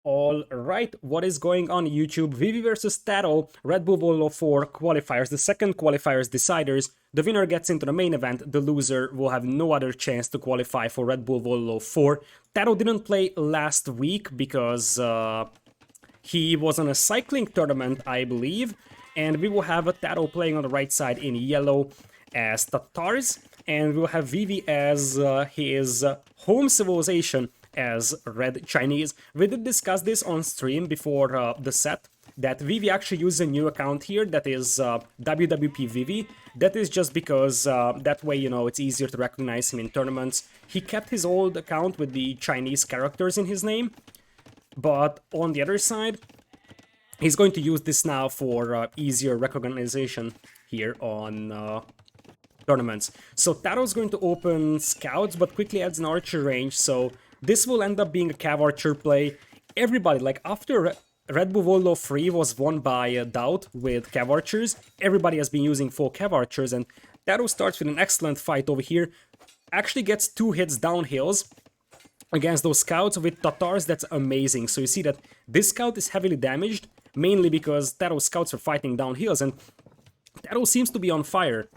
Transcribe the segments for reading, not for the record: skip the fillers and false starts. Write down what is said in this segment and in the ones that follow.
Alright, what is going on YouTube? Vivi versus Taro, Red Bull Wololo 4 qualifiers, the second qualifiers deciders. The winner gets into the main event, the loser will have no other chance to qualify for Red Bull Wololo 4. Taro didn't play last week because he was on a cycling tournament, I believe, and we will have a Taro playing on the right side in yellow as Tatars, and we will have Vivi as his home civilization as Red Chinese. We did discuss this on stream before the set, that Vivi actually uses a new account here that is WWP Vivi. That is just because that way, you know, it's easier to recognize him in tournaments. He kept his old account with the Chinese characters in his name, but on the other side, he's going to use this now for easier recognition here on tournaments. So Taro's going to open scouts, but quickly adds an archer range, so this will end up being a cav archer play. Everybody, like after Red Bull Wololo 3 was won by TaToH with cav archers, everybody has been using full cav archers, and Taro starts with an excellent fight over here. Actually gets 2 hits down hills against those scouts with Tatars. That's amazing. So you see that this scout is heavily damaged, mainly because Taro's scouts are fighting down hills, and Taro seems to be on fire.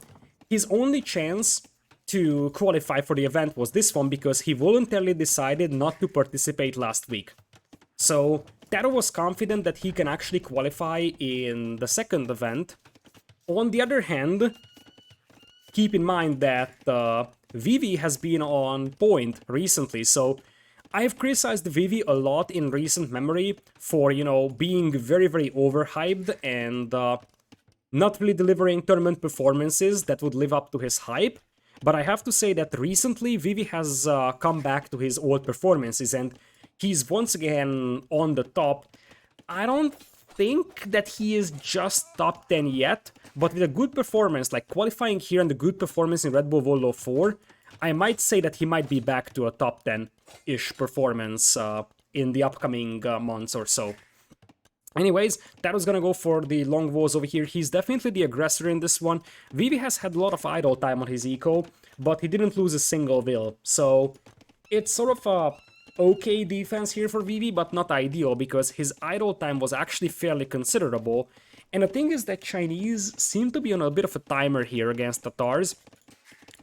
His only chance to qualify for the event was this one because he voluntarily decided not to participate last week. So Taro was confident that he can actually qualify in the second event. On the other hand, keep in mind that Vivi has been on point recently, so I've criticized Vivi a lot in recent memory for, you know, being very overhyped and not really delivering tournament performances that would live up to his hype. But I have to say that recently Vivi has come back to his old performances and he's once again on the top. I don't think that he is just top 10 yet, but with a good performance, like qualifying here and the good performance in Red Bull Wololo 4, I might say that he might be back to a top 10-ish performance in the upcoming months or so. Anyways, Taro's gonna go for the long walls over here. He's definitely the aggressor in this one. Vivi has had a lot of idle time on his eco, but he didn't lose a single will. So it's sort of a okay defense here for Vivi, but not ideal because his idle time was actually fairly considerable. And the thing is that Chinese seem to be on a bit of a timer here against Tatars,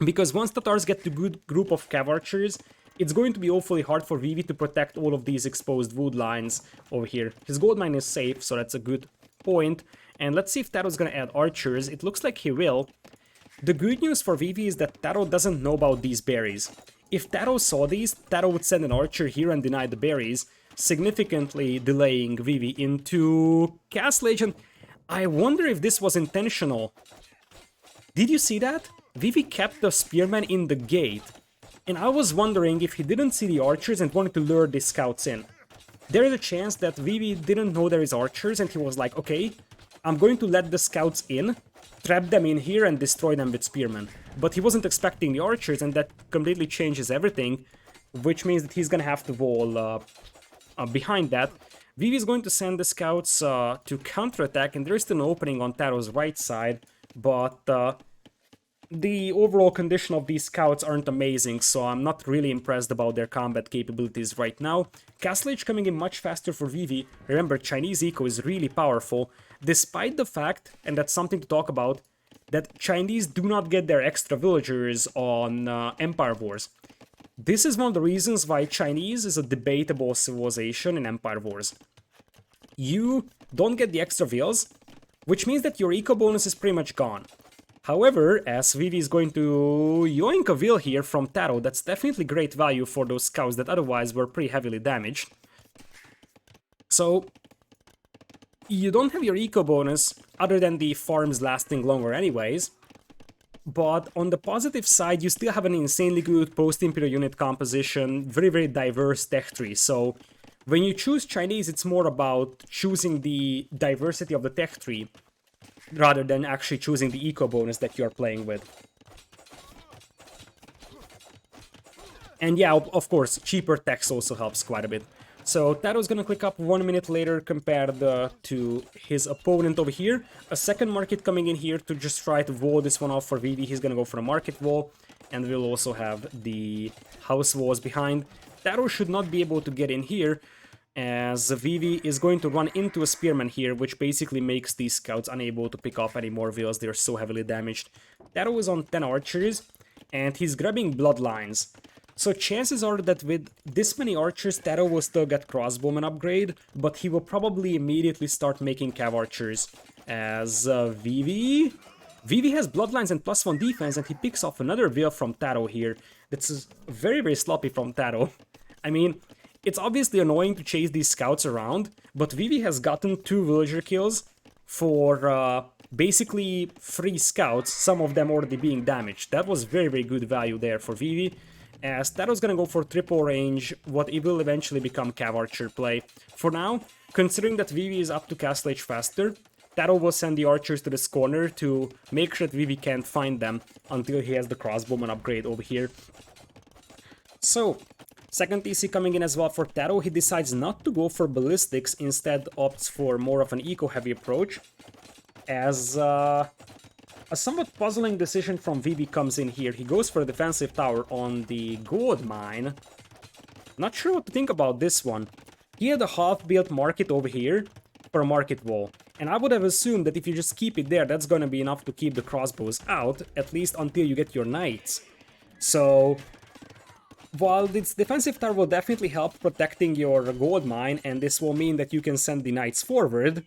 because once Tatars get to good group of cav archers, it's going to be awfully hard for Vivi to protect all of these exposed wood lines over here. His gold mine is safe, so that's a good point. And let's see if Taro's gonna add archers. It looks like he will. The good news for Vivi is that Taro doesn't know about these berries. If Taro saw these, Taro would send an archer here and deny the berries, significantly delaying Vivi into Castle Agent. I wonder if this was intentional. Did you see that? Vivi kept the spearman in the gate. And I was wondering if he didn't see the archers and wanted to lure the scouts in. There is a chance that Vivi didn't know there is archers and he was like, okay, I'm going to let the scouts in, trap them in here and destroy them with spearmen. But he wasn't expecting the archers and that completely changes everything, which means that he's gonna have to wall behind that. Vivi is going to send the scouts to counterattack, and there is still an opening on Taro's right side, but the overall condition of these scouts aren't amazing, so I'm not really impressed about their combat capabilities right now. Castle Age coming in much faster for Vivi. Remember, Chinese eco is really powerful, despite the fact, and that's something to talk about, that Chinese do not get their extra villagers on Empire Wars. This is one of the reasons why Chinese is a debatable civilization in Empire Wars. You don't get the extra vills, which means that your eco bonus is pretty much gone. However, as Vivi is going to yoink a will here from Taro, that's definitely great value for those scouts that otherwise were pretty heavily damaged. So, you don't have your eco bonus, other than the farms lasting longer anyways, but on the positive side, you still have an insanely good post-Imperial unit composition, very diverse tech tree, so when you choose Chinese, it's more about choosing the diversity of the tech tree, rather than actually choosing the eco bonus that you're playing with. And yeah, of course, cheaper text also helps quite a bit. So Taro's gonna click up 1 minute later compared to his opponent over here. A second market coming in here to just try to wall this one off for Vivi. He's gonna go for a market wall. And we'll also have the house walls behind. Taro should not be able to get in here. as Vivi is going to run into a spearman here, which basically makes these scouts unable to pick off any more vills. They're so heavily damaged. Taro is on 10 archers, and he's grabbing bloodlines. So chances are that with this many archers, Taro will still get crossbowman upgrade, but he will probably immediately start making cav archers. As Vivi... Vivi has bloodlines and +1 defense, and he picks off another vill from Taro here. That's very, very sloppy from Taro. I mean, it's obviously annoying to chase these scouts around, but Vivi has gotten 2 villager kills for basically 3 scouts, some of them already being damaged. That was very, very good value there for Vivi, as Taro's gonna go for triple range, what it will eventually become cav archer play. For now, considering that Vivi is up to castle age faster, Taro will send the archers to this corner to make sure that Vivi can't find them until he has the crossbowman upgrade over here. So, second TC coming in as well for Taro. He decides not to go for ballistics, instead opts for more of an eco-heavy approach, as a somewhat puzzling decision from Vivi comes in here. He goes for a defensive tower on the gold mine. Not sure what to think about this one. He had a half-built market over here for a market wall, and I would have assumed that if you just keep it there, that's gonna be enough to keep the crossbows out, at least until you get your knights. So, while this defensive tower will definitely help protecting your gold mine, and this will mean that you can send the knights forward,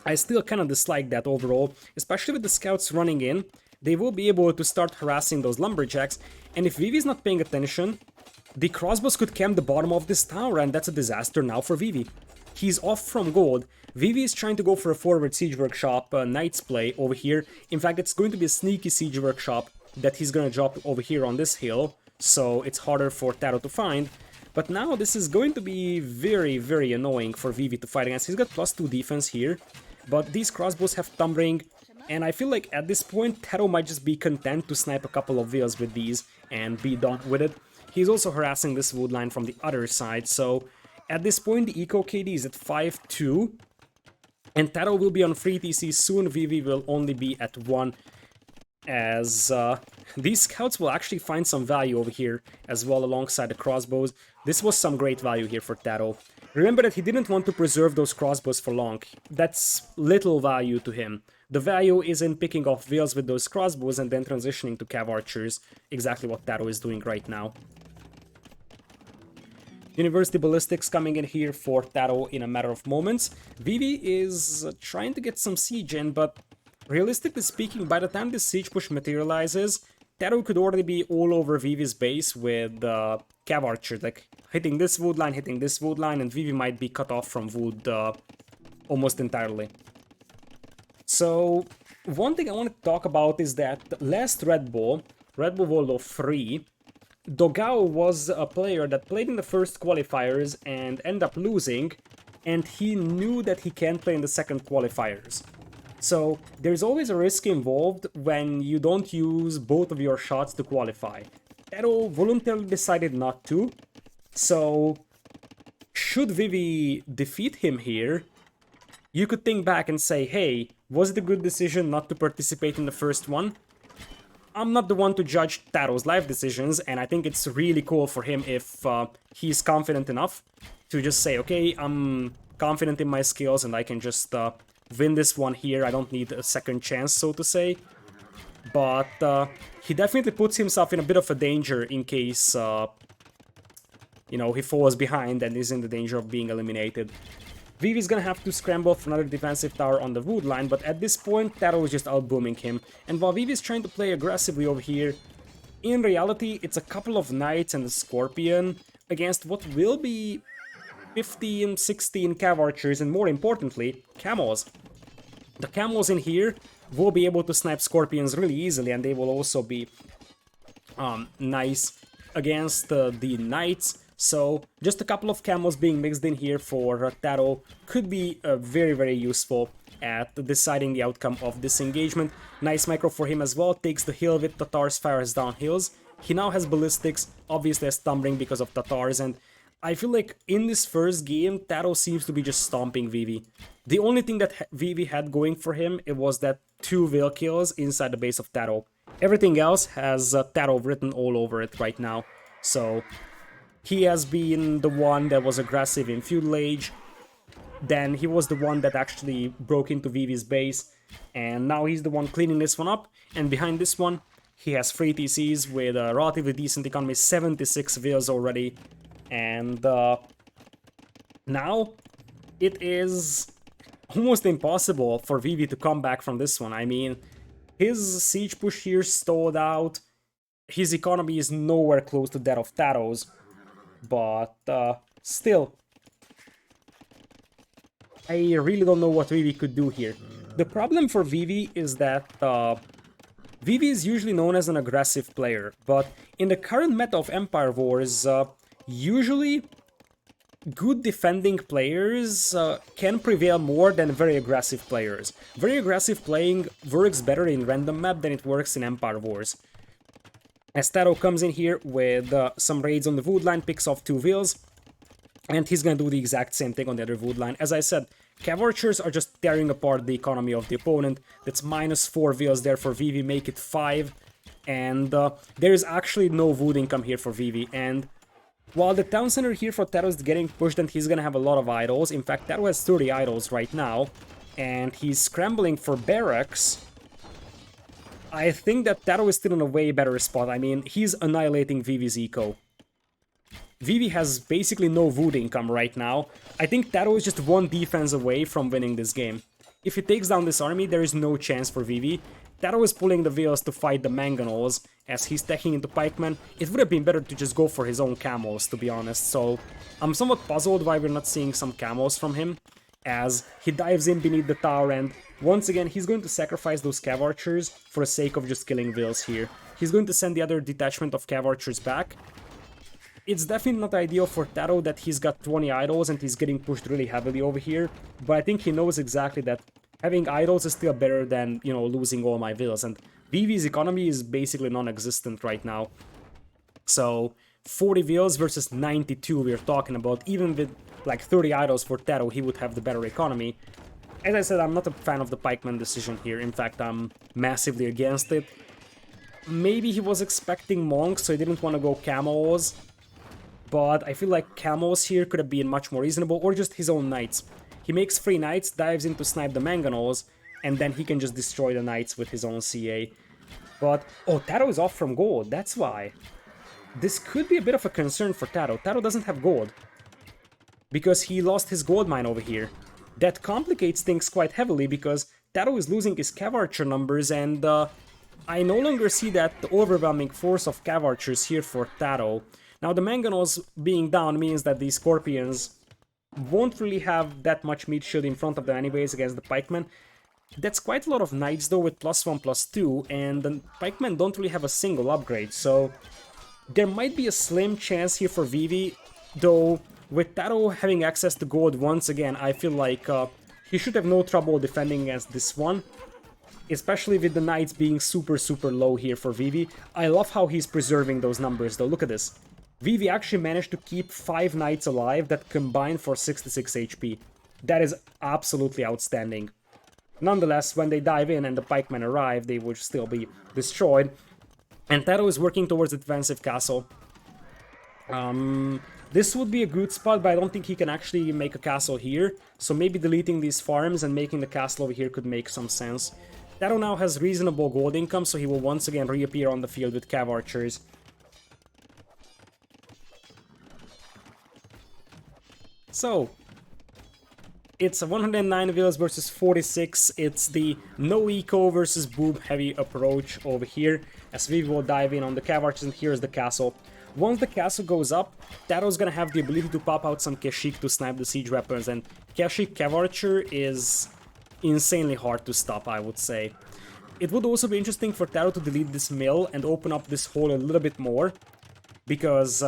I still kind of dislike that overall, especially with the scouts running in. They will be able to start harassing those lumberjacks, and if Vivi's not paying attention, the crossbows could camp the bottom of this tower, and that's a disaster now for Vivi. He's off from gold. Vivi is trying to go for a forward siege workshop knights play over here. In fact, it's going to be a sneaky siege workshop that he's gonna drop over here on this hill, so it's harder for Taro to find. But now this is going to be very, very annoying for Vivi to fight against. He's got +2 defense here, but these crossbows have tumbling, and I feel like at this point Taro might just be content to snipe a couple of vills with these and be done with it. He's also harassing this wood line from the other side, so at this point the eco KD is at 5-2, and Taro will be on 3 TC soon. Vivi will only be at 1, as these scouts will actually find some value over here as well alongside the crossbows. This was some great value here for Taro. Remember that he didn't want to preserve those crossbows for long. That's little value to him. The value is in picking off vills with those crossbows and then transitioning to cav archers, exactly what Taro is doing right now. University Ballistics coming in here for Taro in a matter of moments. Vivi is trying to get some siege in, but realistically speaking, by the time this siege push materializes, Taro could already be all over Vivi's base with cav archers, like hitting this wood line, and Vivi might be cut off from wood almost entirely. So, one thing I want to talk about is that last Redbull Wololo 3, Dogao was a player that played in the first qualifiers and ended up losing, and he knew that he can't play in the second qualifiers. So there's always a risk involved when you don't use both of your shots to qualify. Taro voluntarily decided not to, so should Vivi defeat him here, you could think back and say, hey, was it a good decision not to participate in the first one? I'm not the one to judge Taro's life decisions, and I think it's really cool for him if he's confident enough to just say, okay, I'm confident in my skills and I can just win this one here. I don't need a second chance, so to say. But he definitely puts himself in a bit of a danger in case, you know, he falls behind and is in the danger of being eliminated. Vivi's gonna have to scramble for another defensive tower on the wood line, but at this point, Taro is just outbooming him. And while Vivi's trying to play aggressively over here, in reality, it's a couple of knights and a scorpion against what will be 15, 16 cav archers, and more importantly, camels. The camels in here will be able to snipe scorpions really easily, and they will also be nice against the knights. So just a couple of camels being mixed in here for Taro could be very, very useful at deciding the outcome of this engagement. Nice micro for him as well, takes the hill with Tatars, fires down hills. He now has ballistics, obviously has stumbling because of Tatars, and I feel like in this first game, Taro seems to be just stomping Vivi. The only thing that Vivi had going for him, it was that 2 veil kills inside the base of Taro. Everything else has Taro written all over it right now, so He has been the one that was aggressive in Feudal Age, then he was the one that actually broke into Vivi's base, and now he's the one cleaning this one up, and behind this one, he has 3 TCs with a relatively decent economy, 76 vills already, and now it is almost impossible for Vivi to come back from this one. I mean, his siege push here stalled out, his economy is nowhere close to that of TaToH's, but still, I really don't know what Vivi could do here. The problem for Vivi is that Vivi is usually known as an aggressive player, but in the current meta of Empire Wars, usually good defending players can prevail more than very aggressive players. Very aggressive playing works better in random map than it works in Empire Wars. As Taro comes in here with some raids on the wood line, picks off 2 vills, and he's gonna do the exact same thing on the other wood line. As I said, Cav Archers are just tearing apart the economy of the opponent. That's -4 vills there for Vivi, make it 5. And there is actually no wood income here for Vivi. And while the town center here for Taro is getting pushed and he's gonna have a lot of idols, in fact Taro has 30 idols right now, and he's scrambling for barracks, I think that Taro is still in a way better spot. I mean, he's annihilating Vivi's eco. Vivi has basically no wood income right now. I think Taro is just 1 defense away from winning this game. If he takes down this army, there is no chance for Vivi. Taro is pulling the wheels to fight the Mangonels as he's stacking into pikemen. It would have been better to just go for his own camels, to be honest, so I'm somewhat puzzled why we're not seeing some camels from him, as he dives in beneath the tower and once again he's going to sacrifice those Cav Archers for the sake of just killing Wills here. He's going to send the other detachment of Cav Archers back. It's definitely not ideal for Taro that he's got 20 idols and he's getting pushed really heavily over here, but I think he knows exactly that having idols is still better than, you know, losing all my villas, and Vivi's economy is basically non-existent right now. So 40 villas versus 92 we're talking about. Even with like 30 idols for Taro, he would have the better economy. As I said, I'm not a fan of the pikeman decision here. In fact, I'm massively against it. Maybe he was expecting monks, so he didn't want to go camels, but I feel like camels here could have been much more reasonable, or just his own knights. He makes 3 knights, dives in to snipe the Mangonels, and then he can just destroy the knights with his own CA. But, oh, Taro is off from gold, that's why. This could be a bit of a concern for Taro. Taro doesn't have gold, because he lost his gold mine over here. That complicates things quite heavily, because Taro is losing his Cav Archer numbers, and I no longer see that overwhelming force of Cav Archers here for Taro. Now, the Mangonels being down means that these Scorpions won't really have that much meat shield in front of them anyways against the pikemen. That's quite a lot of knights though with +1/+2, and the pikemen don't really have a single upgrade, so there might be a slim chance here for Vivi, though with Taro having access to gold once again, I feel like he should have no trouble defending against this one, especially with the knights being super low here for Vivi. I love how he's preserving those numbers though, look at this. Vivi actually managed to keep 5 knights alive that combine for 66 HP. That is absolutely outstanding. Nonetheless, when they dive in and the pikemen arrive, they would still be destroyed. And Taro is working towards the defensive castle. This would be a good spot, but I don't think he can actually make a castle here. So maybe deleting these farms and making the castle over here could make some sense. Taro now has reasonable gold income, so he will once again reappear on the field with Cav Archers. So, it's a 109 villas versus 46, it's the no eco versus boob heavy approach over here, as Vivi will dive in on the Cav Archers, and here's the castle. Once the castle goes up, Taro's gonna have the ability to pop out some Keshik to snipe the siege weapons, and Keshik Cav Archer is insanely hard to stop, I would say. It would also be interesting for Taro to delete this mill and open up this hole a little bit more, because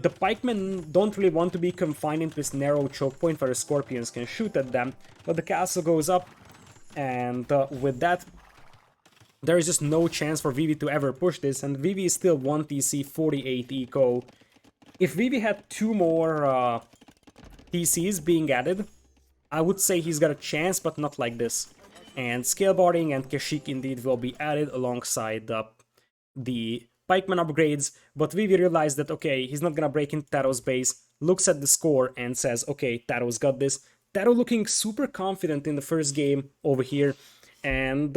the pikemen don't really want to be confined into this narrow choke point where the scorpions can shoot at them, but the castle goes up, and with that, there is just no chance for Vivi to ever push this, and Vivi is still 1 TC, 48 eco. If Vivi had 2 more TCs being added, I would say he's got a chance, but not like this. And Scalebarding and Keshik indeed will be added alongside the pikeman upgrades, but Vivi realized that, okay, he's not gonna break into Taro's base, looks at the score and says, okay, Taro's got this. Taro looking super confident in the first game over here, and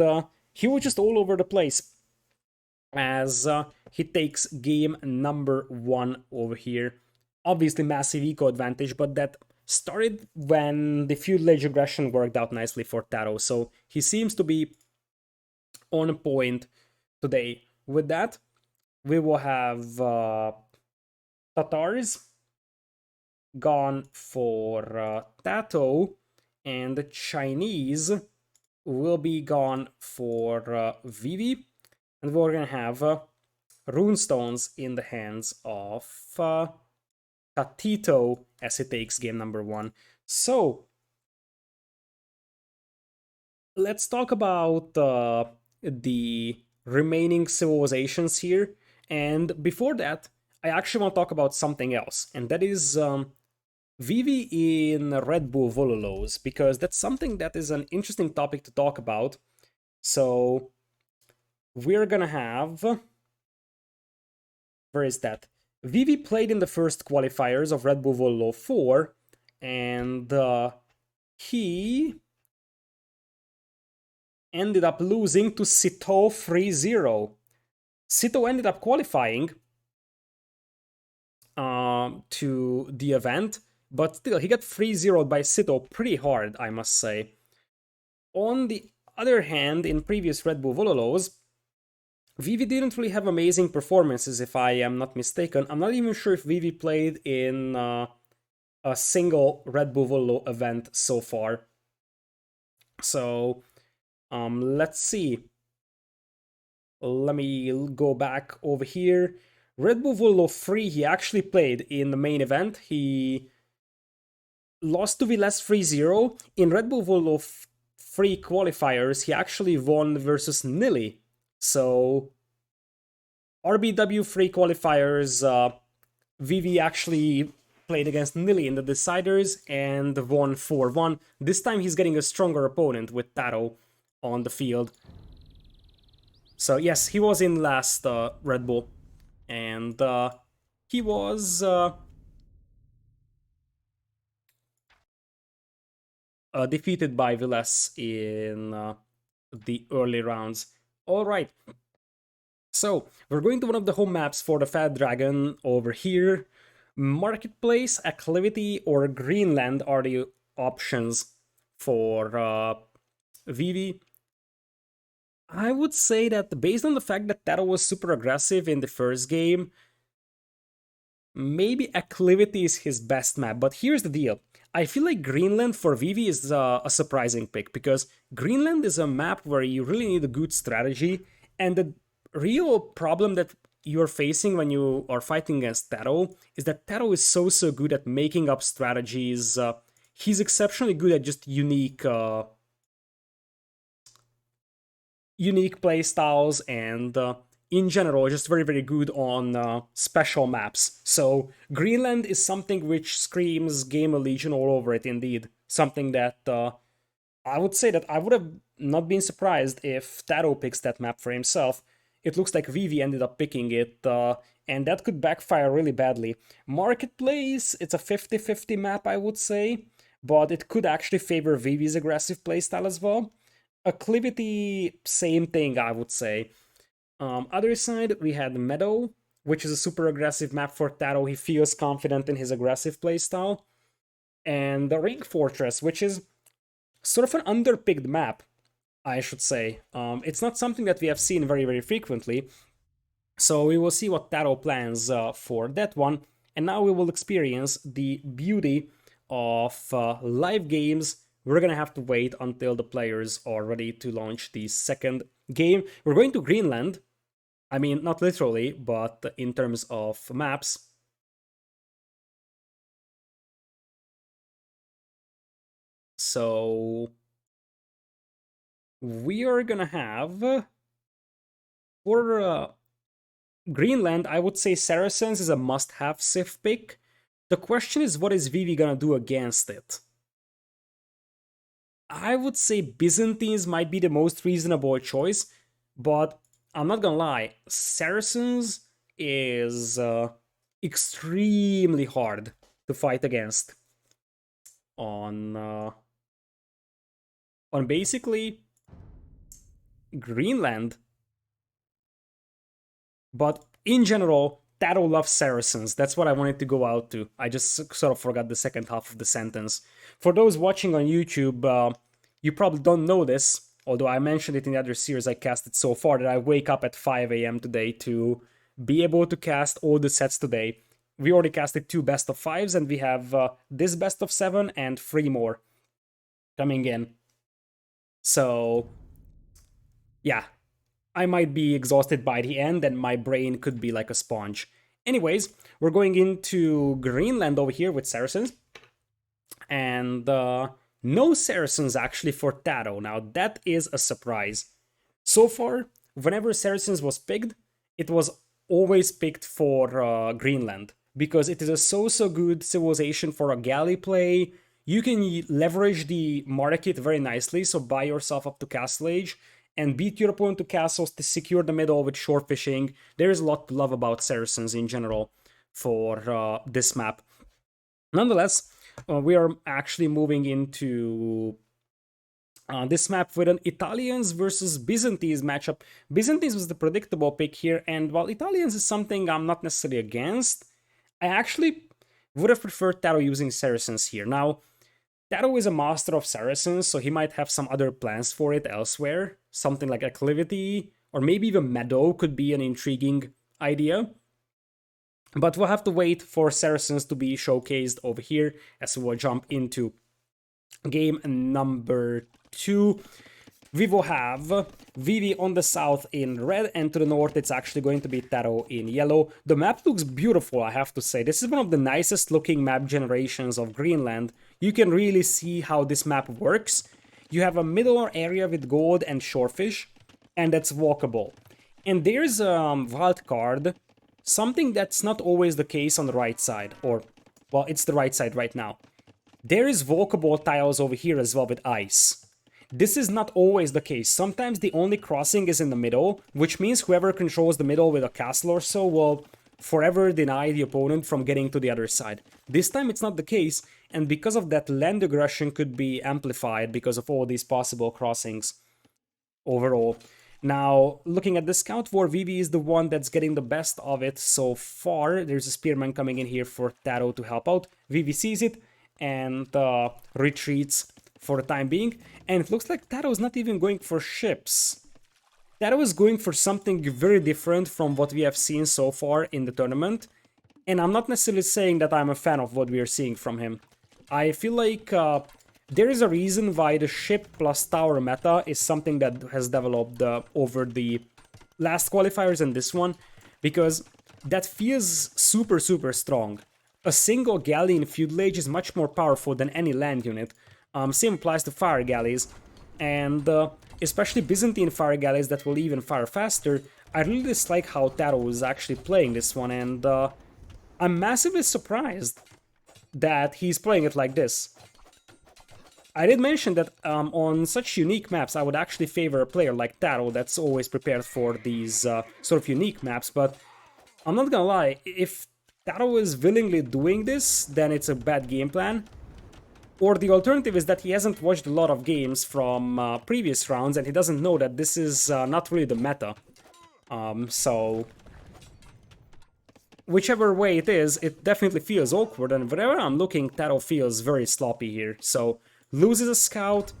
he was just all over the place as he takes game number 1 over here. Obviously massive eco advantage, but that started when the feudal age aggression worked out nicely for Taro, so he seems to be on point today. With that, we will have Tatars gone for TaToH, and the Chinese will be gone for Vivi, and we're gonna have runestones in the hands of TaToH as he takes game number 1. So let's talk about the remaining civilizations here, and before that I actually want to talk about something else, and that is Vivi in Redbull Wololos, because that's something that is an interesting topic to talk about. So we're gonna have, where is that? Vivi played in the first qualifiers of Redbull Wololo 4, and he ended up losing to Sito 3-0. Sito ended up qualifying to the event, but still, he got 3-0'd by Sito pretty hard, I must say. On the other hand, in previous Redbull Wololos, Vivi didn't really have amazing performances, if I am not mistaken. I'm not even sure if Vivi played in a single Redbull Wololo event so far. So, let's see. Let me go back over here. Redbull Wololo 3, he actually played in the main event. He lost to Viles 3-0. In Redbull Wololo 3 qualifiers, he actually won versus Nili. So, RBW 3 qualifiers, Vivi actually played against Nili in the deciders and won 4-1. This time he's getting a stronger opponent with Taro on the field. So yes, he was in last Red Bull, and he was defeated by Viles in the early rounds. All right, so we're going to one of the home maps for the Fat Dragon over here. Marketplace, Acclivity, or Greenland are the options for Vivi. I would say that based on the fact that Taro was super aggressive in the first game, maybe Acclivity is his best map, but here's the deal. I feel like Greenland for Vivi is a surprising pick, because Greenland is a map where you really need a good strategy, and the real problem that you're facing when you are fighting against Taro is that Taro is so good at making up strategies. He's exceptionally good at just unique playstyles, and in general just very good on special maps. So Greenland is something which screams Game of Legion all over it indeed. Something that I would say that I would have not been surprised if Taro picks that map for himself. It looks like Vivi ended up picking it, and that could backfire really badly. Marketplace, it's a 50-50 map, I would say, but it could actually favor Vivi's aggressive playstyle as well. Acclivity, same thing, I would say. Other side, we had Meadow, which is a super aggressive map for Taro. He feels confident in his aggressive playstyle. And the Ring Fortress, which is sort of an underpicked map, I should say. It's not something that we have seen very frequently. So we will see what Taro plans for that one. And now we will experience the beauty of live games. We're gonna have to wait until the players are ready to launch the second game. We're going to Greenland. I mean, not literally, but in terms of maps. So we are gonna have for Greenland, I would say Saracens is a must-have Civ pick. The question is, what is Vivi gonna do against it? I would say Byzantines might be the most reasonable choice, but I'm not gonna lie, Saracens is extremely hard to fight against on basically Greenland. But in general, Taro loves Saracens. That's what I wanted to go out to. I just sort of forgot the second half of the sentence. For those watching on YouTube, you probably don't know this, although I mentioned it in the other series I casted so far, that I wake up at 5 a.m. today to be able to cast all the sets today. We already casted 2 best of 5s, and we have this best of 7 and 3 more coming in. So, yeah, I might be exhausted by the end and my brain could be like a sponge. Anyways, we're going into Greenland over here with Saracens. And no Saracens actually for Taro. Now that is a surprise. So far, whenever Saracens was picked, it was always picked for Greenland. Because it is a so good civilization for a galley play. You can leverage the market very nicely, so buy yourself up to Castle Age and beat your opponent to castles to secure the middle with shore fishing. There is a lot to love about Saracens in general for this map. Nonetheless, we are actually moving into this map with an Italians versus Byzantines matchup. Byzantines was the predictable pick here, and while Italians is something I'm not necessarily against, I actually would have preferred Taro using Saracens here. Now, Taro is a master of Saracens, so he might have some other plans for it elsewhere. Something like Acclivity, or maybe even Meadow could be an intriguing idea. But we'll have to wait for Saracens to be showcased over here as we'll jump into game number 2. We will have Vivi on the south in red, and to the north it's actually going to be Taro in yellow. The map looks beautiful, I have to say. This is one of the nicest looking map generations of Greenland. You can really see how this map works. You have a middle area with gold and shorefish, and that's walkable. And there's a wild card, something that's not always the case on the right side, or, well, it's the right side right now. There is walkable tiles over here as well with ice. This is not always the case. Sometimes the only crossing is in the middle, which means whoever controls the middle with a castle or so will forever deny the opponent from getting to the other side. This time it's not the case, and because of that, land aggression could be amplified because of all these possible crossings overall. Now, looking at the scout war, Vivi is the one that's getting the best of it so far. There's a spearman coming in here for Taro to help out. Vivi sees it and retreats for the time being, and it looks like Taro is not even going for ships. Taro is going for something very different from what we have seen so far in the tournament, and I'm not necessarily saying that I'm a fan of what we are seeing from him. I feel like there is a reason why the ship plus tower meta is something that has developed over the last qualifiers and this one, because that feels super strong. A single galley in Feudal Age is much more powerful than any land unit. Same applies to fire galleys, and especially Byzantine fire galleys that will even fire faster. I really dislike how Taro is actually playing this one, and I'm massively surprised that he's playing it like this. I did mention that on such unique maps I would actually favor a player like Taro that's always prepared for these sort of unique maps, but I'm not gonna lie, if Taro is willingly doing this, then it's a bad game plan. Or the alternative is that he hasn't watched a lot of games from previous rounds and he doesn't know that this is not really the meta. So whichever way it is, it definitely feels awkward, and wherever I'm looking, Taro feels very sloppy here. So loses a scout.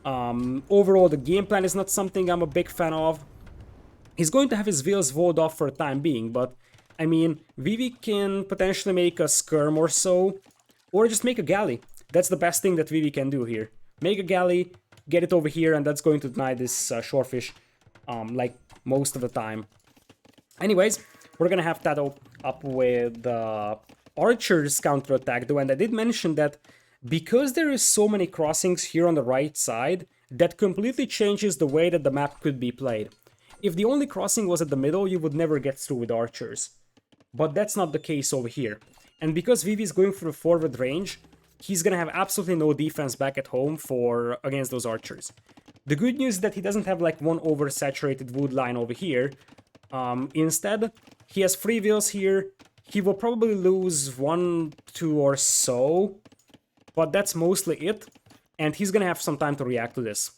Overall, the game plan is not something I'm a big fan of. He's going to have his wheels walled off for the time being, but I mean, Vivi can potentially make a skirm or so, or just make a galley. That's the best thing that Vivi can do here. Make a galley, get it over here, and that's going to deny this shorefish, like most of the time. Anyways, we're gonna have Taro up with Archer's counterattack, though, and I did mention that because there is so many crossings here on the right side, that completely changes the way that the map could be played. If the only crossing was at the middle, you would never get through with archers. But that's not the case over here. And because Vivi is going for a forward range, he's gonna have absolutely no defense back at home against those archers. The good news is that he doesn't have like one oversaturated wood line over here. Instead, he has 3 wheels here. He will probably lose 1, 2 or so, but that's mostly it, and he's gonna have some time to react to this.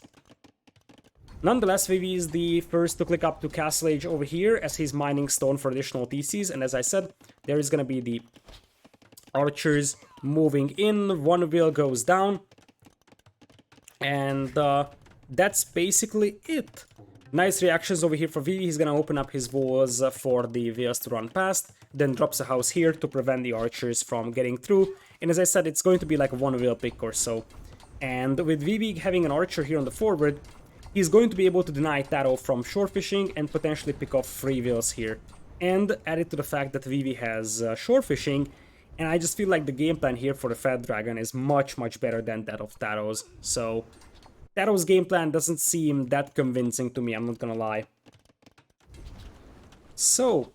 Nonetheless, Vivi is the first to click up to Castle Age over here as he's mining stone for additional TCs, and as I said, there is gonna be the archers moving in, 1 wheel goes down, and that's basically it. Nice reactions over here for Vivi. He's gonna open up his walls for the wheels to run past, then drops a house here to prevent the archers from getting through, and as I said, it's going to be like a 1 wheel pick or so. And with Vivi having an archer here on the forward, he's going to be able to deny Taro from shore fishing and potentially pick off 3 wheels here. And added to the fact that Vivi has shore fishing, and I just feel like the game plan here for the Fat Dragon is much better than that of Taro's. So Taro's game plan doesn't seem that convincing to me, I'm not gonna lie. So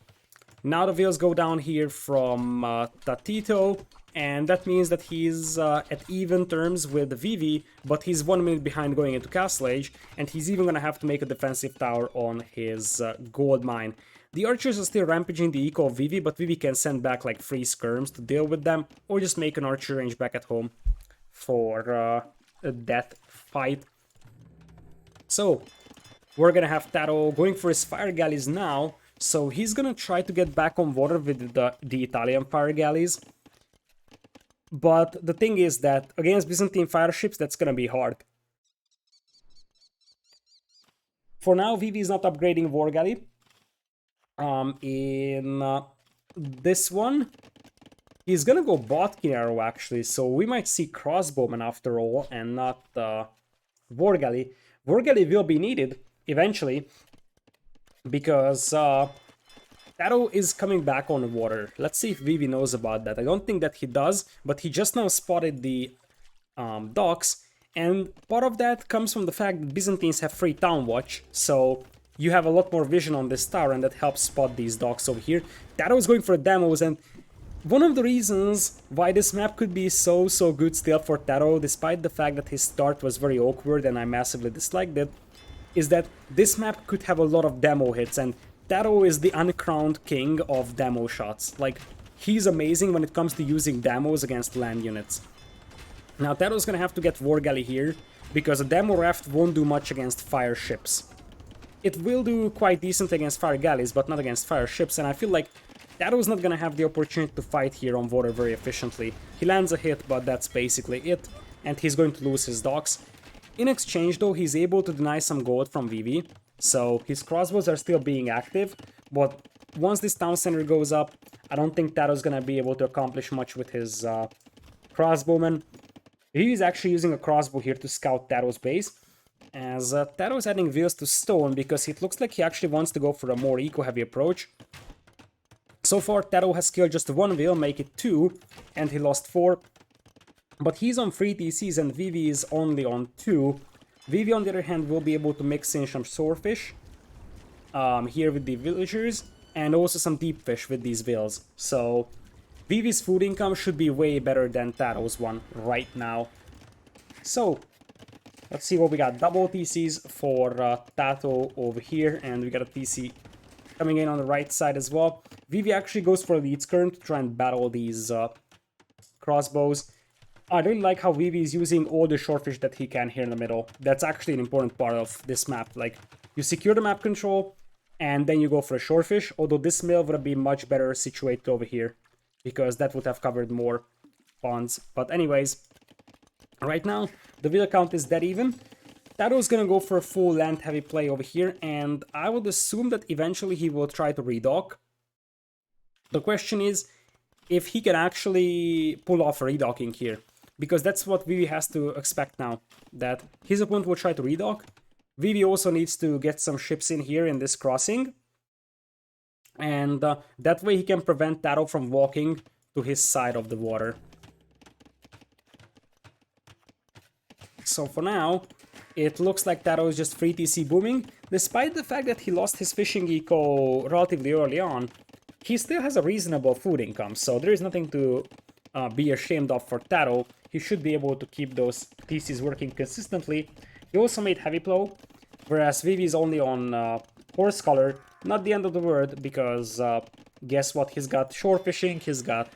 now the wheels go down here from TaToH, and that means that he's at even terms with Vivi, but he's 1 minute behind going into Castle Age, and he's even gonna have to make a defensive tower on his gold mine. The archers are still rampaging the eco of Vivi, but Vivi can send back like 3 skirms to deal with them, or just make an archer range back at home for a death fight. So we're gonna have Taro going for his fire galleys now, so he's gonna try to get back on water with the Italian fire galleys. But the thing is that against Byzantine fire ships, that's gonna be hard. For now, Vivi is not upgrading war galley. In this one, he's gonna go Botkin arrow actually, so we might see crossbowmen after all, and not war galley. War galley will be needed eventually, because Taro is coming back on the water. Let's see if Vivi knows about that. I don't think that he does, but he just now spotted the docks, and part of that comes from the fact that Byzantines have free town watch, so you have a lot more vision on this tower, and that helps spot these docks over here. Taro is going for demos, and one of the reasons why this map could be so good still for Taro, despite the fact that his start was very awkward and I massively disliked it, is that this map could have a lot of demo hits, and Taro is the uncrowned king of demo shots. Like, he's amazing when it comes to using demos against land units. Now Taro's gonna have to get War Galley here, because a demo raft won't do much against fire ships. It will do quite decent against fire galleys, but not against fire ships, and I feel like Taro's not gonna have the opportunity to fight here on water very efficiently. He lands a hit, but that's basically it, and he's going to lose his docks. In exchange though, he's able to deny some gold from Vivi, so his crossbows are still being active, but once this town center goes up, I don't think Taro's gonna be able to accomplish much with his crossbowmen. Vivi's actually using a crossbow here to scout Taro's base, as Taro's adding wheels to stone because it looks like he actually wants to go for a more eco-heavy approach. So far, Taro has killed just 1 wheel, make it 2, and he lost 4. But he's on 3 TCs and Vivi is only on 2. Vivi, on the other hand, will be able to mix in some swordfish here with the villagers, and also some deep fish with these whales. So Vivi's food income should be way better than Taro's one right now. So let's see what we got. Double TCs for TaToH over here, and we got a TC coming in on the right side as well. Vivi actually goes for a lead skirm to try and battle these crossbows. I really like how Vivi is using all the shortfish that he can here in the middle. That's actually an important part of this map. Like, you secure the map control, and then you go for a shortfish, although this mill would have been much better situated over here, because that would have covered more ponds. But anyways, right now, the wheel count is dead even. Taro's gonna go for a full land-heavy play over here, and I would assume that eventually he will try to redock. The question is if he can actually pull off a redocking here, because that's what Vivi has to expect now, that his opponent will try to redock. Vivi also needs to get some ships in here in this crossing, and that way he can prevent Taro from walking to his side of the water. So for now, it looks like Taro is just 3 TC booming. Despite the fact that he lost his fishing eco relatively early on, he still has a reasonable food income, so there is nothing to be ashamed of for Taro. He should be able to keep those TCs working consistently. He also made heavy plow, whereas Vivi is only on horse color. Not the end of the world, because guess what? He's got shore fishing, he's got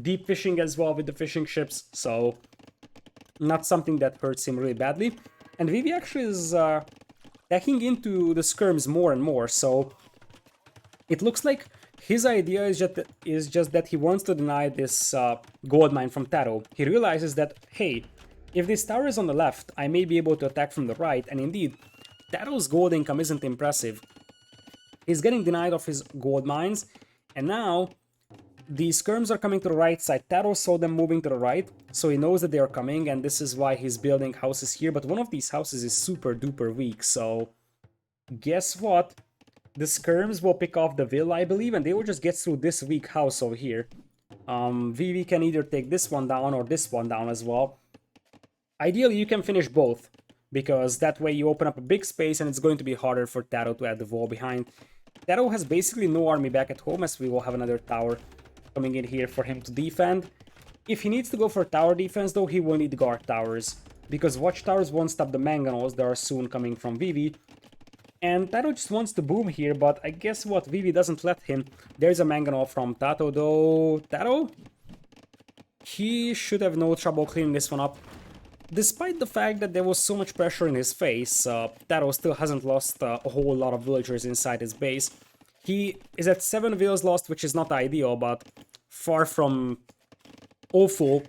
deep fishing as well with the fishing ships, so not something that hurts him really badly. And Vivi actually is tacking into the skirms more and more, so it looks like his idea is just that he wants to deny this gold mine from Taro. He realizes that, hey, if this tower is on the left, I may be able to attack from the right, and indeed, Taro's gold income isn't impressive. He's getting denied of his gold mines, and now the skirms are coming to the right side. Taro saw them moving to the right, so he knows that they are coming, and this is why he's building houses here, but one of these houses is super duper weak, so guess what? The skirms will pick off the Vil, I believe, and they will just get through this weak house over here. Vivi can either take this one down or this one down as well. Ideally, you can finish both, because that way you open up a big space and it's going to be harder for Taro to add the wall behind. Taro has basically no army back at home, as we will have another tower coming in here for him to defend. If he needs to go for tower defense, though, he will need guard towers, because watchtowers won't stop the mangonels that are soon coming from Vivi. And Taro just wants to boom here, but I guess what? Vivi doesn't let him. There's a mangonel from Tato, though. Taro? He should have no trouble cleaning this one up. Despite the fact that there was so much pressure in his face, Taro still hasn't lost a whole lot of villagers inside his base. He is at 7 villas lost, which is not ideal, but far from awful.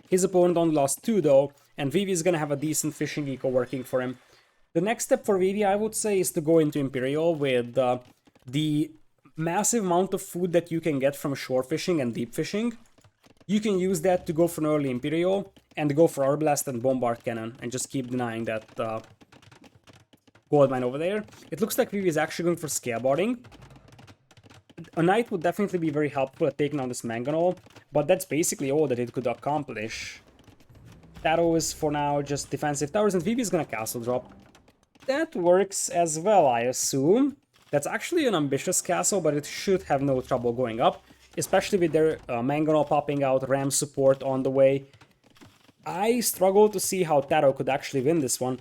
His opponent only lost 2 though, and Vivi is gonna have a decent fishing eco working for him. The next step for Vivi, I would say, is to go into Imperial with the massive amount of food that you can get from shore fishing and deep fishing. You can use that to go for an early Imperial and go for Arblast and Bombard Cannon and just keep denying that gold mine over there. It looks like Vivi is actually going for Scalebarding. A Knight would definitely be very helpful at taking on this Mangonel, but that's basically all that it could accomplish. Taro is for now just defensive towers, and Vivi is gonna castle drop. That works as well, I assume. That's actually an ambitious castle, but it should have no trouble going up, especially with their Mangonel popping out, ram support on the way. I struggle to see how Taro could actually win this one.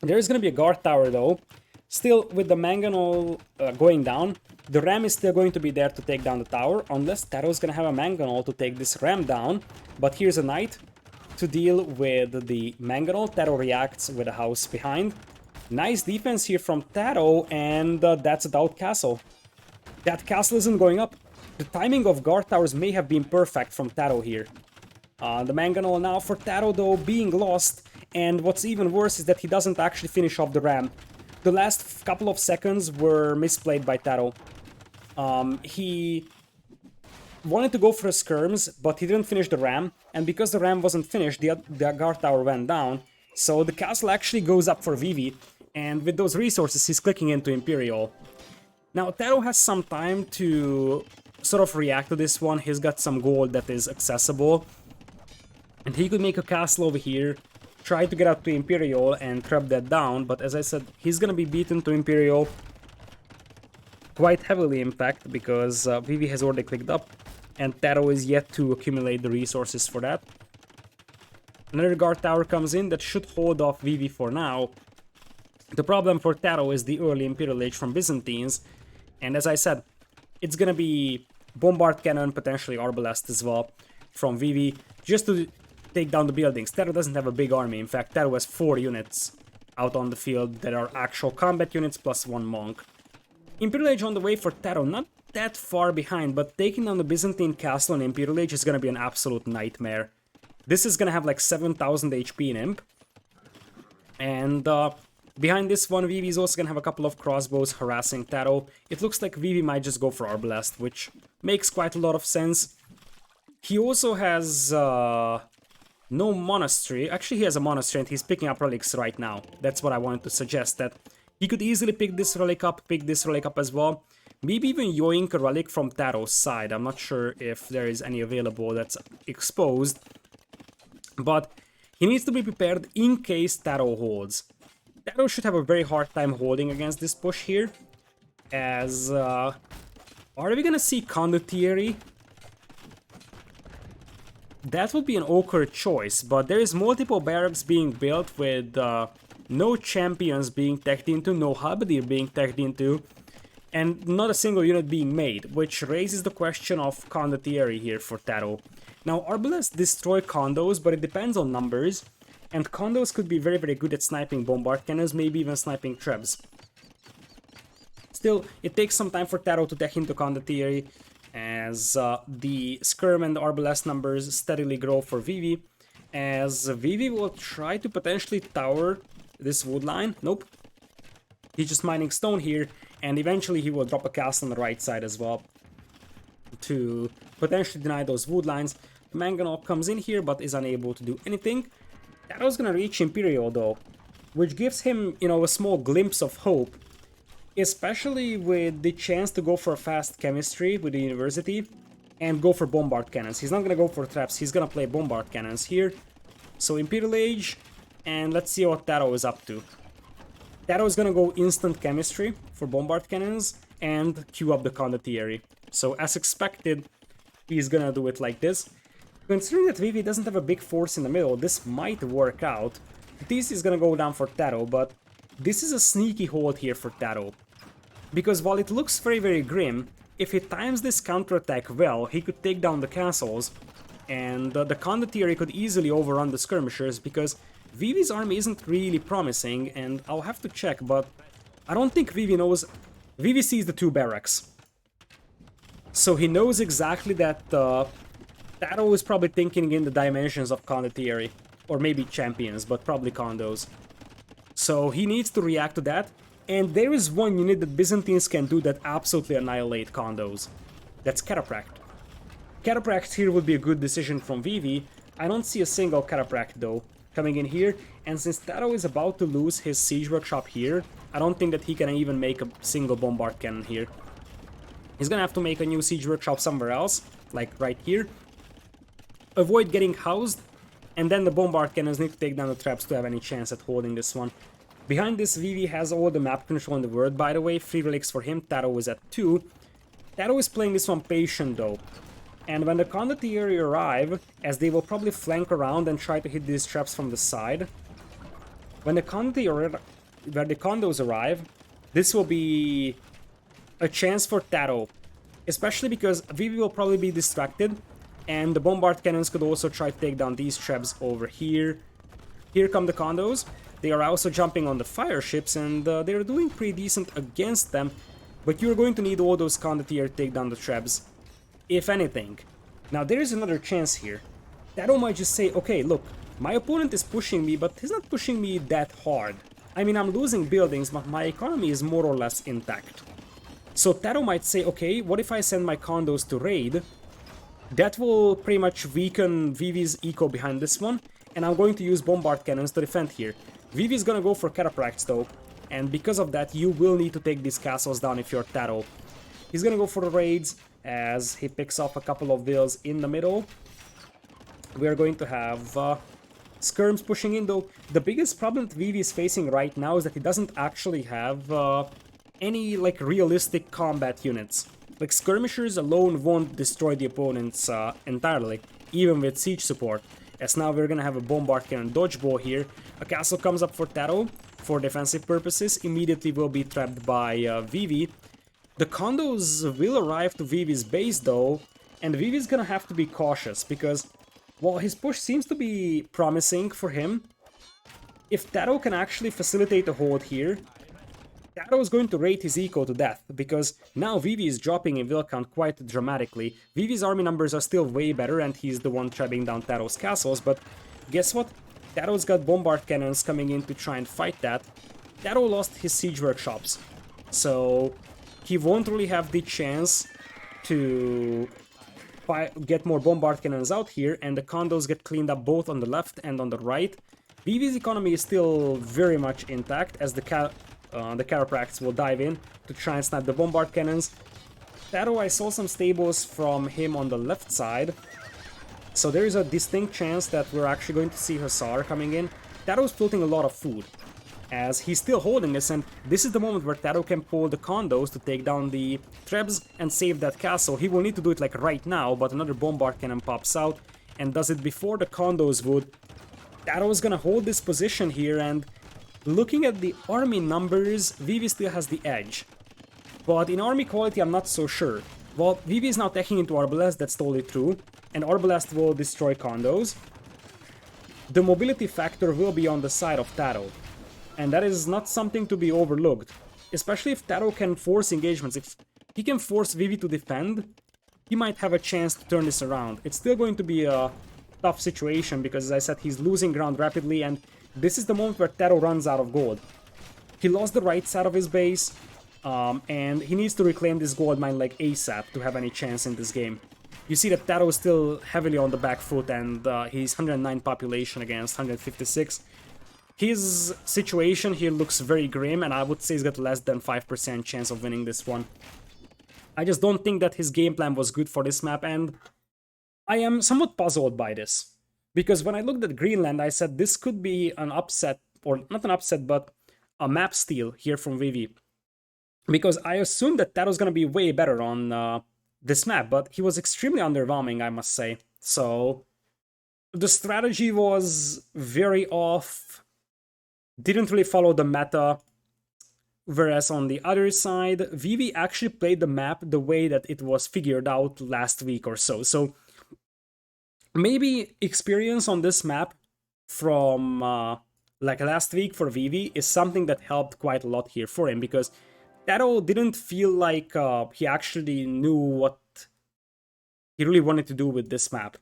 There is going to be a guard tower though. Still, with the Mangonel going down, the ram is still going to be there to take down the tower, unless Taro is going to have a Mangonel to take this ram down. But here's a knight to deal with the Mangonel. Taro reacts with a house behind. Nice defense here from Taro, and that's a doubt castle. That castle isn't going up. The timing of guard towers may have been perfect from Taro here. The Mangonel now for Taro, though, being lost, and what's even worse is that he doesn't actually finish off the ram. The last couple of seconds were misplayed by Taro. He wanted to go for a skirms, but he didn't finish the ram, and because the ram wasn't finished, the guard tower went down. So the castle actually goes up for Vivi, and with those resources he's clicking into Imperial. Now Taro has some time to sort of react to this one. He's got some gold that is accessible, and he could make a castle over here, try to get up to Imperial and trap that down, but as I said, he's gonna be beaten to Imperial quite heavily, in fact, because Vivi has already clicked up, and Taro is yet to accumulate the resources for that. Another guard tower comes in that should hold off Vivi for now. The problem for Taro is the early Imperial Age from Byzantines, and as I said, it's gonna be Bombard Cannon, potentially Arbalest as well, from Vivi, just to take down the buildings. Taro doesn't have a big army. In fact, Taro has 4 units out on the field that are actual combat units plus 1 monk. Imperial Age on the way for Taro, not that far behind, but taking down the Byzantine castle on Imperial Age is gonna be an absolute nightmare. This is gonna have like 7000 HP in Imp, and behind this one, Vivi is also gonna have a couple of crossbows harassing Taro. It looks like Vivi might just go for Arbalest, which makes quite a lot of sense. He also has no monastery. Actually, he has a monastery and he's picking up relics right now. That's what I wanted to suggest, that he could easily pick this relic up as well. Maybe even yoink a relic from Taro's side. I'm not sure if there is any available that's exposed, but he needs to be prepared in case Taro holds. Taro should have a very hard time holding against this push here, as... are we gonna see Condottieri? that would be an awkward choice, but there is multiple barracks being built with no champions being teched into, no halberdier being teched into, and not a single unit being made, which raises the question of condottieri here for Taro. Now, arbalests destroy condos, but it depends on numbers, and condos could be very, very good at sniping bombard cannons, maybe even sniping trebs. Still, it takes some time for Taro to tech into condottieri, as the skirm and the arbalest numbers steadily grow for Vivi, as Vivi will try to potentially tower this wood line. Nope. He's just mining stone here, and eventually he will drop a castle on the right side as well to potentially deny those wood lines. Mangonel comes in here but is unable to do anything. Taro's gonna reach Imperial though, which gives him, you know, a small glimpse of hope, especially with the chance to go for a fast chemistry with the university and go for bombard cannons. He's not gonna go for traps, he's gonna play bombard cannons here. So Imperial Age, and let's see what Taro is up to. Taro is gonna go instant chemistry for bombard cannons and queue up the condottieri. So as expected, he's gonna do it like this. Considering that Vivi doesn't have a big force in the middle, this might work out. This is gonna go down for Taro, but this is a sneaky hold here for Taro. Because while it looks very, very grim, if he times this counterattack well, he could take down the castles, and the condottieri could easily overrun the skirmishers, because Vivi's army isn't really promising, and I'll have to check, but I don't think Vivi knows... Vivi sees the two barracks. So he knows exactly that Taro is probably thinking in the dimensions of condottieri, or maybe champions, but probably condos. So he needs to react to that, and there is one unit that Byzantines can do that absolutely annihilate condos. That's Cataphract. Cataphract here would be a good decision from Vivi. I don't see a single Cataphract though coming in here, and since Taro is about to lose his siege workshop here, I don't think that he can even make a single bombard cannon here. He's gonna have to make a new siege workshop somewhere else, like right here. Avoid getting housed, and then the bombard cannons need to take down the traps to have any chance at holding this one. Behind this, Vivi has all the map control in the world, by the way, 3 relics for him, Taro is at 2. Taro is playing this one patient though, and when the condottieri arrive, as they will probably flank around and try to hit these traps from the side, when the condos arrive, this will be a chance for Taro, especially because Vivi will probably be distracted, and the bombard cannons could also try to take down these traps over here. Here come the condos. They are also jumping on the fire ships, and they're doing pretty decent against them, but you're going to need all those condottieri to take down the traps, if anything. Now there is another chance here. Taro might just say, okay, look, my opponent is pushing me, but he's not pushing me that hard. I mean, I'm losing buildings, but my economy is more or less intact. So Taro might say, okay, what if I send my condos to raid? That will pretty much weaken Vivi's eco behind this one, and I'm going to use bombard cannons to defend here. Vivi's gonna go for Cataphracts though, and because of that you will need to take these castles down if you're Taro. He's gonna go for the raids, as he picks off a couple of villas in the middle. We are going to have skirms pushing in though. The biggest problem that Vivi is facing right now is that he doesn't actually have any like realistic combat units. Like skirmishers alone won't destroy the opponents entirely, even with siege support. As now we're gonna have a bombard cannon dodgeball here. A castle comes up for Taro for defensive purposes, immediately will be trapped by Vivi. The condos will arrive to Vivi's base though, and Vivi's gonna have to be cautious, because while his push seems to be promising for him, if Taro can actually facilitate a hold here, Taro is going to rate his eco to death, because now Vivi is dropping in will count quite dramatically. Vivi's army numbers are still way better, and he's the one trapping down Taro's castles, but guess what? Taro's got bombard cannons coming in to try and fight that. Taro lost his siege workshops, so he won't really have the chance to get more bombard cannons out here, and the condos get cleaned up both on the left and on the right. Vivi's economy is still very much intact, as the Chiropracts will dive in to try and snipe the bombard cannons. Taro, I saw some stables from him on the left side, so there is a distinct chance that we're actually going to see Hussar coming in. Taro's floating a lot of food, as he's still holding this, and this is the moment where Taro can pull the condos to take down the trebs and save that castle. He will need to do it like right now, but another bombard cannon pops out, and does it before the condos would, Taro is gonna hold this position here, and looking at the army numbers, Vivi still has the edge. But in army quality, I'm not so sure. Well, Vivi is now taking into Arbalest, that's totally true, and Arbalest will destroy condos. The mobility factor will be on the side of Taro, and that is not something to be overlooked. Especially if Taro can force engagements. If he can force Vivi to defend, he might have a chance to turn this around. It's still going to be a tough situation because, as I said, he's losing ground rapidly, and this is the moment where Taro runs out of gold. He lost the right side of his base, and he needs to reclaim this gold mine like ASAP to have any chance in this game. You see that Taro is still heavily on the back foot, and he's 109 population against 156. His situation here looks very grim, and I would say he's got less than 5% chance of winning this one. I just don't think that his game plan was good for this map, and I am somewhat puzzled by this. Because when I looked at Greenland, I said this could be an upset, or not an upset, but a map steal here from Vivi. Because I assumed that Taro's gonna be way better on this map, but he was extremely underwhelming, I must say. So the strategy was very off, didn't really follow the meta, whereas on the other side, Vivi actually played the map the way that it was figured out last week or so. So maybe experience on this map from like last week for Vivi is something that helped quite a lot here for him, because Taro didn't feel like he actually knew what he really wanted to do with this map.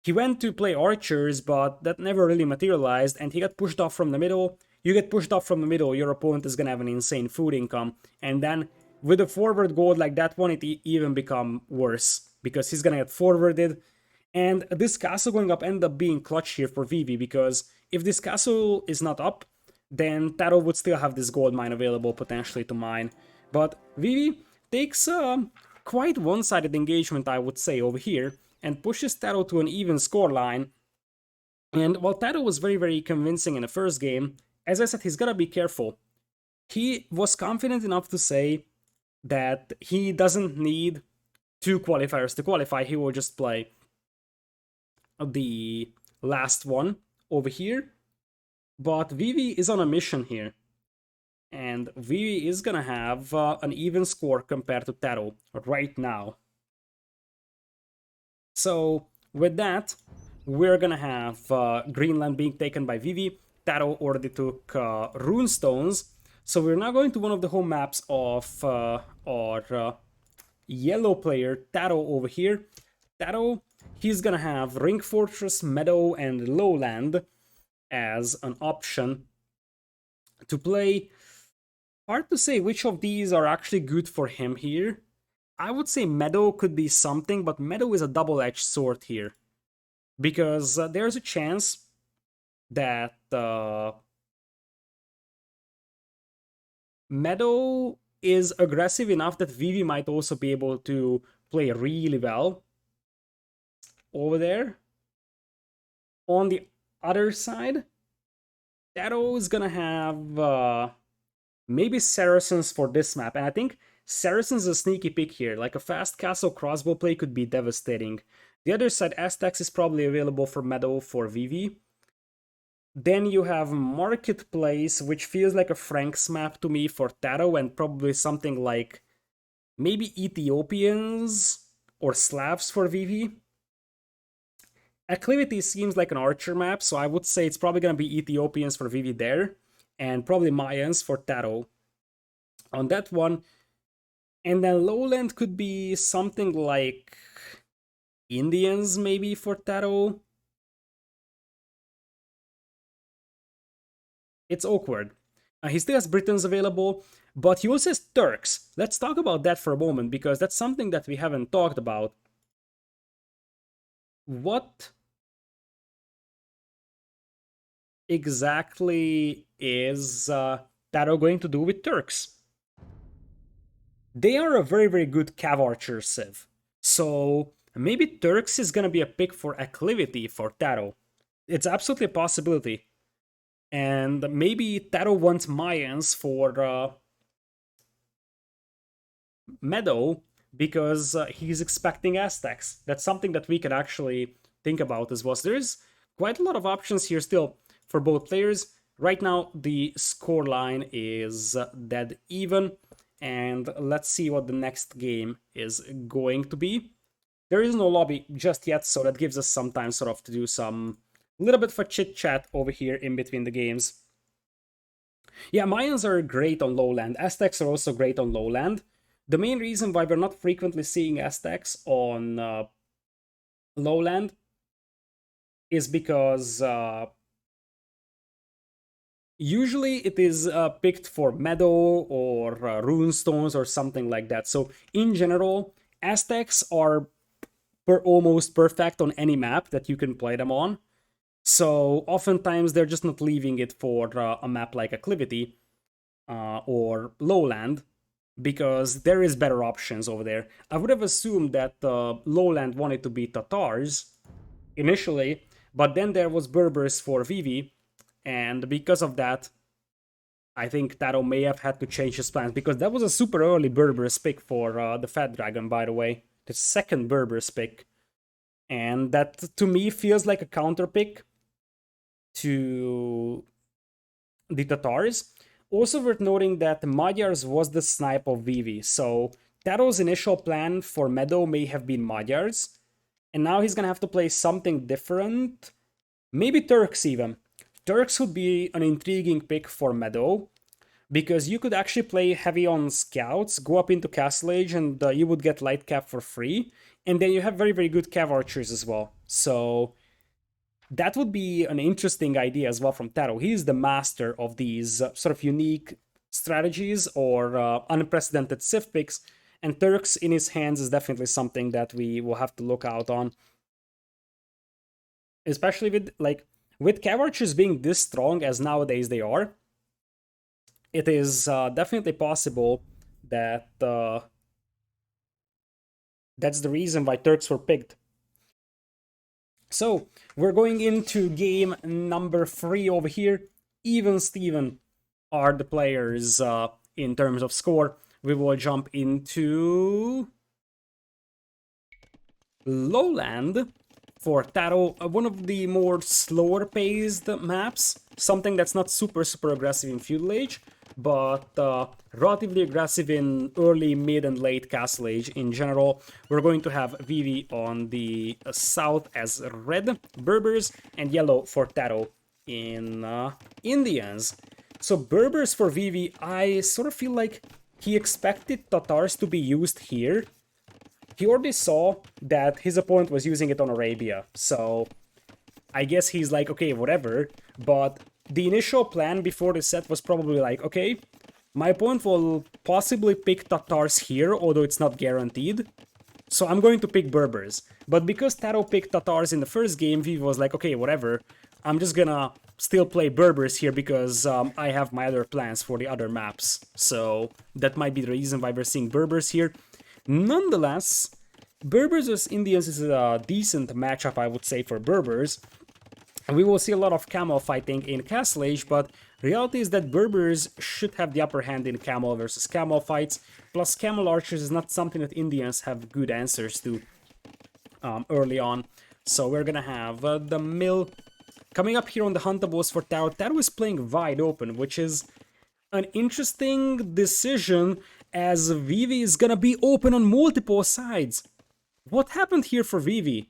He went to play archers, but that never really materialized, and he got pushed off from the middle. You get pushed off from the middle, your opponent is gonna have an insane food income, and then with a forward gold like that one, it even become worse, because he's gonna get forwarded, and this castle going up ended up being clutch here for Vivi, because if this castle is not up, then Taro would still have this gold mine available potentially to mine. But Vivi takes a quite one-sided engagement, I would say, over here, and pushes Taro to an even scoreline. And while Taro was very, very convincing in the first game, as I said, he's gotta be careful. He was confident enough to say that he doesn't need 2 qualifiers to qualify, he will just play the last one over here. But Vivi is on a mission here, and Vivi is gonna have an even score compared to Taro right now. So with that, we're gonna have Greenland being taken by Vivi. Taro already took runestones, so we're now going to one of the home maps of our yellow player, Taro, over here. Taro, he's gonna have Ring Fortress, Meadow, and Lowland as an option to play. Hard to say which of these are actually good for him here. I would say Meadow could be something, but Meadow is a double-edged sword here. Because there's a chance that Meadow is aggressive enough that Vivi might also be able to play really well over there. On the other side, Taro is gonna have maybe Saracens for this map, and I think Saracens is a sneaky pick here. Like a fast castle crossbow play could be devastating. The other side, Aztecs is probably available for Meadow for Vivi. Then you have Marketplace, which feels like a Franks map to me for Taro, and probably something like maybe Ethiopians or Slavs for Vivi. Acclivity seems like an archer map, so I would say it's probably gonna be Ethiopians for Vivi there, and probably Mayans for Taro on that one. And then Lowland could be something like Indians maybe for Taro. It's awkward. He still has Britons available, but he also has Turks. Let's talk about that for a moment, because that's something that we haven't talked about. What exactly is Taro going to do with Turks? They are a very, very good cav archer civ. So maybe Turks is gonna be a pick for Acclivity for Taro. It's absolutely a possibility. And maybe Taro wants Mayans for Meadow because he's expecting Aztecs. That's something that we can actually think about as well. So there's quite a lot of options here still for both players. Right now, the score line is dead even, and let's see what the next game is going to be. There is no lobby just yet, so that gives us some time sort of to do some little bit of a chit chat over here in between the games. Yeah, Mayans are great on lowland. Aztecs are also great on lowland. The main reason why we're not frequently seeing Aztecs on lowland is because usually it is picked for meadow or runestones or something like that. So in general, Aztecs are almost perfect on any map that you can play them on. So oftentimes they're just not leaving it for a map like Acclivity or Lowland, because there is better options over there. I would have assumed that Lowland wanted to be Tatars initially, but then there was Berbers for Vivi, and because of that, I think Taro may have had to change his plans, because that was a super early Berbers pick for the Fat Dragon, by the way. The second Berbers pick. And that, to me, feels like a counter pick to the Tatars. Also worth noting that Magyars was the snipe of Vivi, so Taro's initial plan for Meadow may have been Magyars, and now he's gonna have to play something different. Maybe Turks even. Turks would be an intriguing pick for Meadow, because you could actually play heavy on scouts, go up into Castle Age, and you would get light cap for free, and then you have very, very good cav archers as well. So that would be an interesting idea as well from Taro. He is the master of these sort of unique strategies or unprecedented Civ picks, and Turks in his hands is definitely something that we will have to look out on. Especially with cav archers being this strong as nowadays they are, it is definitely possible that that's the reason why Turks were picked. So, we're going into game number 3 over here. Even Steven are the players in terms of score. We will jump into Lowland for Taro, one of the more slower paced maps. Something that's not super aggressive in Feudal Age, but relatively aggressive in early, mid, and late Castle Age in general. We're going to have Vivi on the south as red Berbers, and yellow for Taro in Indians. So Berbers for Vivi, I sort of feel like he expected Tatars to be used here. He already saw that his opponent was using it on Arabia, so I guess he's like, okay, whatever, but the initial plan before the set was probably like, okay, my opponent will possibly pick Tatars here, although it's not guaranteed, so I'm going to pick Berbers. But because Taro picked Tatars in the first game, Vivi was like, okay, whatever, I'm just gonna still play Berbers here because I have my other plans for the other maps. So that might be the reason why we're seeing Berbers here. Nonetheless, Berbers vs Indians is a decent matchup, I would say, for Berbers. We will see a lot of camel fighting in Castle Age, but reality is that Berbers should have the upper hand in camel versus camel fights. Plus, camel archers is not something that Indians have good answers to early on. So we're gonna have the mill coming up here on the Huntables for Taro. Taro is playing wide open, which is an interesting decision, as Vivi is gonna be open on multiple sides. What happened here for Vivi?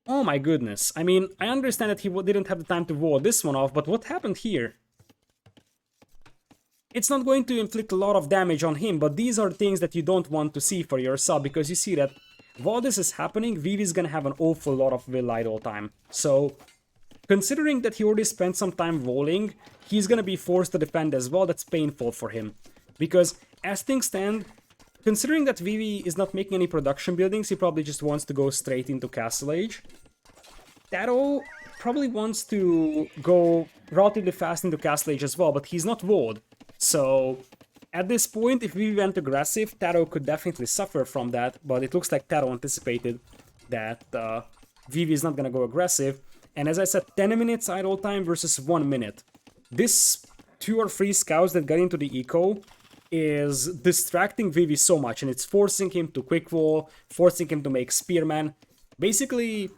Oh my goodness. I mean, I understand that he didn't have the time to wall this one off, but what happened here? It's not going to inflict a lot of damage on him, but these are things that you don't want to see for your sub, because you see that while this is happening, Vivi's gonna have an awful lot of will idle time. So, considering that he already spent some time walling, he's gonna be forced to defend as well. That's painful for him. Because, as things stand, considering that Vivi is not making any production buildings, he probably just wants to go straight into Castle Age. Taro probably wants to go relatively fast into Castle Age as well, but he's not walled. So, at this point, if Vivi went aggressive, Taro could definitely suffer from that, but it looks like Taro anticipated that Vivi is not gonna go aggressive. And as I said, 10 minutes idle time versus 1 minute. This 2 or 3 scouts that got into the eco is distracting Vivi so much, and it's forcing him to quick wall, forcing him to make spearman. basically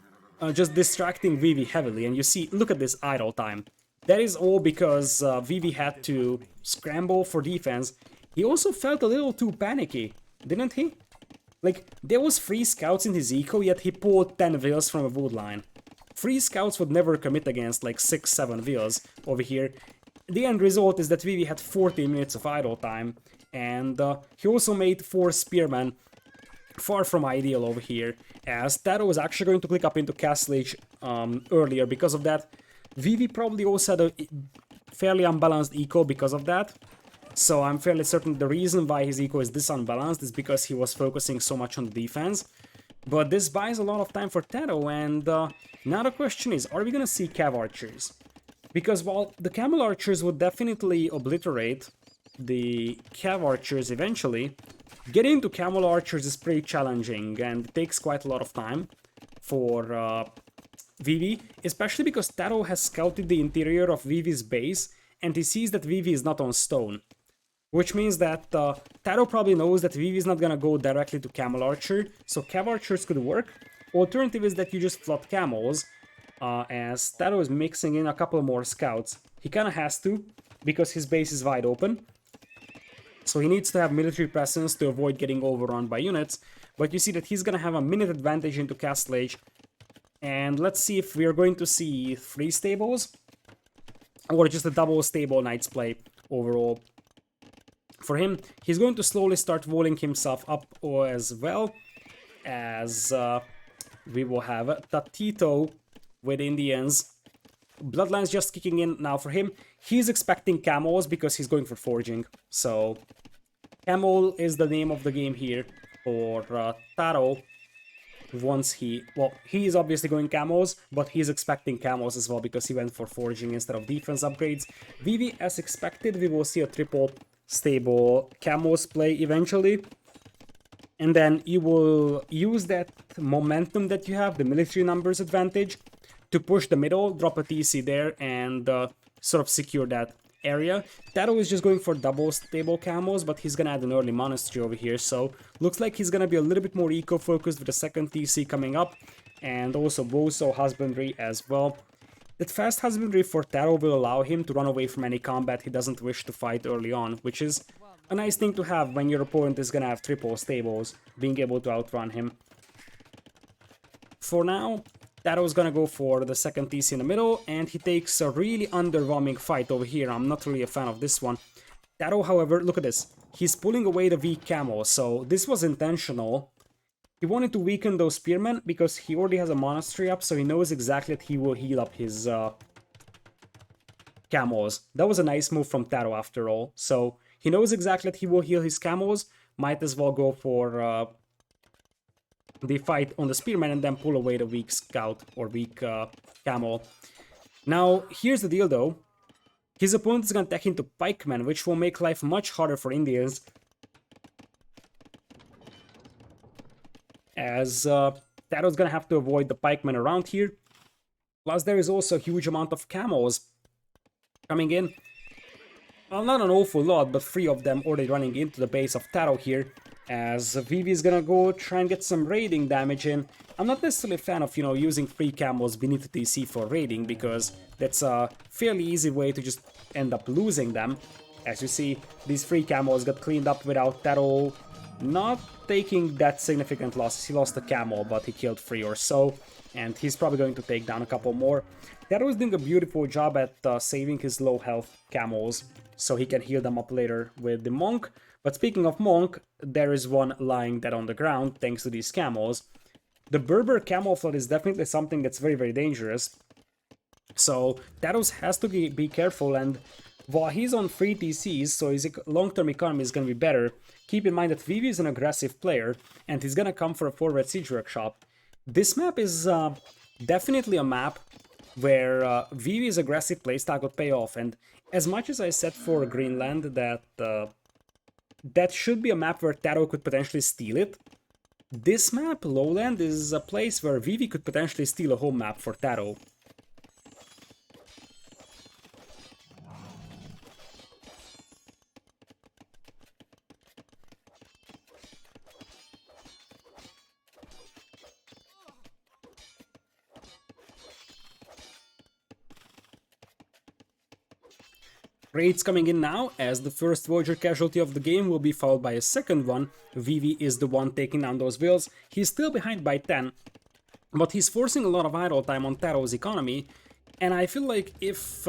just distracting Vivi heavily. And you see, look at this idle time. That is all because Vivi had to scramble for defense. He also felt a little too panicky, didn't he? Like, there was 3 scouts in his eco, yet he pulled 10 vills from a wood line. 3 scouts would never commit against like 6-7 vills over here. The end result is that Vivi had 14 minutes of idle time, and he also made 4 spearmen, far from ideal over here, as Taro was actually going to click up into Castle Age earlier because of that. Vivi probably also had a fairly unbalanced eco because of that. So I'm fairly certain the reason why his eco is this unbalanced is because he was focusing so much on the defense. But this buys a lot of time for Taro, and now the question is, are we gonna see Cav Archers? Because while the Camel Archers would definitely obliterate the Cav Archers eventually, getting into Camel Archers is pretty challenging and takes quite a lot of time for Vivi, especially because Taro has scouted the interior of Vivi's base and he sees that Vivi is not on stone. Which means that Taro probably knows that Vivi is not gonna go directly to Camel Archer, so Cav Archers could work. Alternative is that you just flood Camels, as Taro is mixing in a couple more scouts. He kinda has to, because his base is wide open. So he needs to have military presence to avoid getting overrun by units, but you see that he's gonna have a minute advantage into Castle Age. And let's see if we are going to see 3 stables, or just a double stable Knights play overall. For him, he's going to slowly start walling himself up as well, as we will have TaToH with Indians. Bloodlines just kicking in now for him. He's expecting camels because he's going for forging. So, camel is the name of the game here for Taro. Once he is obviously going camels, but he's expecting camels as well because he went for forging instead of defense upgrades. Vivi, as expected, we will see a triple stable camels play eventually, and then you will use that momentum that you have, the military numbers advantage, to push the middle, drop a TC there, and sort of secure that area. Taro is just going for double stable camels, but he's gonna add an early monastery over here, so looks like he's gonna be a little bit more eco-focused with the second TC coming up, and also Boso husbandry as well. That fast husbandry for Taro will allow him to run away from any combat he doesn't wish to fight early on, which is a nice thing to have when your opponent is gonna have triple stables, being able to outrun him. For now, Taro's gonna go for the second TC in the middle, and he takes a really underwhelming fight over here. I'm not really a fan of this one. Taro, however, look at this. He's pulling away the weak camel, so this was intentional. He wanted to weaken those spearmen because he already has a monastery up, so he knows exactly that he will heal up his camels. That was a nice move from Taro after all. So he knows exactly that he will heal his camels. Might as well go for the fight on the spearman and then pull away the weak scout or weak camel. Now, here's the deal though. His opponent is going to attack into pikemen, which will make life much harder for Indians, as Taro's gonna have to avoid the pikemen around here. Plus, there is also a huge amount of camels coming in. Well, not an awful lot, but 3 of them already running into the base of Taro here, as Vivi is gonna go try and get some raiding damage in. I'm not necessarily a fan of, using 3 camels beneath the TC for raiding, because that's a fairly easy way to just end up losing them. As you see, these 3 camels got cleaned up without Taro not taking that significant losses. He lost a camel, but he killed 3 or so, and he's probably going to take down a couple more. Taro is doing a beautiful job at saving his low health camels, so he can heal them up later with the monk. But speaking of monk, there is one lying dead on the ground thanks to these camels. The Berber camel flood is definitely something that's very, very dangerous. So Taro has to be careful, and while he's on 3 TCs, so his long-term economy is going to be better, keep in mind that Vivi is an aggressive player, and he's going to come for a forward siege workshop. This map is definitely a map where Vivi's aggressive playstyle could pay off, and as much as I said for Greenland that that should be a map where Taro could potentially steal it, this map, Lowland, is a place where Vivi could potentially steal a home map for Taro. Raids coming in now, as the first Voyager casualty of the game will be followed by a second one. Vivi is the one taking down those wheels. He's still behind by 10, but he's forcing a lot of idle time on Taro's economy, and I feel like if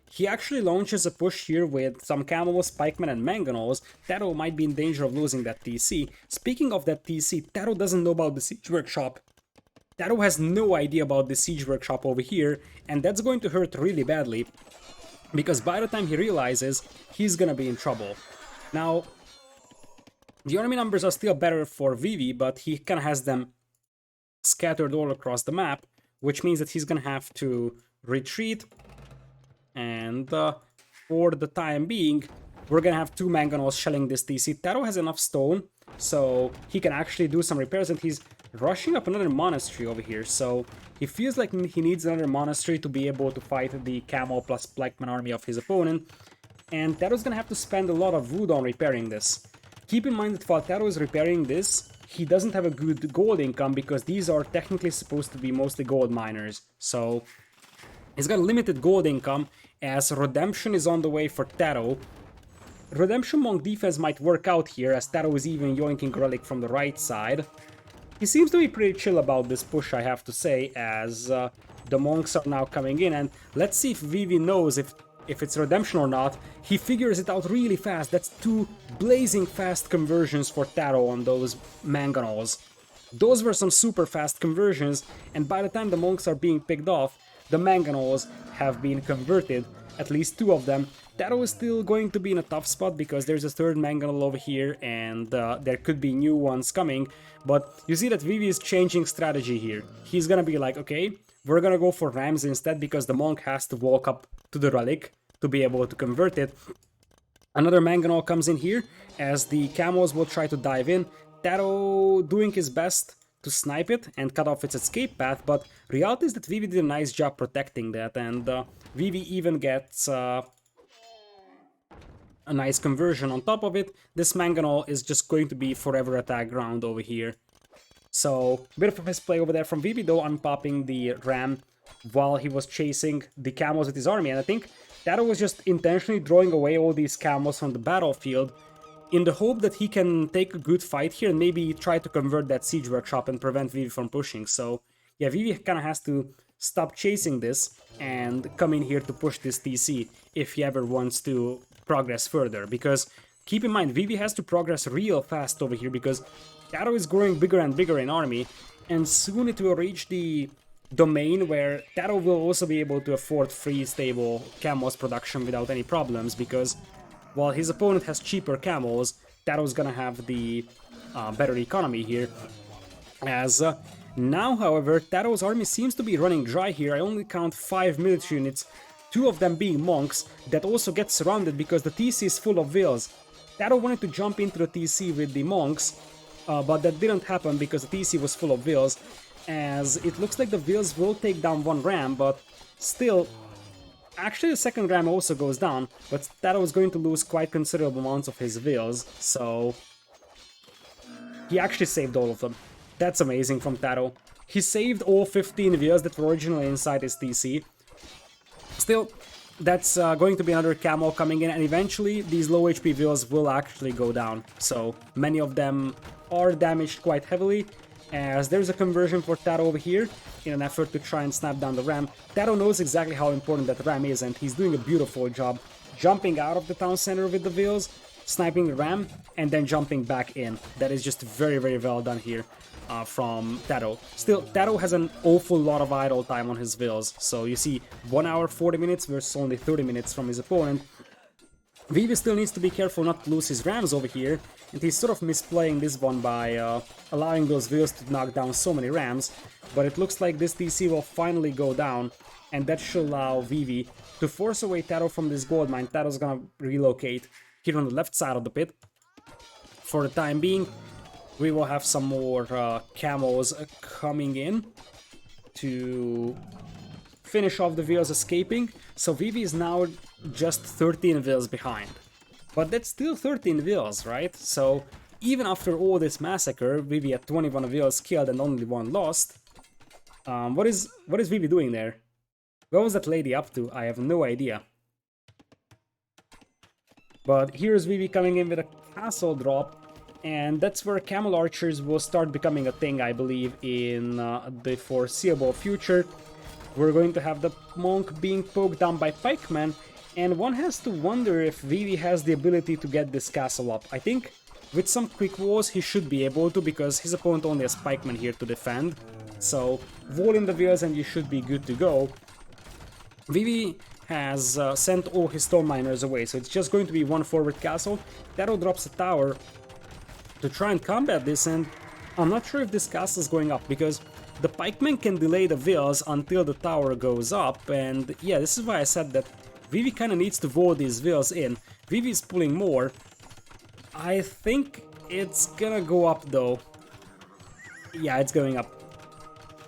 he actually launches a push here with some camels, pikemen, and mangonels, Taro might be in danger of losing that TC. Speaking of that TC, Taro doesn't know about the Siege Workshop. Taro has no idea about the Siege Workshop over here, and that's going to hurt really badly, because by the time he realizes, he's gonna be in trouble. Now, the army numbers are still better for Vivi, but he kinda has them scattered all across the map, which means that he's gonna have to retreat, and for the time being, we're gonna have 2 mangonels shelling this TC. Taro has enough stone, so he can actually do some repairs, and he's rushing up another monastery over here, so he feels like he needs another monastery to be able to fight the camel plus pikeman army of his opponent, and Taro's gonna have to spend a lot of wood on repairing this. Keep in mind that while Taro is repairing this, he doesn't have a good gold income, because these are technically supposed to be mostly gold miners, so he's got a limited gold income, as Redemption is on the way for Taro. Redemption Monk defense might work out here, as Taro is even yoinking Relic from the right side. He seems to be pretty chill about this push, I have to say, as the monks are now coming in, and let's see if Vivi knows if it's Redemption or not. He figures it out really fast. That's 2 blazing fast conversions for Taro on those mangonels. Those were some super fast conversions, and by the time the monks are being picked off, the mangonels have been converted, at least 2 of them. Taro is still going to be in a tough spot, because there's a third mangonel over here, and there could be new ones coming, but you see that Vivi is changing strategy here. He's gonna be like, okay, we're gonna go for rams instead, because the monk has to walk up to the relic to be able to convert it. Another mangonel comes in here, as the camels will try to dive in. Taro doing his best to snipe it and cut off its escape path, but reality is that Vivi did a nice job protecting that, and Vivi even gets a nice conversion on top of it. This mangonel is just going to be forever attack ground over here. So, bit of a misplay over there from Vivi, though, unpopping the ram while he was chasing the camels with his army, and I think Taro was just intentionally drawing away all these camels from the battlefield in the hope that he can take a good fight here and maybe try to convert that Siege Workshop and prevent Vivi from pushing. So, yeah, Vivi kind of has to stop chasing this and come in here to push this TC if he ever wants to progress further, because keep in mind, Vivi has to progress real fast over here, because Taro is growing bigger and bigger in army, and soon it will reach the domain where Taro will also be able to afford free stable camels production without any problems, because while his opponent has cheaper camels, Taro's gonna have the better economy here. As now, however, Taro's army seems to be running dry here. I only count 5 military units, 2 of them being monks, that also get surrounded because the TC is full of wheels. Taro wanted to jump into the TC with the monks, but that didn't happen because the TC was full of wheels, as it looks like the wheels will take down 1 ram, but still, actually the second ram also goes down, but Taro is going to lose quite considerable amounts of his wheels, so he actually saved all of them. That's amazing from Taro. He saved all 15 wheels that were originally inside his TC. Still, that's going to be another camel coming in, and eventually these low HP wheels will actually go down. So many of them are damaged quite heavily, as there's a conversion for Taro over here in an effort to try and snap down the ram. Taro knows exactly how important that ram is, and he's doing a beautiful job jumping out of the town center with the wheels, sniping the ram, and then jumping back in. That is just very, very well done here from Taro. Still, Taro has an awful lot of idle time on his wheels, so you see 1 hour 40 minutes versus only 30 minutes from his opponent. Vivi still needs to be careful not to lose his rams over here, and he's sort of misplaying this one by allowing those wheels to knock down so many rams, but it looks like this TC will finally go down, and that should allow Vivi to force away Taro from this gold mine. Taro's gonna relocate here on the left side of the pit. For the time being, we will have some more camels coming in to finish off the wheels escaping. So Vivi is now just 13 wheels behind. But that's still 13 wheels, right? So even after all this massacre, Vivi had 21 wheels killed and only 1 lost. What is Vivi doing there? What was that lady up to? I have no idea. But here's Vivi coming in with a castle drop, and that's where camel archers will start becoming a thing, I believe, in the foreseeable future. We're going to have the monk being poked down by pikemen, and one has to wonder if Vivi has the ability to get this castle up. I think with some quick walls he should be able to, because his opponent only has pikemen here to defend. So wall in the wheels and you should be good to go. Vivi has sent all his stone miners away, so it's just going to be one forward castle. Taro drops a tower to try and combat this, and I'm not sure if this castle is going up, because the pikemen can delay the wheels until the tower goes up, and yeah, this is why I said that Vivi kind of needs to wall these wheels in. Vivi is pulling more. I think it's gonna go up though. Yeah, it's going up.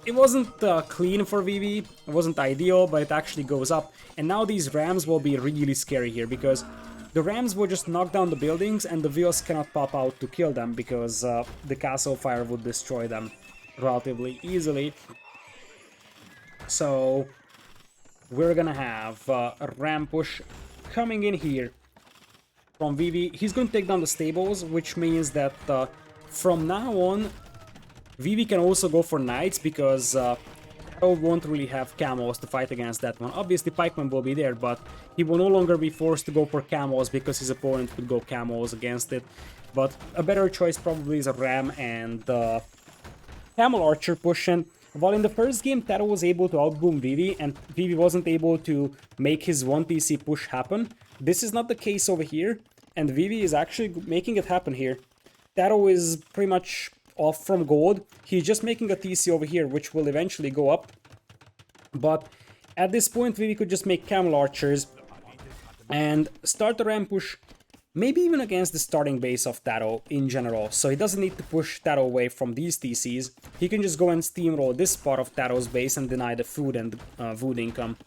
It wasn't clean for Vivi, it wasn't ideal, but it actually goes up. And now these rams will be really scary here, because the rams will just knock down the buildings and the wheels cannot pop out to kill them, because the castle fire would destroy them relatively easily. So we're gonna have a ram push coming in here from Vivi. He's going to take down the stables, which means that from now on Vivi can also go for knights, because Taro won't really have camels to fight against that one. Obviously pikemen will be there, but he will no longer be forced to go for camels because his opponent could go camels against it. But a better choice probably is a ram and camel archer push. And while in the first game Taro was able to outboom Vivi and Vivi wasn't able to make his 1TC push happen, this is not the case over here, and Vivi is actually making it happen here. Taro is pretty much off from gold. He's just making a TC over here, which will eventually go up. But at this point, Vivi could just make camel archers and start the ram push, maybe even against the starting base of Taro in general. So he doesn't need to push Taro away from these TCs. He can just go and steamroll this part of Taro's base and deny the food and wood income.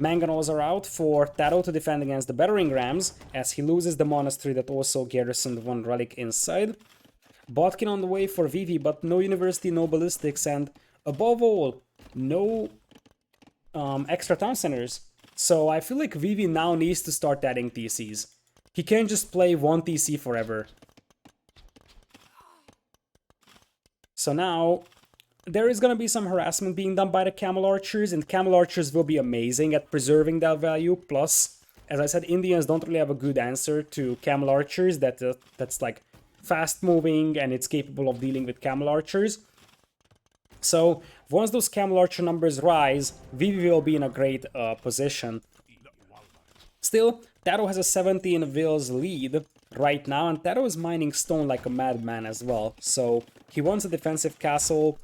Mangonels are out for Taro to defend against the battering rams, as he loses the monastery that also garrisoned one relic inside. Botkin on the way for Vivi, but no university, no ballistics, and above all, no extra town centers. So I feel like Vivi now needs to start adding TCs. He can't just play one TC forever. So now there is gonna be some harassment being done by the camel archers, and camel archers will be amazing at preserving that value. Plus, as I said, Indians don't really have a good answer to camel archers that's like fast moving and it's capable of dealing with camel archers. So once those camel archer numbers rise, Vivi will be in a great position. Still, Taro has a 17 Wills lead right now, and Taro is mining stone like a madman as well. So he wants a defensive castle,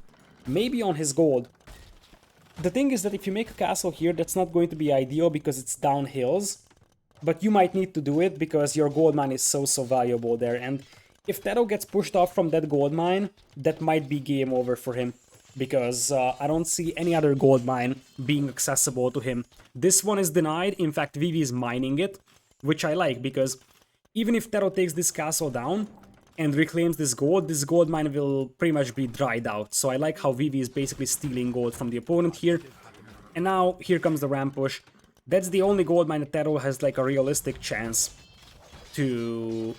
maybe on his gold. The thing is that if you make a castle here, that's not going to be ideal because it's down hills, but you might need to do it because your gold mine is so valuable there. And if Taro gets pushed off from that gold mine, that might be game over for him, because I don't see any other gold mine being accessible to him. This one is denied. In fact, Vivi is mining it, which I like, because even if Taro takes this castle down and reclaims this gold mine will pretty much be dried out. So I like how Vivi is basically stealing gold from the opponent here. And now here comes the ram push. That's the only gold mine that Taro has like a realistic chance to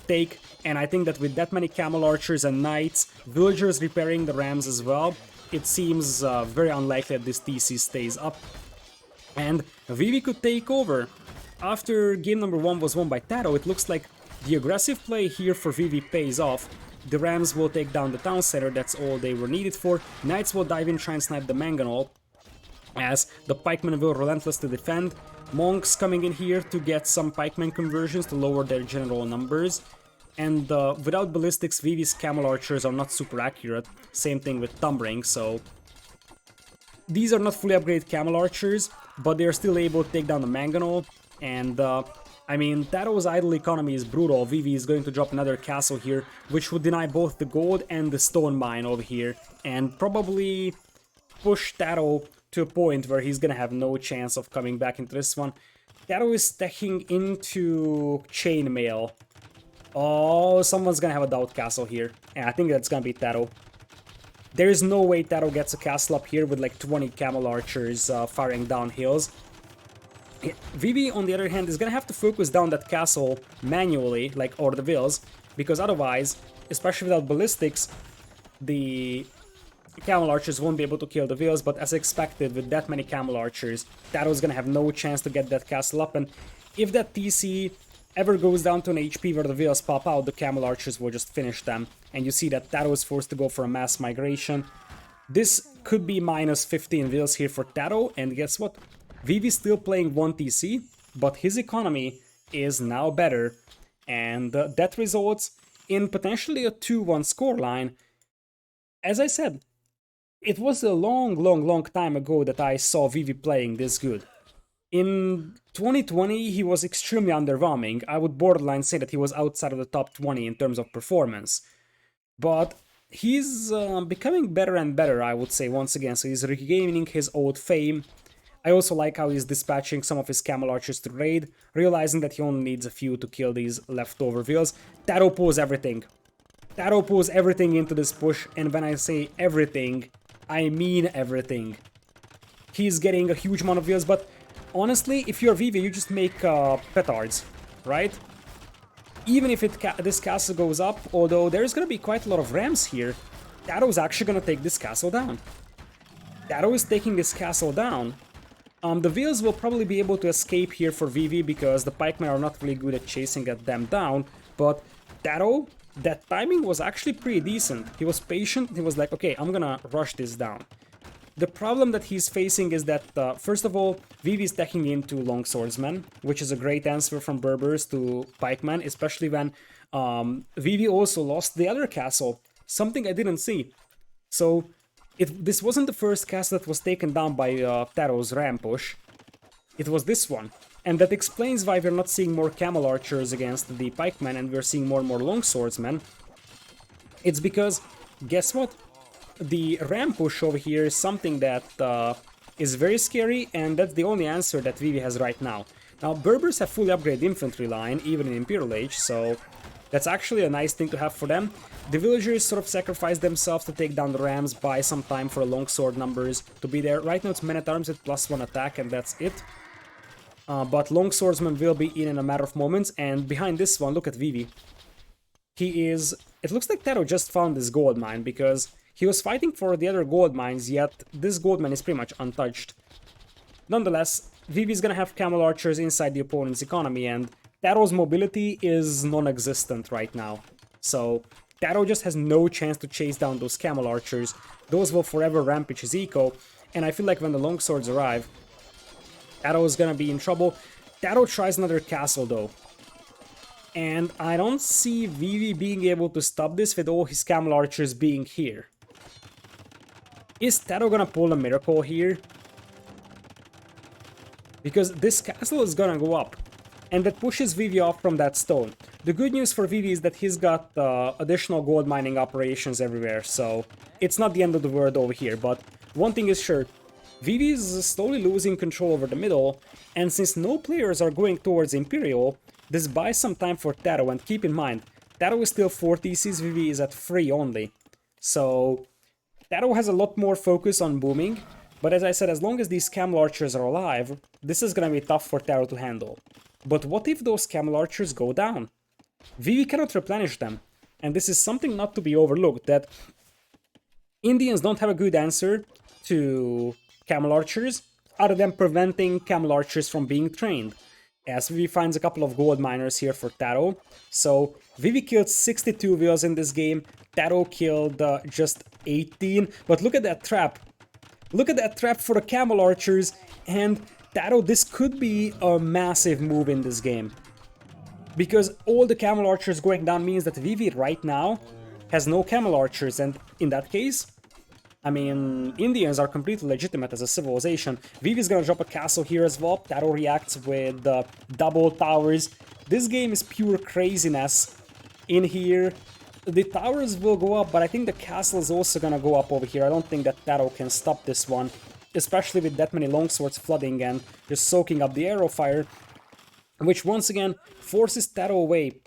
take, and I think that with that many camel archers and knights, villagers repairing the rams as well, it seems very unlikely that this TC stays up. And Vivi could take over. After game number 1 was won by Taro, it looks like the aggressive play here for Vivi pays off. The rams will take down the town center, that's all they were needed for. Knights will dive in, try and snipe the mangonel, as the pikemen will relentlessly defend. Monks coming in here to get some pikemen conversions to lower their general numbers. And without ballistics, Vivi's camel archers are not super accurate. Same thing with Thumbring, so these are not fully upgraded camel archers, but they are still able to take down the mangonel. And I mean, Taro's idle economy is brutal. Vivi is going to drop another castle here, which would deny both the gold and the stone mine over here, and probably push Taro to a point where he's gonna have no chance of coming back into this one. Taro is stacking into chainmail. Oh, someone's gonna have a doubt castle here. Yeah, I think that's gonna be Taro. There is no way Taro gets a castle up here with like 20 camel archers firing down hills. Vivi, on the other hand, is gonna have to focus down that castle manually, like, or the vills, because otherwise, especially without ballistics, the camel archers won't be able to kill the vills, but as expected, with that many camel archers, Taro's gonna have no chance to get that castle up, and if that TC ever goes down to an HP where the vills pop out, the camel archers will just finish them, and you see that Taro is forced to go for a mass migration. This could be minus 15 vills here for Taro, and guess what? Vivi's still playing 1 TC, but his economy is now better, and that results in potentially a 2-1 scoreline. As I said, it was a long time ago that I saw Vivi playing this good. In 2020, he was extremely underwhelming. I would borderline say that he was outside of the top 20 in terms of performance. But he's becoming better and better, I would say, once again. So he's regaining his old fame. I also like how he's dispatching some of his camel archers to raid, realizing that he only needs a few to kill these leftover vills. Taro pulls everything. Taro pulls everything into this push, and when I say everything, I mean everything. He's getting a huge amount of vills, but honestly, if you're Vivi, you just make petards, right? Even if this castle goes up, although there's gonna be quite a lot of rams here, Taro's actually gonna take this castle down. Taro is taking this castle down. The vills will probably be able to escape here for Vivi because the pikemen are not really good at chasing them down, but Taro, that timing was actually pretty decent. He was patient, he was like, okay, I'm gonna rush this down. The problem that he's facing is that, first of all, Vivi is stacking into longswordsmen, which is a great answer from Berbers to pikemen, especially when Vivi also lost the other castle, something I didn't see. So this wasn't the first castle that was taken down by Taro's ram push, it was this one. And that explains why we're not seeing more camel archers against the pikemen and we're seeing more and more longswordsmen. It's because, guess what? The ram push over here is something that is very scary, and that's the only answer that Vivi has right now. Now, Berbers have fully upgraded infantry line, even in Imperial Age, so that's actually a nice thing to have for them. The villagers sort of sacrifice themselves to take down the rams, buy some time for longsword numbers to be there. Right now it's men-at-arms with +1 attack, and that's it. But longswordsmen will be in a matter of moments, and behind this one, look at Vivi. It looks like Taro just found this gold mine, because he was fighting for the other gold mines, yet this gold mine is pretty much untouched. Nonetheless, Vivi's gonna have camel archers inside the opponent's economy, and Taro's mobility is non-existent right now. So Taro just has no chance to chase down those camel archers. Those will forever rampage his eco, and I feel like when the longswords arrive, Taro is gonna be in trouble. Taro tries another castle though. And I don't see Vivi being able to stop this with all his camel archers being here. Is Taro gonna pull a miracle here? Because this castle is gonna go up, and that pushes Vivi off from that stone. The good news for Vivi is that he's got additional gold mining operations everywhere, so it's not the end of the world over here, but one thing is sure, Vivi is slowly losing control over the middle, and since no players are going towards Imperial, this buys some time for Taro, and keep in mind, Taro is still 4 TCs, Vivi is at 3 only. So Taro has a lot more focus on booming, but as I said, as long as these camel archers are alive, this is gonna be tough for Taro to handle. But what if those camel archers go down? Vivi cannot replenish them, and this is something not to be overlooked, that Indians don't have a good answer to camel archers, other than preventing camel archers from being trained. As Vivi finds a couple of gold miners here for Taro, so Vivi killed 62 vills in this game, Taro killed just 18, but look at that trap. Look at that trap for the camel archers, and Taro, this could be a massive move in this game. Because all the camel archers going down means that Vivi right now has no camel archers, and in that case, I mean, Indians are completely legitimate as a civilization. Vivi's gonna drop a castle here as well. Taro reacts with double towers. This game is pure craziness in here. The towers will go up, but I think the castle is also gonna go up over here. I don't think that Taro can stop this one, especially with that many longswords flooding and just soaking up the arrow fire, which once again forces Taro away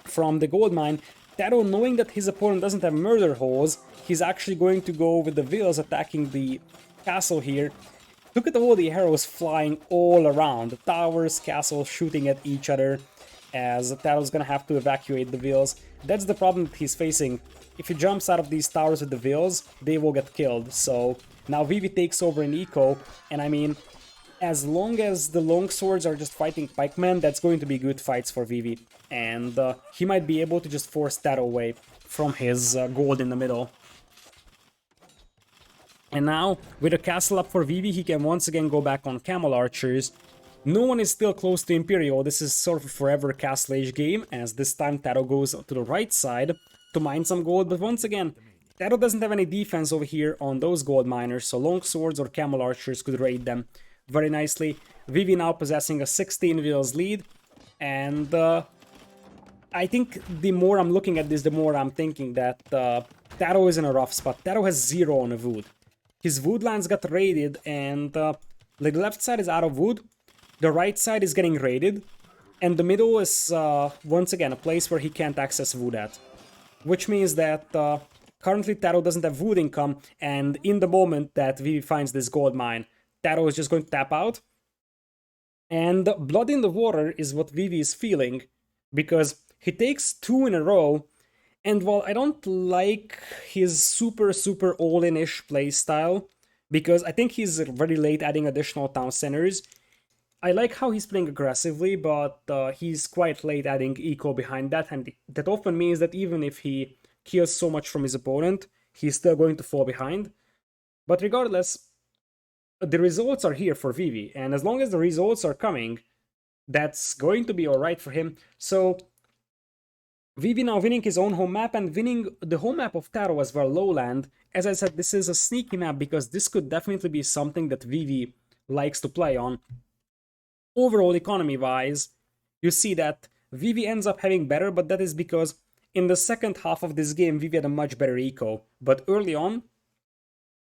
from the gold mine. Taro, knowing that his opponent doesn't have murder holes, he's actually going to go with the vills attacking the castle here. Look at all the arrows flying all around. Towers, castles shooting at each other as Taro's gonna have to evacuate the wheels. That's the problem that he's facing. If he jumps out of these towers with the wheels, they will get killed. So now Vivi takes over in eco, and I mean, as long as the longswords are just fighting pikemen, that's going to be good fights for Vivi. And he might be able to just force Taro away from his gold in the middle. And now, with a castle up for Vivi, he can once again go back on camel archers. No one is still close to Imperial. This is sort of a forever castle age game, as this time Taro goes to the right side to mine some gold. But once again, Taro doesn't have any defense over here on those gold miners, so long swords or camel archers could raid them very nicely. Vivi now possessing a 16 wheels lead, and I think the more I'm looking at this, the more I'm thinking that Taro is in a rough spot. Taro has 0 on a wood. His wood lands got raided, and like the left side is out of wood, the right side is getting raided, and the middle is once again a place where he can't access wood at. Which means that currently Taro doesn't have wood income, and in the moment that Vivi finds this gold mine, Taro is just going to tap out. And blood in the water is what Vivi is feeling, because he takes 2 in a row. And while I don't like his super all-in-ish playstyle, because I think he's very late adding additional town centers, I like how he's playing aggressively, but he's quite late adding eco behind that, and that often means that even if he kills so much from his opponent, he's still going to fall behind. But regardless, the results are here for Vivi, and as long as the results are coming, that's going to be alright for him. So Vivi now winning his own home map and winning the home map of Taro as well, Lowland. As I said, this is a sneaky map because this could definitely be something that Vivi likes to play on. Overall, economy-wise, you see that Vivi ends up having better, but that is because in the second half of this game, Vivi had a much better eco. But early on,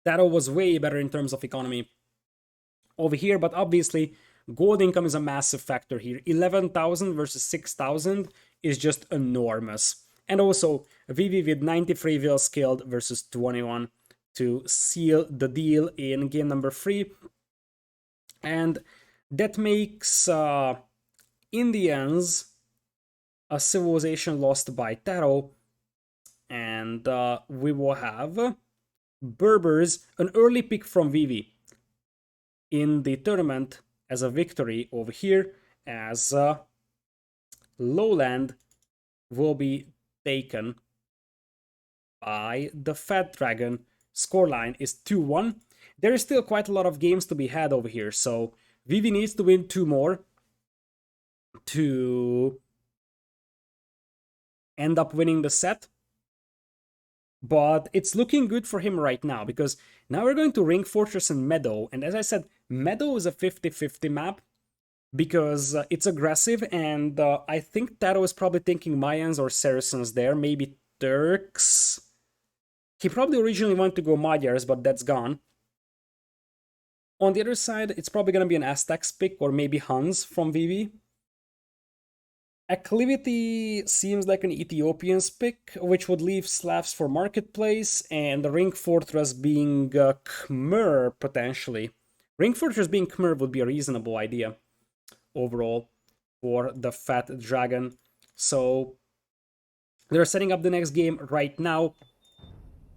Taro was way better in terms of economy over here, but obviously, gold income is a massive factor here. 11,000 versus 6,000 is just enormous. And also, Vivi with 93 will skilled versus 21 to seal the deal in game number 3. And that makes Indians a civilization lost by Taro. And we will have Berbers, an early pick from Vivi in the tournament as a victory over here, as Lowland will be taken by the Fat Dragon. Scoreline is 2-1. There is still quite a lot of games to be had over here, so Vivi needs to win 2 more to end up winning the set. But it's looking good for him right now, because now we're going to Ring Fortress and Meadow, and as I said, Meadow is a 50-50 map, because it's aggressive, and I think Taro is probably thinking Mayans or Saracens there, maybe Turks. He probably originally wanted to go Magyars, but that's gone. On the other side, it's probably going to be an Aztecs pick, or maybe Huns from Vivi. Acclivity seems like an Ethiopian's pick, which would leave Slavs for Marketplace, and the Ring Fortress being Khmer, potentially. Ring Fortress being Khmer would be a reasonable idea overall for the Fat Dragon. So they're setting up the next game right now.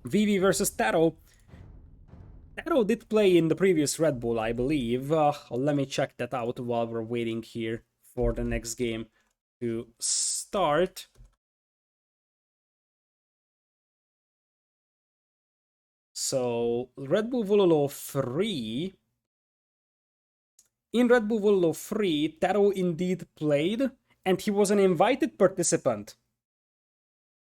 Vivi versus Taro. Taro did play in the previous Red Bull, I believe. Let me check that out while we're waiting here for the next game to start. So Red Bull Wololo 3. In Red Bull Wololo 3, Taro indeed played, and he was an invited participant.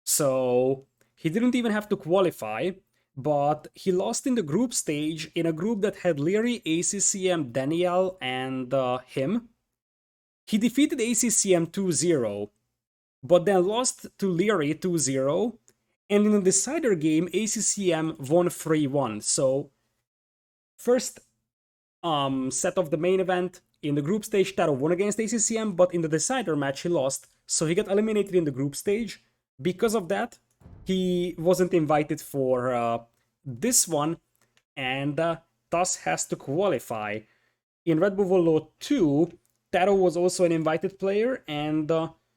So he didn't even have to qualify, but he lost in the group stage in a group that had Leary, ACCM, Daniel, and him. He defeated ACCM 2-0, but then lost to Leary 2-0, and in the decider game, ACCM won 3-1. So first set of the main event, in the group stage, Taro won against ACCM, but in the decider match, he lost, so he got eliminated in the group stage. Because of that, he wasn't invited for this one, and thus has to qualify. In Red Bull Wololo 2, Taro was also an invited player, and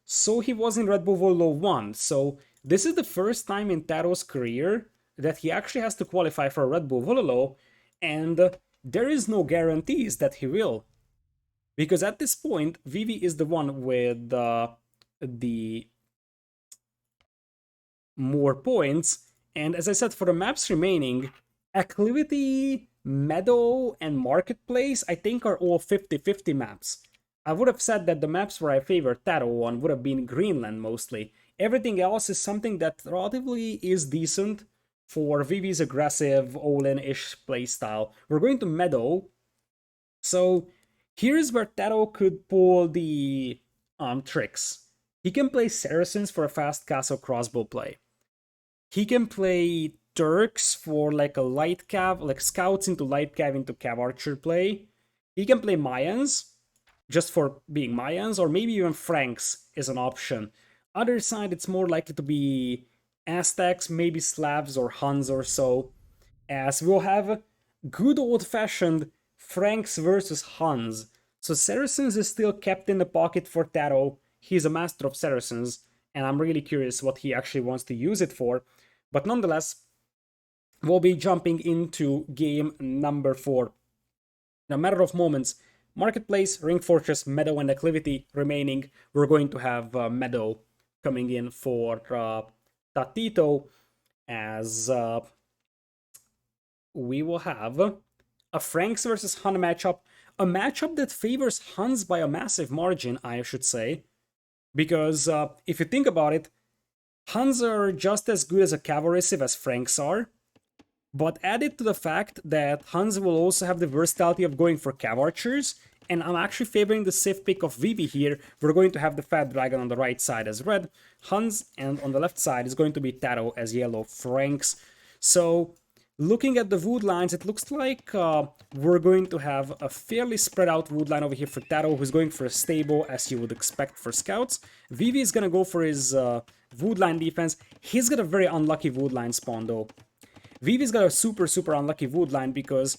so he was in Red Bull Wololo 1. So this is the first time in Taro's career that he actually has to qualify for Red Bull Wololo, and there is no guarantees that he will. Because at this point, Vivi is the one with the more points, and as I said, for the maps remaining, Acclivity, Meadow, and Marketplace, I think are all 50-50 maps. I would have said that the maps where I favor Taro on would have been Greenland mostly. Everything else is something that relatively is decent for Vivi's aggressive, all-in-ish playstyle. We're going to Meadow, so here's where Taro could pull the tricks. He can play Saracens for a fast castle crossbow play. He can play Turks for like a light cav, like scouts into light cav into cav archer play. He can play Mayans, just for being Mayans, or maybe even Franks is an option. Other side, it's more likely to be Aztecs, maybe Slavs or Huns or so, as we'll have good old-fashioned Franks versus Huns. So Saracens is still kept in the pocket for Taro. He's a master of Saracens, and I'm really curious what he actually wants to use it for. But nonetheless, we'll be jumping into game number 4. In a matter of moments, Marketplace, Ring Fortress, Meadow, and Acclivity remaining. We're going to have Meadow coming in for TaToH, as we will have a Franks versus Hun matchup. A matchup that favors Huns by a massive margin, I should say. Because if you think about it, Huns are just as good as a cavalry civ as Franks are, but added to the fact that Huns will also have the versatility of going for cav archers, and I'm actually favoring the civ pick of Vivi here. We're going to have the Fat Dragon on the right side as red Huns, and on the left side is going to be Taro as yellow Franks. So looking at the wood lines, it looks like we're going to have a fairly spread out wood line over here for Taro, who's going for a stable, as you would expect for scouts. Vivi is going to go for his wood line defense. He's got a very unlucky wood line spawn, though. Vivi's got a super unlucky wood line because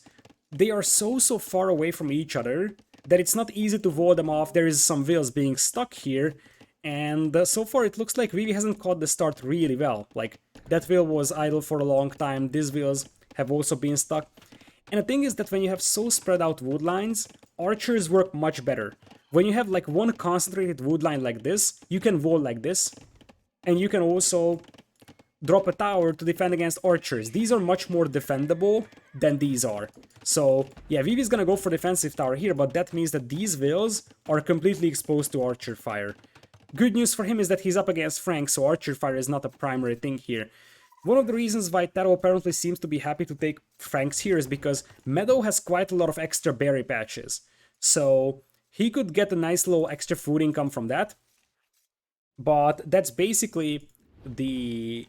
they are so far away from each other that it's not easy to wall them off. There is some wheels being stuck here, and so far it looks like Vivi hasn't caught the start really well. Like, that wheel was idle for a long time, these wheels have also been stuck. And the thing is that when you have so spread out wood lines, archers work much better. When you have like one concentrated wood line like this, you can wall like this, and you can also drop a tower to defend against archers. These are much more defendable than these are. So yeah, Vivi's gonna go for defensive tower here, but that means that these wheels are completely exposed to archer fire. Good news for him is that he's up against Frank, so archer fire is not a primary thing here. One of the reasons why Taro apparently seems to be happy to take Franks here is because Meadow has quite a lot of extra berry patches. So he could get a nice little extra food income from that. But that's basically the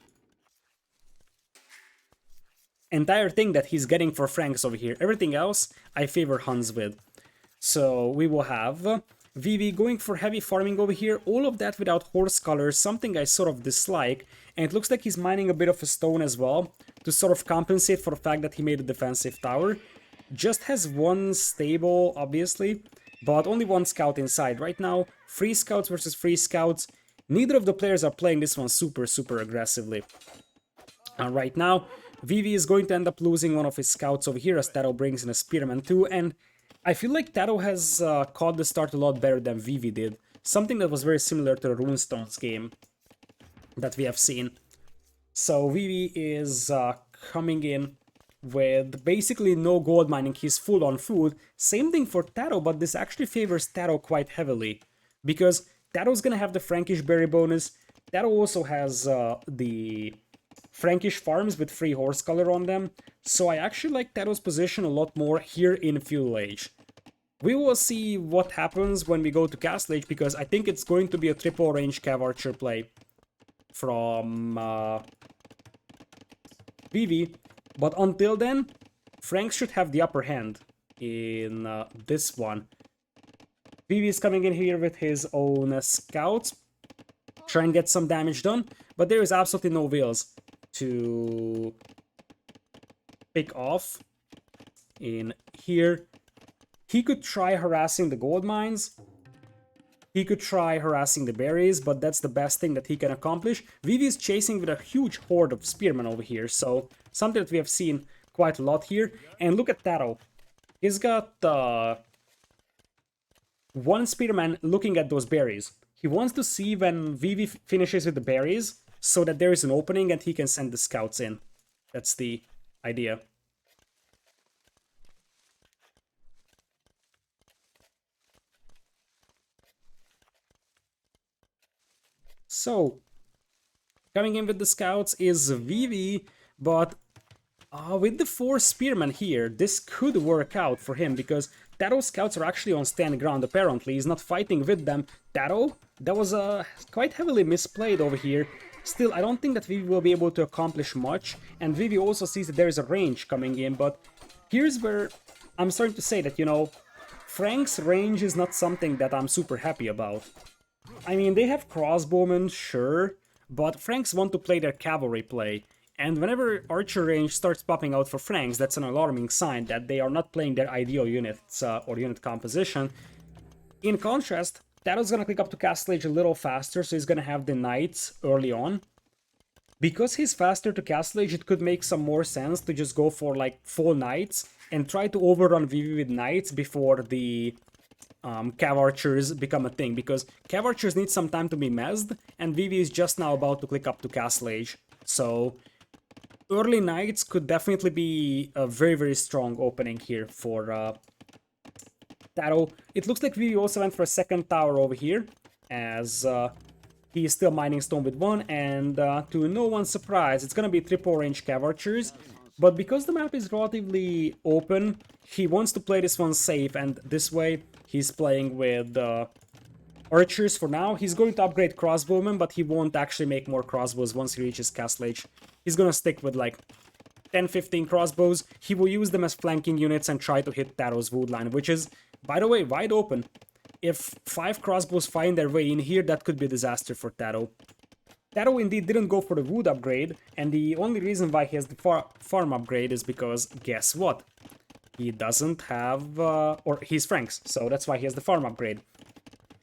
entire thing that he's getting for Franks over here. Everything else I favor Huns with. So we will have Vivi going for heavy farming over here, all of that without horse colors, something I sort of dislike, and it looks like he's mining a bit of a stone as well, to sort of compensate for the fact that he made a defensive tower. Just has one stable, obviously, but only one scout inside. Right now, free scouts versus free scouts. Neither of the players are playing this one super aggressively. Right now, Vivi is going to end up losing one of his scouts over here as Taro brings in a Spearman too, and I feel like Taro has caught the start a lot better than Vivi did. Something that was very similar to the Runestones game that we have seen. So Vivi is coming in with basically no gold mining, he's full on food. Same thing for Taro, but this actually favors Taro quite heavily, because Taro's gonna have the Frankish berry bonus. Taro also has the Frankish farms with free horse color on them, so I actually like Taro's position a lot more here in Feudal Age. We will see what happens when we go to Castle Age, because I think it's going to be a triple range cav archer play from Vivi, but until then, Franks should have the upper hand in this one. Vivi is coming in here with his own scouts, try and get some damage done, but there is absolutely no wheels to pick off. in here. He could try harassing the gold mines. He could try harassing the berries, but that's the best thing that he can accomplish. Vivi is chasing with a huge horde of spearmen over here, so something that we have seen quite a lot here. And look at Taro. He's got one spearman looking at those berries. He wants to see when Vivi finishes with the berries, so that there is an opening and he can send the scouts in. That's the idea. So, coming in with the scouts is Vivi, but with the 4 spearmen here, this could work out for him, because Taro's scouts are actually on stand ground apparently. He's not fighting with them. Taro, that was quite heavily misplayed over here. Still, I don't think that Vivi will be able to accomplish much, and Vivi also sees that there is a range coming in, but here's where I'm starting to say that, you know, Frank's range is not something that I'm super happy about. I mean, they have crossbowmen, sure, but Franks want to play their cavalry play, and whenever archer range starts popping out for Franks, that's an alarming sign that they are not playing their ideal units or unit composition. In contrast, Taro's gonna click up to Castle Age a little faster, so he's gonna have the knights early on. Because he's faster to Castle Age, it could make some more sense to just go for like full knights and try to overrun Vivi with knights before the Cav Archers become a thing, because Cav Archers need some time to be mezzed, and Vivi is just now about to click up to Castle Age. So early knights could definitely be a very, very strong opening here for Taro. It looks like Vivi also went for a second tower over here, as he is still mining stone with 1, and to no one's surprise, it's gonna be triple range Cav Archers. But because the map is relatively open, he wants to play this one safe, and this way he's playing with archers for now. He's going to upgrade crossbowmen, but he won't actually make more crossbows once he reaches Castle Age. He's gonna stick with like 10-15 crossbows. He will use them as flanking units and try to hit Taro's wood line, which is, by the way, wide open. If 5 crossbows find their way in here, that could be a disaster for Taro. Taro indeed didn't go for the wood upgrade, and the only reason why he has the farm upgrade is because, guess what? He doesn't have, or he's Frank's, so that's why he has the farm upgrade.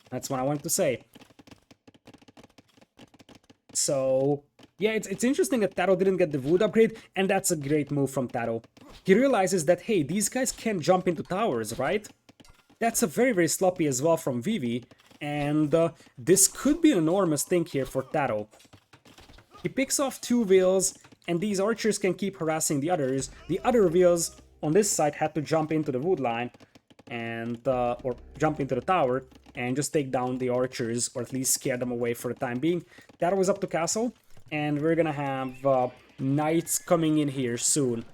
That's what I wanted to say. So, yeah, it's interesting that Taro didn't get the wood upgrade, and that's a great move from Taro. He realizes that, hey, these guys can jump into towers, right? That's a very, very sloppy as well from Vivi, and this could be an enormous thing here for Taro. He picks off 2 wheels, and these archers can keep harassing the others. The other wheels on this side had to jump into the wood line, and or jump into the tower, and just take down the archers, or at least scare them away for the time being. Taro is up to castle, and we're gonna have knights coming in here soon.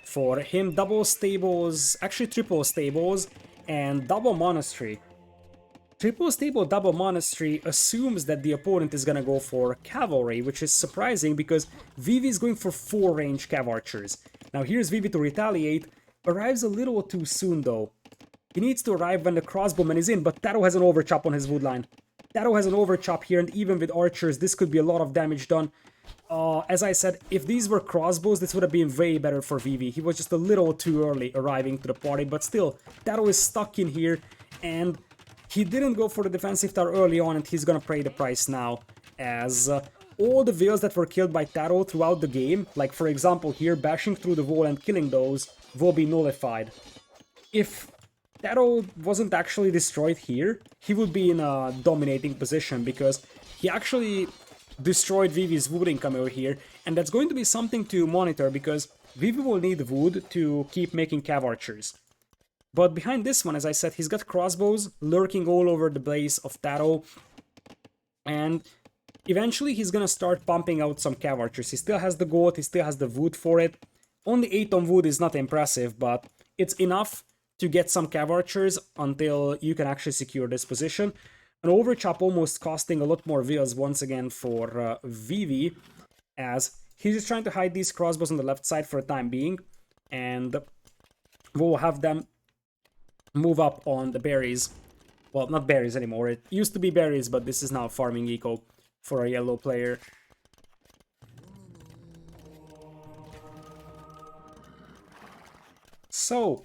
For him, double stables, actually triple stables, and double monastery. Triple stable, double monastery assumes that the opponent is gonna go for cavalry, which is surprising because Vivi is going for 4 range cav archers. Now here's Vivi to retaliate, arrives a little too soon though. He needs to arrive when the crossbowman is in, but Taro has an overchop on his wood line. Taro has an overchop here, and even with archers, this could be a lot of damage done. As I said, if these were crossbows, this would have been way better for Vivi. He was just a little too early arriving to the party, but still, Taro is stuck in here, and he didn't go for the defensive tower early on, and he's gonna pay the price now, as all the whales that were killed by Taro throughout the game, like for example here, bashing through the wall and killing those, will be nullified. If Taro wasn't actually destroyed here, he would be in a dominating position, because he actually destroyed Vivi's wood income over here, and that's going to be something to monitor, because Vivi will need wood to keep making cav archers. But behind this one, as I said, he's got crossbows lurking all over the base of Taro, and eventually he's gonna start pumping out some cav archers. He still has the gold, he still has the wood for it. Only 8 on wood is not impressive, but it's enough to get some cav archers until you can actually secure this position. An overchop almost costing a lot more wheels once again for Vivi, as he's just trying to hide these crossbows on the left side for the time being, and we'll have them move up on the berries. Well, not berries anymore. It used to be berries, but this is now farming eco for a yellow player. So,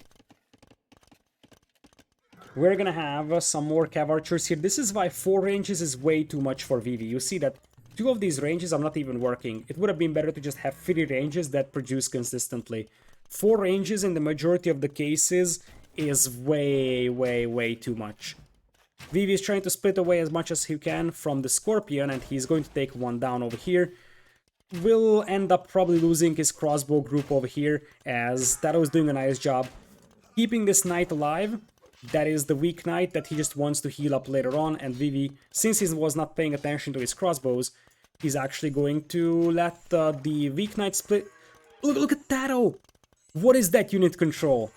we're gonna have some more cav archers here. This is why 4 ranges is way too much for Vivi. You see that 2 of these ranges are not even working. It would have been better to just have 3 ranges that produce consistently. 4 ranges in the majority of the cases is way too much. Vivi is trying to split away as much as he can from the Scorpion, and he's going to take one down over here. Will end up probably losing his crossbow group over here, as Taro is doing a nice job keeping this knight alive. That is the weak knight that he just wants to heal up later on, and Vivi, since he was not paying attention to his crossbows, he's actually going to let the weak knight split. Look at Taro! What is that unit control?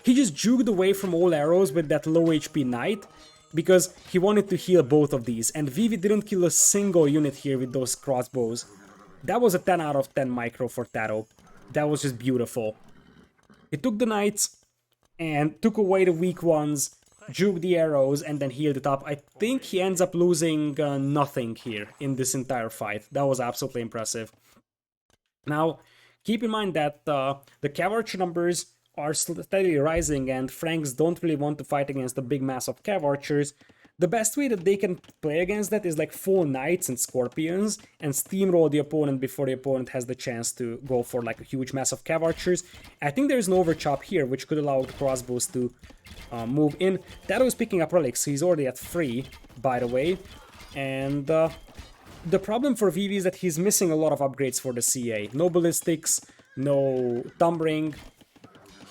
He just juked away from all arrows with that low HP knight, because he wanted to heal both of these, and Vivi didn't kill a single unit here with those crossbows. That was a 10 out of 10 micro for Taro. That was just beautiful. He took the knights and took away the weak ones, juked the arrows, and then healed it up. I think he ends up losing nothing here in this entire fight. That was absolutely impressive. Now, keep in mind that the cav archer numbers are steadily rising, and Franks don't really want to fight against the big mass of cav archers. The best way that they can play against that is like full knights and scorpions and steamroll the opponent before the opponent has the chance to go for like a huge mass of cav archers. I think there's an overchop here which could allow the crossbows to move in. Taro is picking up relics, he's already at 3 by the way, and the problem for Vivi is that he's missing a lot of upgrades for the CA. No ballistics, no thumb ring.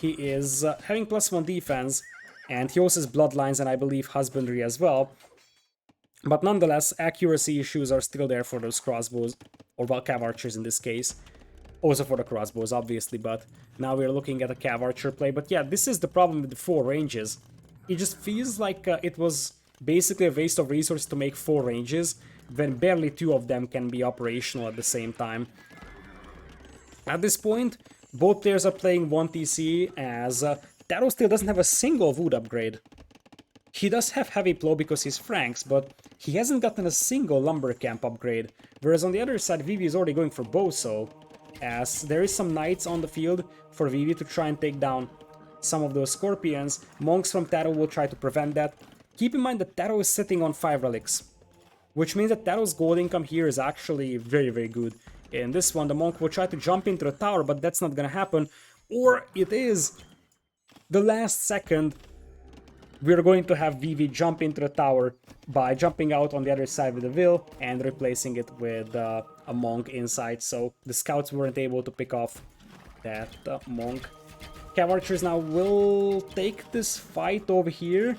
He is having +1 defense, and he also has bloodlines and I believe husbandry as well. But nonetheless, accuracy issues are still there for those crossbows, or well, cav archers in this case. Also for the crossbows, obviously, but now we're looking at a cav archer play. But yeah, this is the problem with the 4 ranges. It just feels like it was basically a waste of resources to make 4 ranges, when barely 2 of them can be operational at the same time. At this point, both players are playing 1 TC, as Taro still doesn't have a single wood upgrade. He does have heavy plow because he's Franks, but he hasn't gotten a single lumber camp upgrade. Whereas on the other side, Vivi is already going for boso, as there is some knights on the field for Vivi to try and take down some of those scorpions. Monks from Taro will try to prevent that. Keep in mind that Taro is sitting on 5 relics, which means that Taro's gold income here is actually very good. In this one, the monk will try to jump into the tower, but that's not gonna happen. Or it is. The last second, we're going to have Vivi jump into the tower by jumping out on the other side with a will and replacing it with a monk inside. So the scouts weren't able to pick off that monk. Cav archers now will take this fight over here.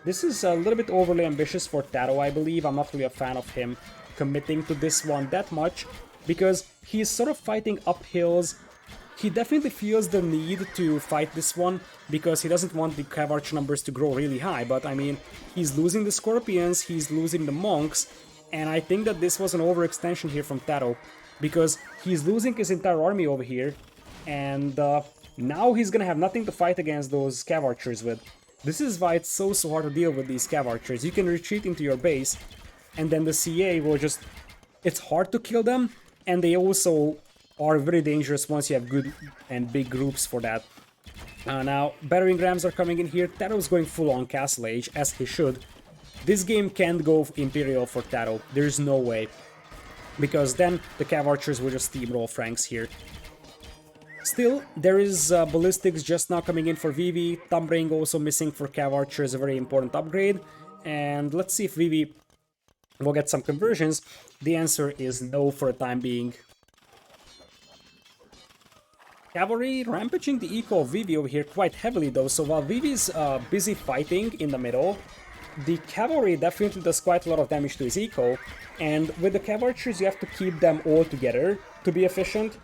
This is a little bit overly ambitious for Taro, I believe. I'm not really a fan of him committing to this one that much, because he's sort of fighting up hills. He definitely feels the need to fight this one because he doesn't want the cav archer numbers to grow really high, but I mean, he's losing the scorpions, he's losing the monks, and I think that this was an overextension here from Taro, because he's losing his entire army over here, and now he's gonna have nothing to fight against those cav archers with. This is why it's so hard to deal with these cav archers. You can retreat into your base, and then the CA will just... It's hard to kill them, and they also are very dangerous once you have good and big groups for that. Now, battering rams are coming in here. Taro's going full on Castle Age, as he should. This game can't go Imperial for Taro. There's no way. Because then the cav archers will just steamroll Franks here. Still, there is ballistics just now coming in for Vivi. Thumb ring also missing for cav archers, a very important upgrade. And let's see if Vivi will get some conversions. The answer is no for the time being. Cavalry rampaging the eco of Vivi over here quite heavily though, so while Vivi's busy fighting in the middle, the cavalry definitely does quite a lot of damage to his eco, and with the cav archers you have to keep them all together to be efficient,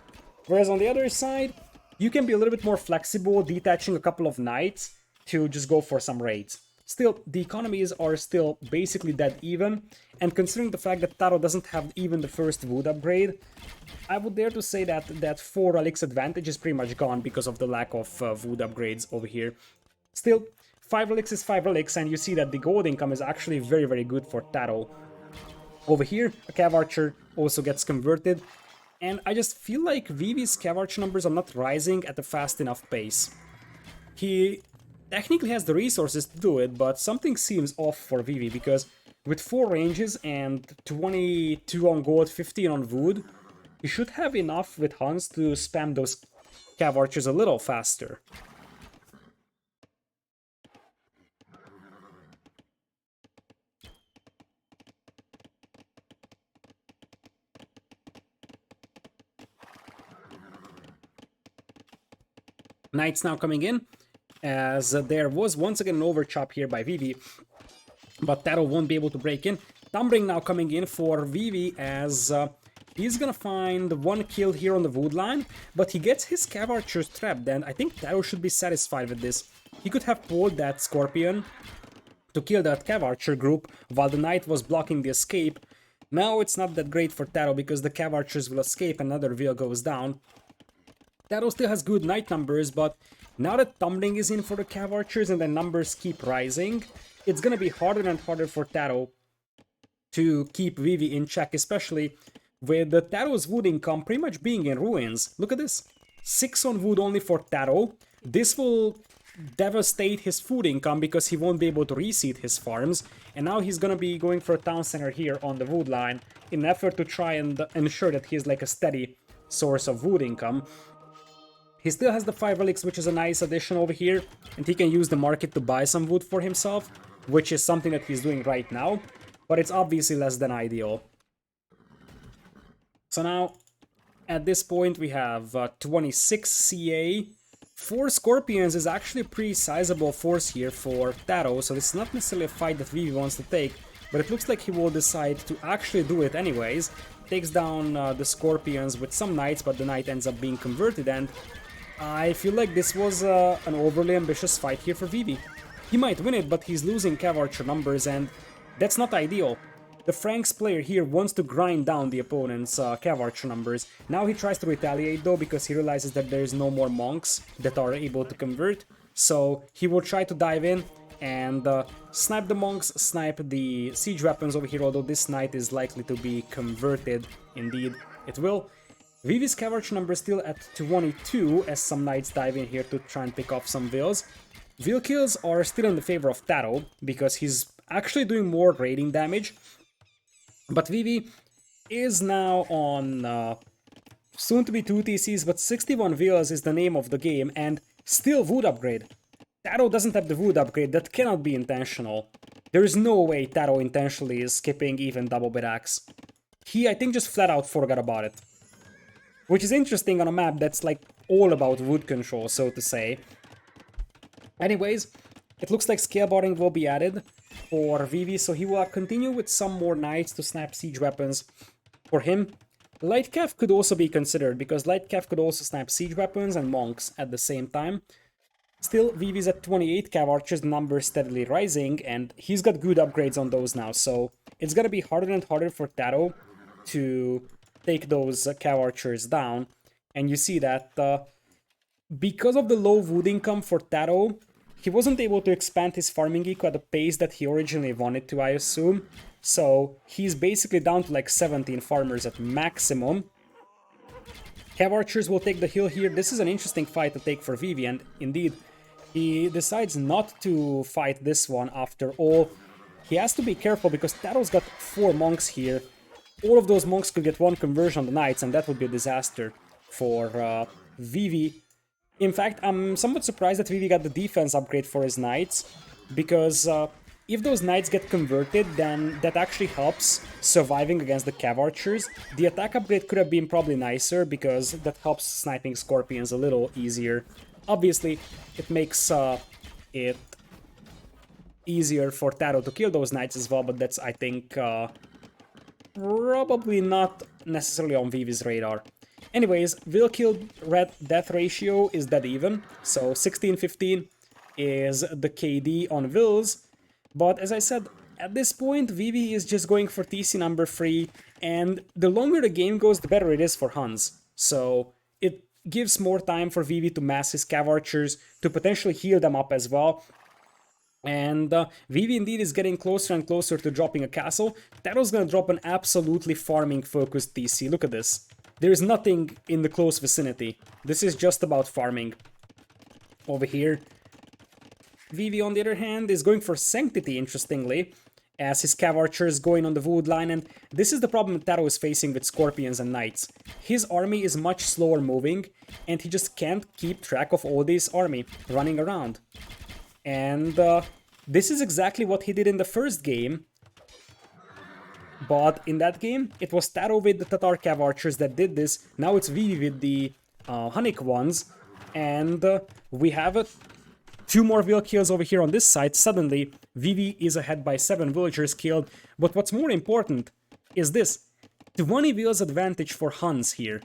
whereas on the other side, you can be a little bit more flexible, detaching a couple of knights to just go for some raids. Still, the economies are still basically dead even, and considering the fact that Taro doesn't have even the first wood upgrade, I would dare to say that that 4 relics advantage is pretty much gone because of the lack of wood upgrades over here. Still, 5 relics is 5 relics, and you see that the gold income is actually very good for Taro. Over here, a cav archer also gets converted, and I just feel like Vivi's cav archer numbers are not rising at a fast enough pace. He technically has the resources to do it, but something seems off for Vivi, because with 4 ranges and 22 on gold, 15 on wood, he should have enough with Hans to spam those cav archers a little faster. Knights now coming in, as there was once again an overchop here by Vivi, but Taro won't be able to break in. Tumbling now coming in for Vivi, as he's gonna find 1 kill here on the wood line, but he gets his cav archers trapped, and I think Taro should be satisfied with this. He could have pulled that Scorpion to kill that cav archer group while the knight was blocking the escape. Now it's not that great for Taro, because the cav archers will escape and another wheel goes down. Taro still has good knight numbers, but now that Tumbling is in for the cav archers and the numbers keep rising, it's gonna be harder and harder for Taro to keep Vivi in check, especially with the Taro's wood income pretty much being in ruins. Look at this. 6 on wood only for Taro. This will devastate his food income because he won't be able to reseed his farms, and now he's gonna be going for a town center here on the wood line in an effort to try and ensure that he's like a steady source of wood income. He still has the 5 relics, which is a nice addition over here, and he can use the market to buy some wood for himself, which is something that he's doing right now, but it's obviously less than ideal. So now, at this point, we have 26 CA. 4 Scorpions is actually a pretty sizable force here for Taro, so this is not necessarily a fight that Vivi wants to take, but it looks like he will decide to actually do it anyways. Takes down the Scorpions with some knights, but the knight ends up being converted, and I feel like this was an overly ambitious fight here for Vivi. He might win it, but he's losing cav archer numbers, and that's not ideal. The Franks player here wants to grind down the opponent's cav archer numbers. Now he tries to retaliate though, because he realizes that there's no more monks that are able to convert. So he will try to dive in and snipe the monks, snipe the siege weapons over here, although this knight is likely to be converted. Indeed, it will. Vivi's cav archer number is still at 22, as some knights dive in here to try and pick off some vills. Vill kills are still in the favor of Taro, because he's actually doing more raiding damage. But Vivi is now on soon to be 2 TCs, but 61 vills is the name of the game, and still wood upgrade. Taro doesn't have the wood upgrade, that cannot be intentional. There is no way Taro intentionally is skipping even double bit axe. He, I think, just flat out forgot about it. Which is interesting on a map that's like all about wood control, so to say. Anyways, it looks like scale barring will be added for Vivi, so he will continue with some more knights to snap siege weapons for him. Light Cav could also be considered, because Light Cav could also snap siege weapons and monks at the same time. Still, Vivi's at 28 cav archers, the number is steadily rising, and he's got good upgrades on those now, so it's gonna be harder and harder for Taro to take those cav archers down. And you see that because of the low wood income for Taro, he wasn't able to expand his farming eco at the pace that he originally wanted to, I assume. So he's basically down to like 17 farmers at maximum. Cav archers will take the hill here. This is an interesting fight to take for Vivi, and indeed, he decides not to fight this one after all. He has to be careful because Taro's got 4 monks here. All of those monks could get 1 conversion on the knights, and that would be a disaster for Vivi. In fact, I'm somewhat surprised that Vivi got the defense upgrade for his knights, because if those knights get converted, then that actually helps surviving against the cav archers. The attack upgrade could have been probably nicer, because that helps sniping scorpions a little easier. Obviously, it makes it easier for Taro to kill those knights as well, but that's, I think, probably not necessarily on Vivi's radar. Anyways, Will kill red death ratio is dead even, so 16-15 is the KD on Wills. But as I said, at this point, Vivi is just going for TC number 3, and the longer the game goes, the better it is for Hans. So it gives more time for Vivi to mass his cav archers, to potentially heal them up as well. And Vivi indeed is getting closer and closer to dropping a castle. Taro's gonna drop an absolutely farming-focused TC. Look at this. There is nothing in the close vicinity. This is just about farming. Over here, Vivi, on the other hand, is going for Sanctity, interestingly, as his Cav Archer is going on the wood line, and this is the problem that Taro is facing with Scorpions and Knights. His army is much slower moving, and he just can't keep track of all this army running around. And this is exactly what he did in the first game, but in that game, it was Taro with the Tatar Cav Archers that did this. Now it's Vivi with the Hunnic ones, and we have 2 more wheel kills over here on this side. Suddenly, Vivi is ahead by 7 villagers killed, but what's more important is this. 20 wheels advantage for Huns here.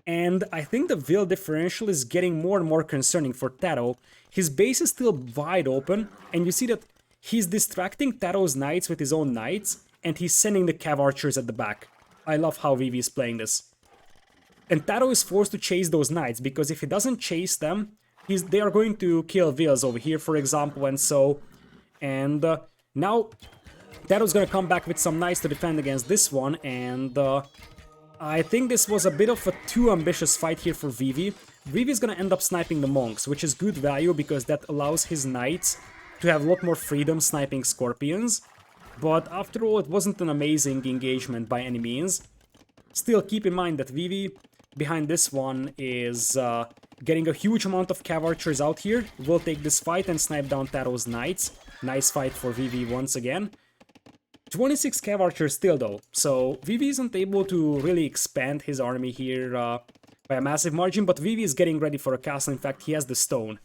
And I think the wheel differential is getting more and more concerning for Taro. His base is still wide open, and you see that he's distracting Taro's knights with his own knights, and he's sending the Cav Archers at the back. I love how Vivi is playing this. And Taro is forced to chase those knights, because if he doesn't chase them, they are going to kill wheels over here, for example, and so. And now Taro's gonna come back with some knights to defend against this one, and I think this was a bit of a too ambitious fight here for Vivi. Vivi's gonna end up sniping the monks, which is good value because that allows his knights to have a lot more freedom sniping scorpions. But after all, it wasn't an amazing engagement by any means. Still, keep in mind that Vivi, behind this one, is getting a huge amount of Cav Archers out here. Will take this fight and snipe down Taro's knights. Nice fight for Vivi once again. 26 Cav Archers still though, so Vivi isn't able to really expand his army here by a massive margin, but Vivi is getting ready for a castle. In fact, he has the stone.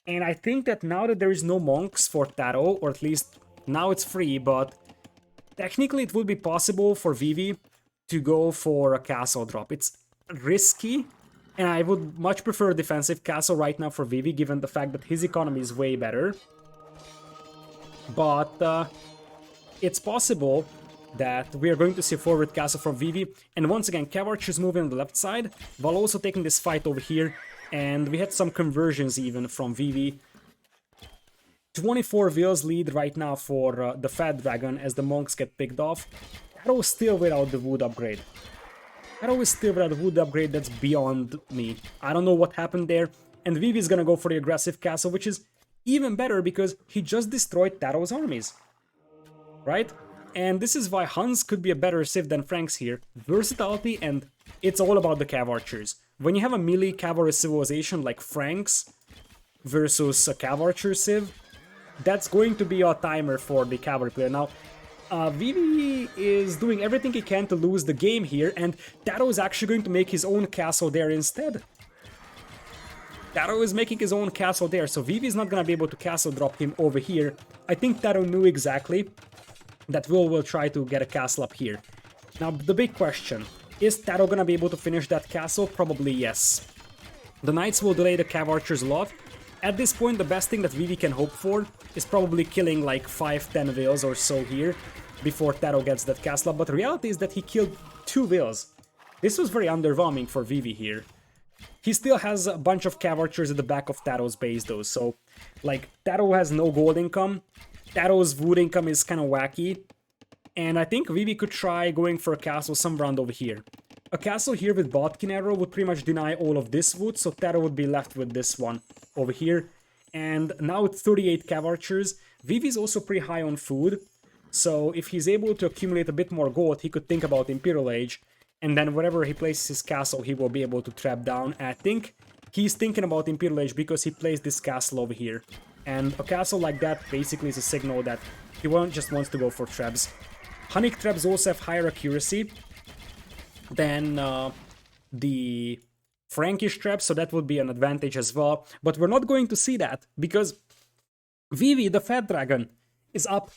And I think that now that there is no monks for Taro, or at least now it's free, but technically it would be possible for Vivi to go for a castle drop. It's risky, and I would much prefer a defensive castle right now for Vivi, given the fact that his economy is way better. But it's possible that we are going to see a forward castle from Vivi, and once again, Cav Archers moving on the left side, while also taking this fight over here, and we had some conversions even from Vivi. 24 wheels lead right now for the Fat Dragon as the monks get picked off. Taro is still without the wood upgrade. Taro is still without the wood upgrade, that's beyond me. I don't know what happened there, and Vivi is gonna go for the aggressive castle, which is even better because he just destroyed Taro's armies. Right? And this is why Huns could be a better civ than Franks here. Versatility, and it's all about the Cav Archers. When you have a melee cavalry civilization like Franks versus a Cav Archer civ, that's going to be a timer for the cavalry player. Now, Vivi is doing everything he can to lose the game here, and Taro is actually going to make his own castle there instead. Taro is making his own castle there, so Vivi is not gonna be able to castle drop him over here. I think Taro knew exactly that will try to get a castle up here. Now, the big question, is Taro gonna be able to finish that castle? Probably yes. The knights will delay the Cav Archers a lot. At this point, the best thing that Vivi can hope for is probably killing like 5-10 whales or so here before Taro gets that castle up, but the reality is that he killed 2 whales. This was very underwhelming for Vivi here. He still has a bunch of Cav Archers at the back of Taro's base though, so like Taro has no gold income. Taro's wood income is kind of wacky, and I think Vivi could try going for a castle somewhere around over here. A castle here with Bodkin Arrow would pretty much deny all of this wood, so Taro would be left with this one over here. And now it's 38 Cav Archers. Vivi's also pretty high on food, so if he's able to accumulate a bit more gold, he could think about Imperial Age, and then wherever he places his castle, he will be able to trap down. And I think he's thinking about Imperial Age because he placed this castle over here. And a castle like that basically is a signal that he just wants to go for traps. Hunnic traps also have higher accuracy than the Frankish traps, so that would be an advantage as well. But we're not going to see that because Vivi, the Fat Dragon, is up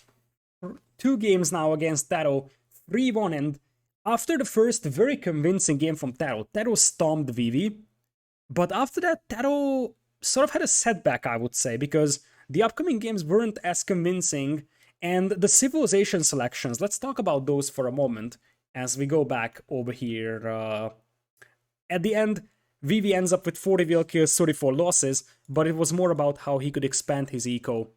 2 games now against Taro, 3-1, and after the first very convincing game from Taro, Taro stomped Vivi. But after that, Taro sort of had a setback, I would say, because the upcoming games weren't as convincing, and the civilization selections, let's talk about those for a moment as we go back over here. At the end, Vivi ends up with 40 wheel kills, 34 losses, but it was more about how he could expand his eco.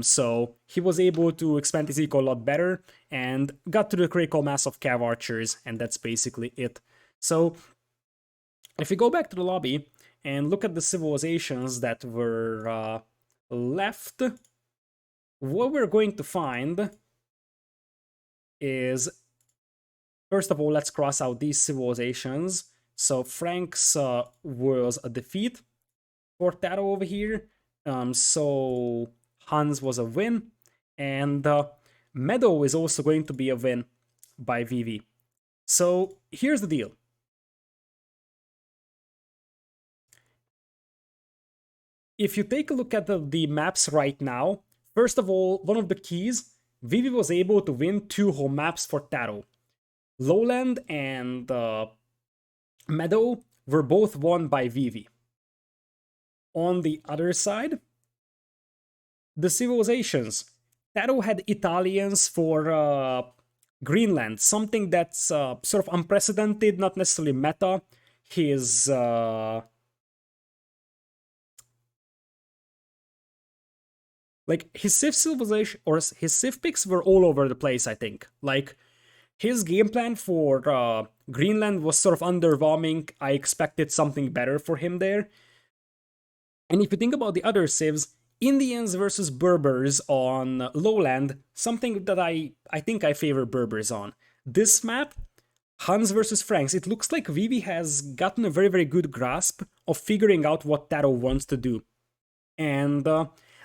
So he was able to expand his eco a lot better and got to the critical mass of Cav Archers, and that's basically it. So if we go back to the lobby and look at the civilizations that were left, what we're going to find is, first of all, let's cross out these civilizations. So Franks was a defeat for Taro over here. So Hans was a win. And Meadow is also going to be a win by Vivi. So here's the deal. If you take a look at the maps right now, first of all, one of the keys, Vivi was able to win 2 home maps for Taro. Lowland and Meadow were both won by Vivi. On the other side, the civilizations. Taro had Italians for Greenland, something that's sort of unprecedented, not necessarily meta. His like his Civ civilization or his Civ picks were all over the place, I think. Like his game plan for Greenland was sort of underwhelming. I expected something better for him there. And if you think about the other civs, Indians versus Berbers on Lowland, something that I think I favor Berbers on. This map, Huns versus Franks, it looks like Vivi has gotten a very, very good grasp of figuring out what Taro wants to do. And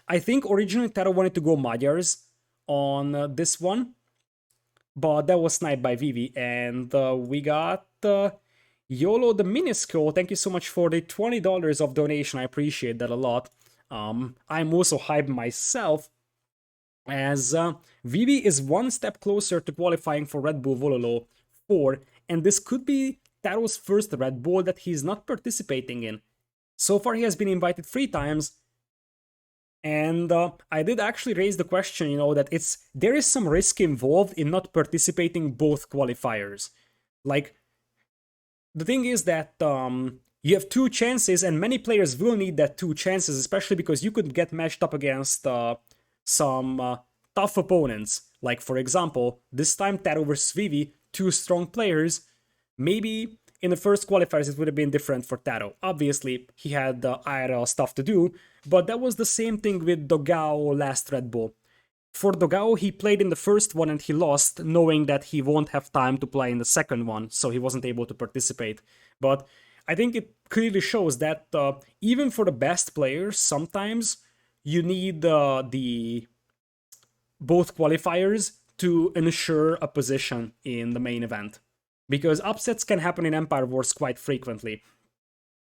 I think originally Taro wanted to go Magyars on this one, but that was sniped by Vivi, and we got YOLO the Minuscule. Thank you so much for the $20 of donation, I appreciate that a lot. I'm also hyped myself, as Vivi is one step closer to qualifying for Bull Wololo 4, and this could be Taro's first Red Bull that he's not participating in. So far he has been invited 3 times, and I did actually raise the question, you know, that there is some risk involved in not participating both qualifiers. Like, the thing is that you have 2 chances, and many players will need that 2 chances, especially because you could get matched up against some tough opponents. Like, for example, this time Taro vs Vivi, 2 strong players. Maybe in the first qualifiers it would have been different for Taro. Obviously, he had IRL stuff to do, but that was the same thing with Dogao last Red Bull. For Dogao, he played in the first one and he lost, knowing that he won't have time to play in the second one, so he wasn't able to participate. But I think it clearly shows that even for the best players, sometimes you need the both qualifiers to ensure a position in the main event, because upsets can happen in Empire Wars quite frequently.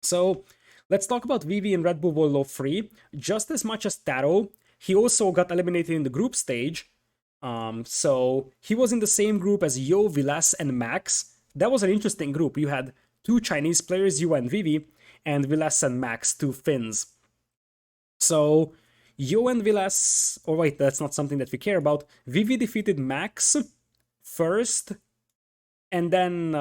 So let's talk about Vivi in Red Bull Wololo 3. Just as much as Taro, he also got eliminated in the group stage. So he was in the same group as Yo, Vilas, and Max. That was an interesting group. You had 2 Chinese players, Yo and Vivi, and Vilas and Max, 2 Finns. So Yo and Vilas, or wait, that's not something that we care about. Vivi defeated Max first, and then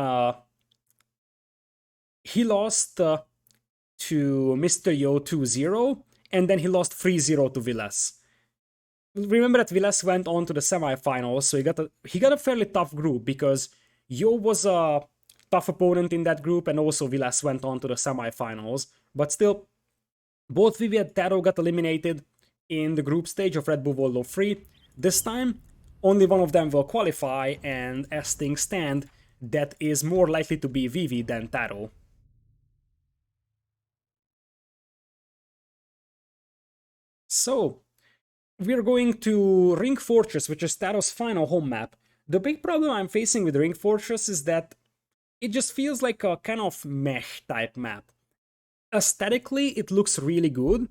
he lost to Mr. Yo 2-0, and then he lost 3-0 to Vilas. Remember that Vilas went on to the semifinals, so he got a fairly tough group, because Yo was a tough opponent in that group, and also Vilas went on to the semifinals. But still, both Vivi and Taro got eliminated in the group stage of Red Bull Wololo 3. This time, only one of them will qualify, and as things stand, that is more likely to be Vivi than Taro. So, we're going to Ring Fortress, which is Taro's final home map. The big problem I'm facing with Ring Fortress is that it just feels like a kind of meh type map. Aesthetically, it looks really good,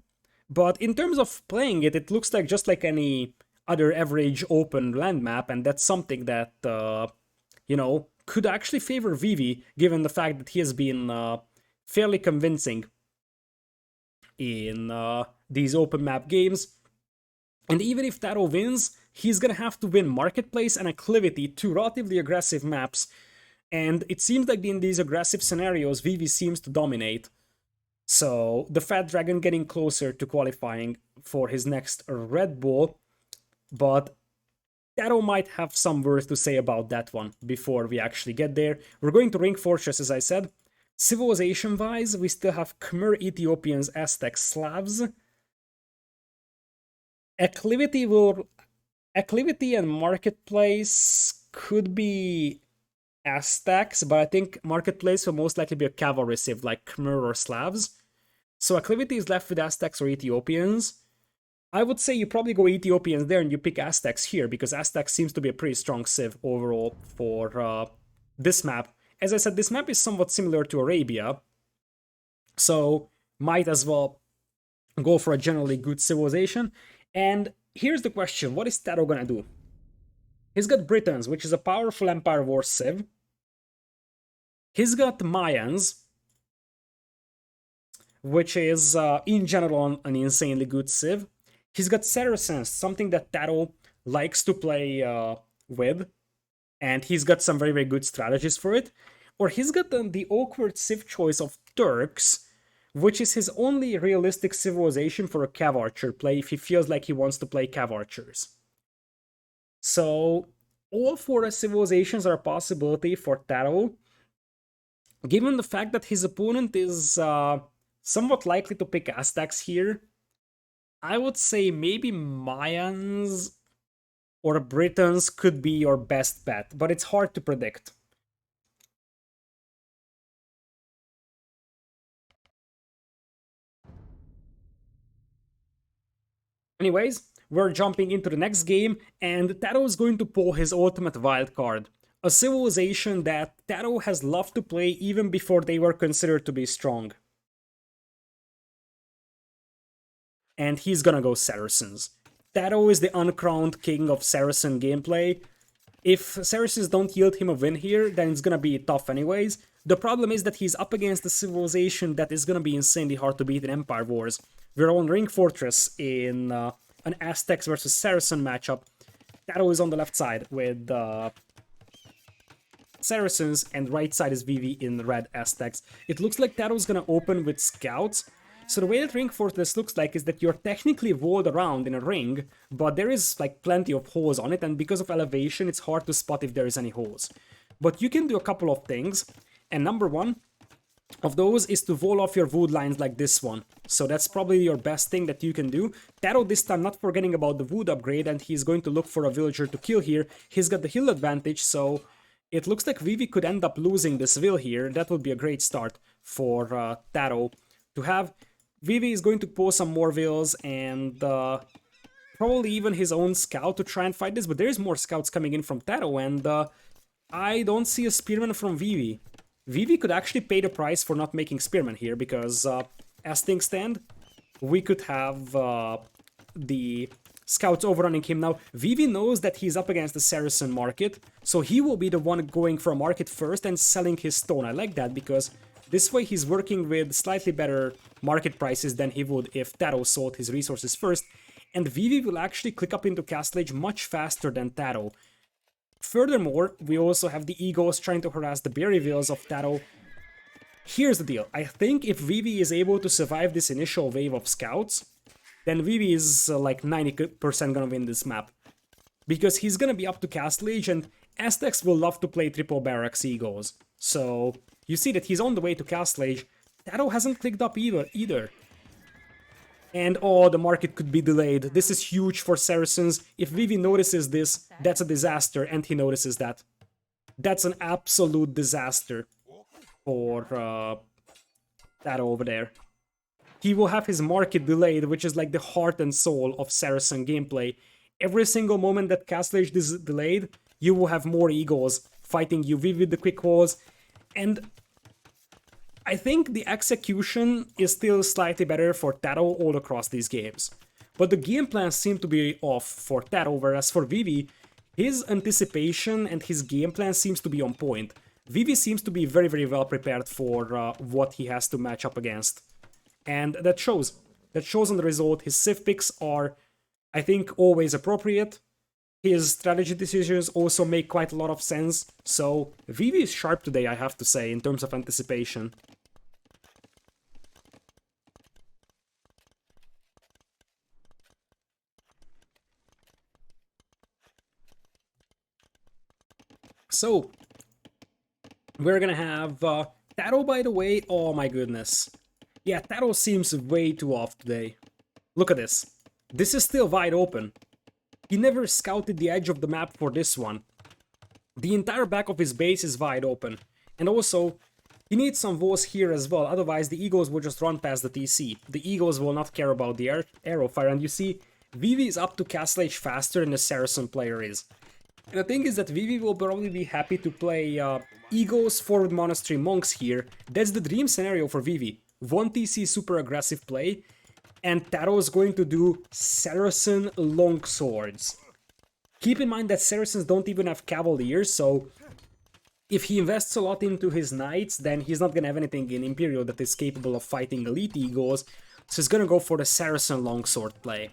but in terms of playing it, it looks like just like any other average open land map, and that's something that, you know, could actually favor Vivi, given the fact that he has been fairly convincing in these open map games. And even if Taro wins, he's gonna have to win Marketplace and Acclivity, 2 relatively aggressive maps, and it seems like in these aggressive scenarios, Vivi seems to dominate. So the Fat Dragon getting closer to qualifying for his next Red Bull, but Taro might have some words to say about that one before we actually get there. We're going to Ring Fortress, as I said. Civilization-wise, we still have Khmer, Ethiopians, Aztecs, Slavs. Acclivity will... Acclivity and Marketplace could be Aztecs, but I think Marketplace will most likely be a cavalry civ like Khmer or Slavs. So Acclivity is left with Aztecs or Ethiopians. I would say you probably go Ethiopians there and you pick Aztecs here, because Aztecs seems to be a pretty strong civ overall for this map. As I said, this map is somewhat similar to Arabia, so might as well go for a generally good civilization. And here's the question, what is Taro gonna do? He's got Britons, which is a powerful Empire War civ. He's got Mayans, which is in general an insanely good civ. He's got Saracens, something that Taro likes to play with, and he's got some very, very good strategies for it. Or he's got the awkward civ choice of Turks, which is his only realistic civilization for a Cav Archer play if he feels like he wants to play Cav Archers. So all four civilizations are a possibility for Taro, given the fact that his opponent is somewhat likely to pick Aztecs here. I would say maybe Mayans or Britons could be your best bet, but it's hard to predict. Anyways, we're jumping into the next game, and Taro is going to pull his ultimate wild card. A civilization that Taro has loved to play even before they were considered to be strong. And he's gonna go Saracens. Taro is the uncrowned king of Saracen gameplay. If Saracens don't yield him a win here, then it's gonna be tough anyways. The problem is that he's up against a civilization that is gonna be insanely hard to beat in Empire Wars. We're on Ring Fortress in an Aztecs versus Saracen matchup. Taro is on the left side with Saracens, and right side is Vivi in red Aztecs. It looks like Taro's gonna open with scouts. So the way that Ring Fortress looks like is that you're technically walled around in a ring, but there is like plenty of holes on it, and because of elevation, it's hard to spot if there is any holes. But you can do a couple of things, and number one of those is to wall off your wood lines like this one. So that's probably your best thing that you can do. Taro this time not forgetting about the wood upgrade, and he's going to look for a villager to kill here. He's got the hill advantage, so it looks like Vivi could end up losing this will here. That would be a great start for Taro to have. Vivi is going to pull some more vills and probably even his own scout to try and fight this, but there is more scouts coming in from Taro, and I don't see a spearman from Vivi. Vivi could actually pay the price for not making spearmen here, because as things stand, we could have the scouts overrunning him. Now, Vivi knows that he's up against the Saracen market, so he will be the one going for a market first and selling his stone. I like that, because this way he's working with slightly better market prices than he would if Taro sold his resources first, and Vivi will actually click up into Castle Age much faster than Taro. Furthermore, we also have the Eagles trying to harass the Berryvilles of Taro. Here's the deal, I think if Vivi is able to survive this initial wave of scouts, then Vivi is like 90% gonna win this map. Because he's gonna be up to Castle Age, and Aztecs will love to play triple barracks Eagles. So you see that he's on the way to Castle Age. Taro hasn't clicked up either. And oh, the market could be delayed. This is huge for Saracens. If Vivi notices this, that's a disaster, and he notices that. That's an absolute disaster for Taro over there. He will have his market delayed, which is like the heart and soul of Saracen gameplay. Every single moment that Castle Age is delayed, you will have more Eagles fighting you, Vivi with the quick walls, and I think the execution is still slightly better for Taro all across these games. But the game plans seem to be off for Taro, whereas for Vivi, his anticipation and his game plan seems to be on point. Vivi seems to be very, very well prepared for what he has to match up against. And that shows. That shows on the result. His civ picks are, I think, always appropriate. His strategy decisions also make quite a lot of sense. So Vivi is sharp today, I have to say, in terms of anticipation. So, we're gonna have Taro, by the way. Oh my goodness. Yeah, Taro seems way too off today. Look at this. This is still wide open. He never scouted the edge of the map for this one. The entire back of his base is wide open. And also, he needs some walls here as well, otherwise the Eagles will just run past the TC. The Eagles will not care about the arrow fire, and you see, Vivi is up to Castle Age faster than the Saracen player is. And the thing is that Vivi will probably be happy to play Eagles forward Monastery Monks here. That's the dream scenario for Vivi. 1 TC super aggressive play, and Taro is going to do Saracen longswords. Keep in mind that Saracens don't even have Cavaliers, so if he invests a lot into his Knights, then he's not gonna have anything in Imperial that is capable of fighting Elite Eagles, so he's gonna go for the Saracen longsword play.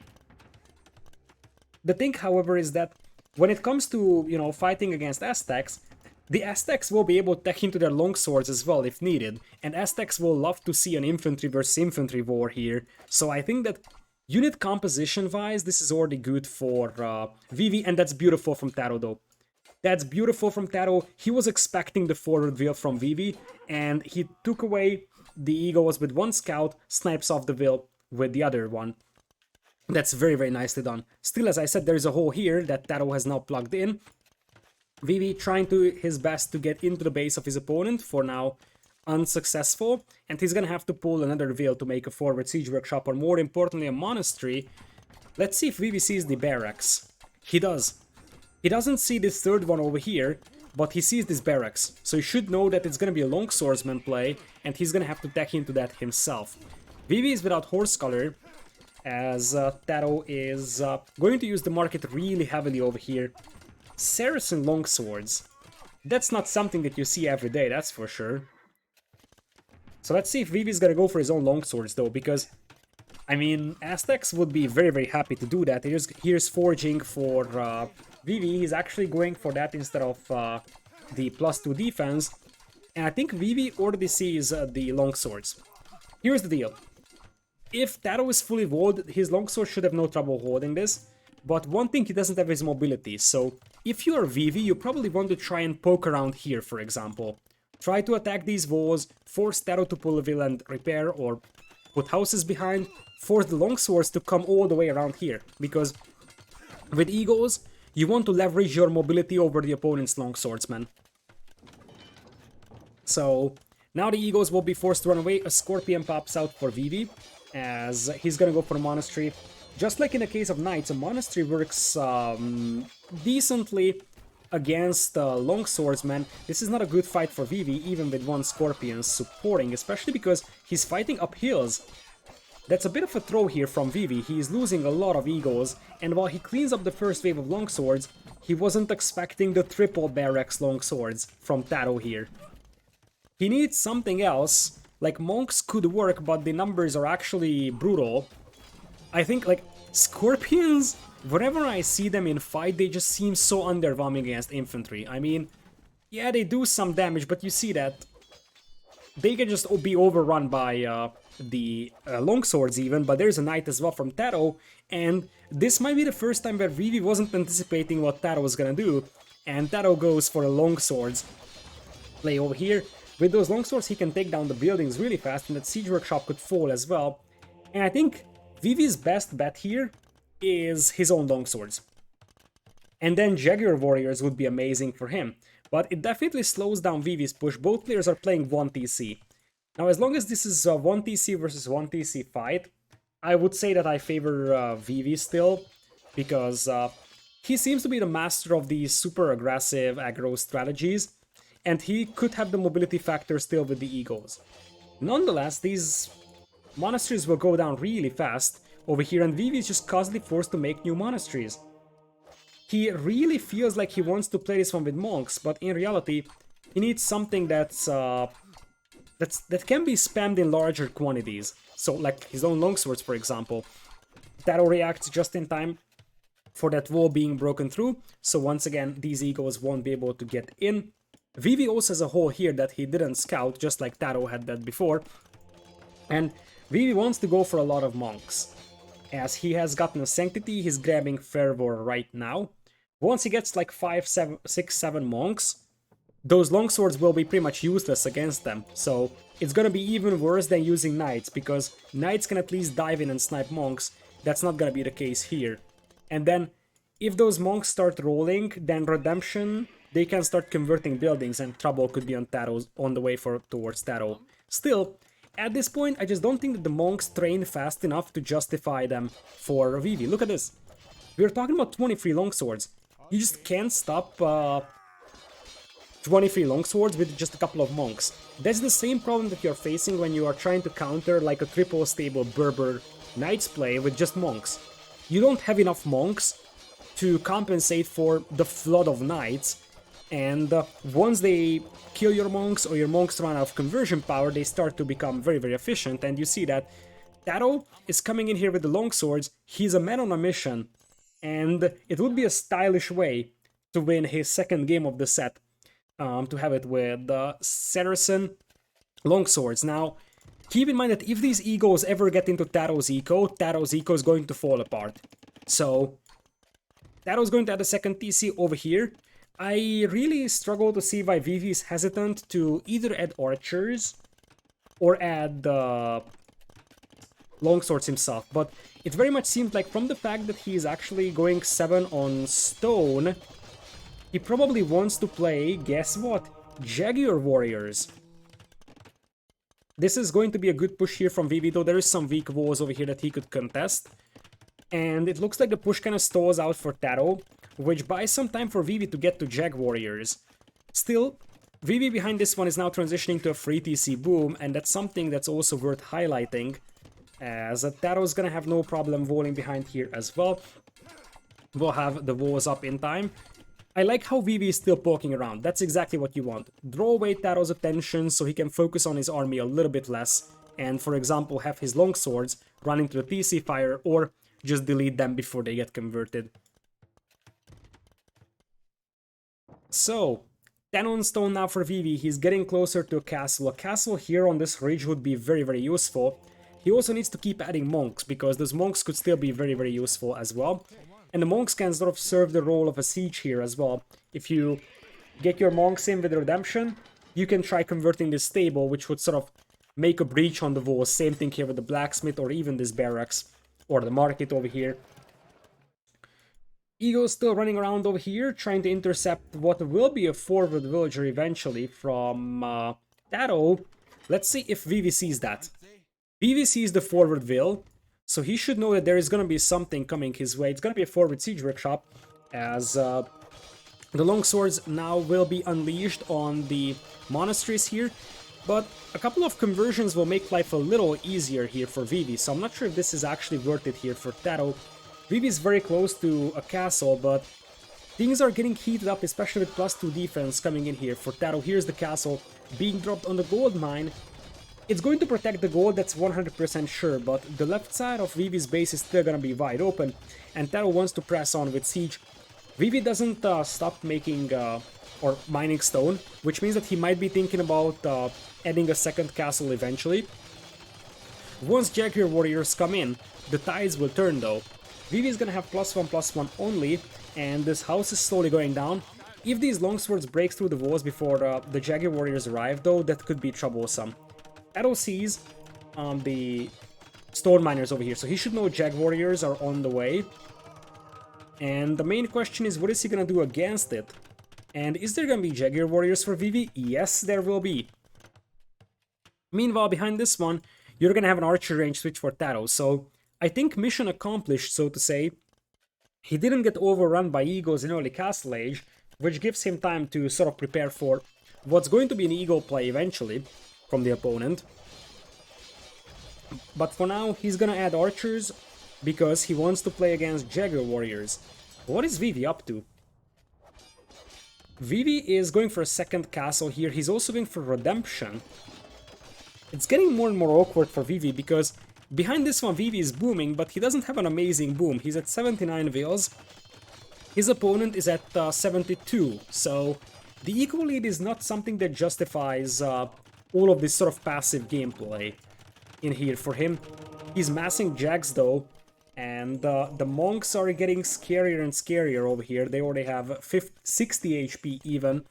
The thing, however, is that when it comes to, you know, fighting against Aztecs, the Aztecs will be able to tech into their longswords as well if needed, and Aztecs will love to see an infantry versus infantry war here, so I think that unit composition-wise, this is already good for Vivi, and that's beautiful from Taro though. That's beautiful from Taro. He was expecting the forward wheel from Vivi, and he took away the Eagles with 1 scout, snipes off the wheel with the other one. That's very, very nicely done. Still, as I said, there is a hole here that Taro has now plugged in. Vivi trying to his best to get into the base of his opponent, for now unsuccessful, and he's gonna have to pull another wheel to make a forward siege workshop, or more importantly a monastery. Let's see if Vivi sees the barracks. He does. He doesn't see this third one over here, but he sees this barracks, so he should know that it's gonna be a long swordsman play, and he's gonna have to tech into that himself. Vivi is without horse color, as Taro is going to use the market really heavily over here. Saracen longswords. That's not something that you see every day, that's for sure. So let's see if Vivi's gonna go for his own longswords though, because, I mean, Aztecs would be very, very happy to do that. Here's forging for Vivi. He's actually going for that instead of the +2 defense. And I think Vivi already sees the longswords. Here's the deal. If Taro is fully walled, his longsword should have no trouble holding this. But one thing, he doesn't have his mobility, so if you are Vivi, you probably want to try and poke around here, for example. Try to attack these walls, force Taro to pull a wheel and repair, or put houses behind, force the longswords to come all the way around here, because with Eagles, you want to leverage your mobility over the opponent's longswordsman. So now the Eagles will be forced to run away. A Scorpion pops out for Vivi, as he's gonna go for a monastery. Just like in the case of Knights, a monastery works decently against longswordsmen. This is not a good fight for Vivi, even with 1 Scorpion supporting, especially because he's fighting up hills. That's a bit of a throw here from Vivi. He is losing a lot of Eagles, and while he cleans up the first wave of longswords, he wasn't expecting the triple barracks longswords from Taro here. He needs something else. Like, monks could work, but the numbers are actually brutal. I think, like, Scorpions, whenever I see them in fight, they just seem so underwhelming against infantry. I mean, yeah, they do some damage, but you see that they can just be overrun by the longswords even, but there's a knight as well from Taro, and this might be the first time where Vivi wasn't anticipating what Taro was gonna do, and Taro goes for a longswords play over here. With those longswords, he can take down the buildings really fast, and that siege workshop could fall as well. And I think Vivi's best bet here is his own longswords. And then Jaguar warriors would be amazing for him. But it definitely slows down Vivi's push. Both players are playing 1 TC. Now, as long as this is a 1 TC versus 1 TC fight, I would say that I favor Vivi still, because he seems to be the master of these super aggressive aggro strategies, and he could have the mobility factor still with the Eagles. Nonetheless, these monasteries will go down really fast over here, and Vivi is just constantly forced to make new monasteries. He really feels like he wants to play this one with monks, but in reality, he needs something that can be spammed in larger quantities. So, like his own longswords, for example. Taro reacts just in time for that wall being broken through, so once again, these Eagles won't be able to get in. Vivi also has a hole here that he didn't scout, just like Taro had that before. And Vivi wants to go for a lot of monks. As he has gotten a Sanctity, he's grabbing Fervor right now. Once he gets like 5, 7, 6, 7 monks, those longswords will be pretty much useless against them. So it's gonna be even worse than using knights, because knights can at least dive in and snipe monks, That's not gonna be the case here. And then, if those monks start rolling, then Redemption, they can start converting buildings, and trouble could be on Taro's, on the way towards Taro. Still, at this point, I just don't think that the monks train fast enough to justify them for Vivi. Look at this. We're talking about 23 longswords. You just can't stop 23 longswords with just a couple of monks. That's the same problem that you're facing when you are trying to counter like a triple stable Berber Knights play with just monks. You don't have enough monks to compensate for the flood of knights, and once they kill your monks or your monks run out of conversion power, they start to become very, very efficient, and you see that Taro is coming in here with the longswords. He's a man on a mission, and it would be a stylish way to win his second game of the set, to have it with Saracen longswords. Now, keep in mind that if these egos ever get into Taro's eco is going to fall apart. So, Taro's going to add a second TC over here. I really struggle to see why Vivi is hesitant to either add archers or add longswords himself, but it very much seems like from the fact that he is actually going 7 on stone, he probably wants to play, guess what? Jaguar warriors. This is going to be a good push here from Vivi, though there is some weak walls over here that he could contest. And it looks like the push kind of stalls out for Taro, which buys some time for Vivi to get to Jag warriors. Still, Vivi behind this one is now transitioning to a free TC boom, and that's something that's also worth highlighting, as Taro's gonna have no problem walling behind here as well. We'll have the walls up in time. I like how Vivi is still poking around. That's exactly what you want. Draw away Taro's attention so he can focus on his army a little bit less, and for example have his longswords run into the TC fire, or just delete them before they get converted. So, 10 on stone now for Vivi. He's getting closer to a castle. A castle here on this ridge would be very, very useful. He also needs to keep adding monks, because those monks could still be very, very useful as well. And the monks can sort of serve the role of a siege here as well. If you get your monks in with Redemption, you can try converting this stable, which would sort of make a breach on the wall. Same thing here with the blacksmith, or even this barracks, or the market over here. Ego's still running around over here, trying to intercept what will be a forward villager eventually from Taro. Let's see if Vivi sees that. Vivi sees the forward vill, so he should know that there is going to be something coming his way. It's going to be a forward siege workshop, as the longswords now will be unleashed on the monasteries here. But a couple of conversions will make life a little easier here for Vivi, so I'm not sure if this is actually worth it here for Taro. Vivi is very close to a castle, but things are getting heated up, especially with +2 defense coming in here for Taro. Here's the castle being dropped on the gold mine. It's going to protect the gold, that's 100% sure, but the left side of Vivi's base is still gonna be wide open, and Taro wants to press on with siege. Vivi doesn't stop making or mining stone, which means that he might be thinking about adding a second castle eventually. Once Jaguar warriors come in, the tides will turn though. Vivi is gonna have +1/+1 only, and this house is slowly going down. If these longswords break through the walls before the Jaguar warriors arrive though, that could be troublesome. Taro sees the stone miners over here, so he should know Jag warriors are on the way. And the main question is, what is he gonna do against it? And is there gonna be Jaguar warriors for Vivi? Yes, there will be. Meanwhile, behind this one, you're gonna have an archer range switch for Taro, so I think mission accomplished, so to say. He didn't get overrun by egos in early Castle Age, which gives him time to sort of prepare for what's going to be an ego play eventually from the opponent. But for now, he's gonna add archers because he wants to play against Jaguar warriors. What is Vivi up to? Vivi is going for a second castle here. He's also going for Redemption. It's getting more and more awkward for Vivi because behind this one Vivi is booming, but he doesn't have an amazing boom. He's at 79 vills. His opponent is at 72, so the eco lead is not something that justifies all of this sort of passive gameplay in here for him. He's massing Jags though, and the monks are getting scarier and scarier over here. They already have 60 HP even,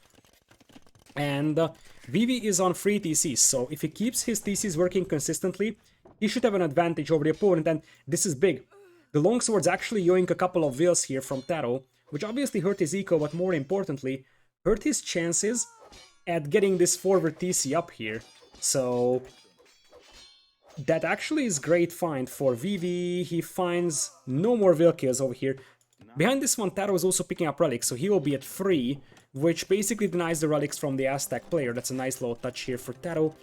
and Vivi is on free TCs, so if he keeps his TCs working consistently, he should have an advantage over the opponent, and this is big. The longswords actually yoink a couple of wheels here from Taro, which obviously hurt his eco, but more importantly, hurt his chances at getting this forward TC up here. So that actually is great find for Vivi. He finds no more wheel kills over here. Behind this one, Taro is also picking up relics, so he will be at 3, which basically denies the relics from the Aztec player. That's a nice little touch here for Taro.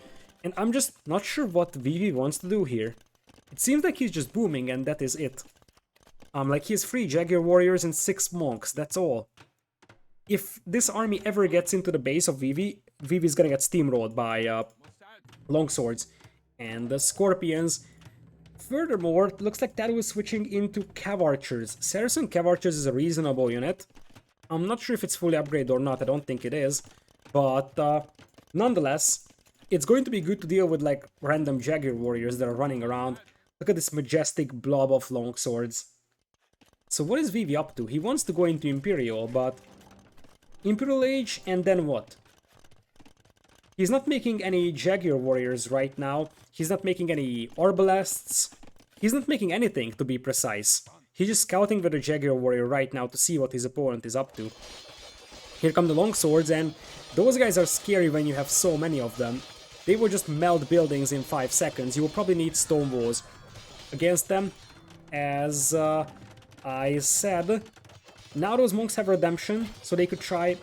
And I'm just not sure what Vivi wants to do here. It seems like he's just booming and that is it. Like he has 3 Jaguar warriors and 6 monks, that's all. If this army ever gets into the base of Vivi, Vivi's gonna get steamrolled by longswords and the scorpions. Furthermore, it looks like Taro is switching into cav archers. Saracen cav archers is a reasonable unit. I'm not sure if it's fully upgraded or not, I don't think it is. But nonetheless, it's going to be good to deal with like random Jaguar warriors that are running around. Look at this majestic blob of longswords. So what is Vivi up to? He wants to go into Imperial, but Imperial Age and then what? He's not making any Jaguar warriors right now. He's not making any Arbalests. He's not making anything, to be precise. He's just scouting with a Jaguar warrior right now to see what his opponent is up to. Here come the longswords, and those guys are scary when you have so many of them. They will just melt buildings in 5 seconds. You will probably need stone walls against them. As I said, now those monks have redemption, so they could try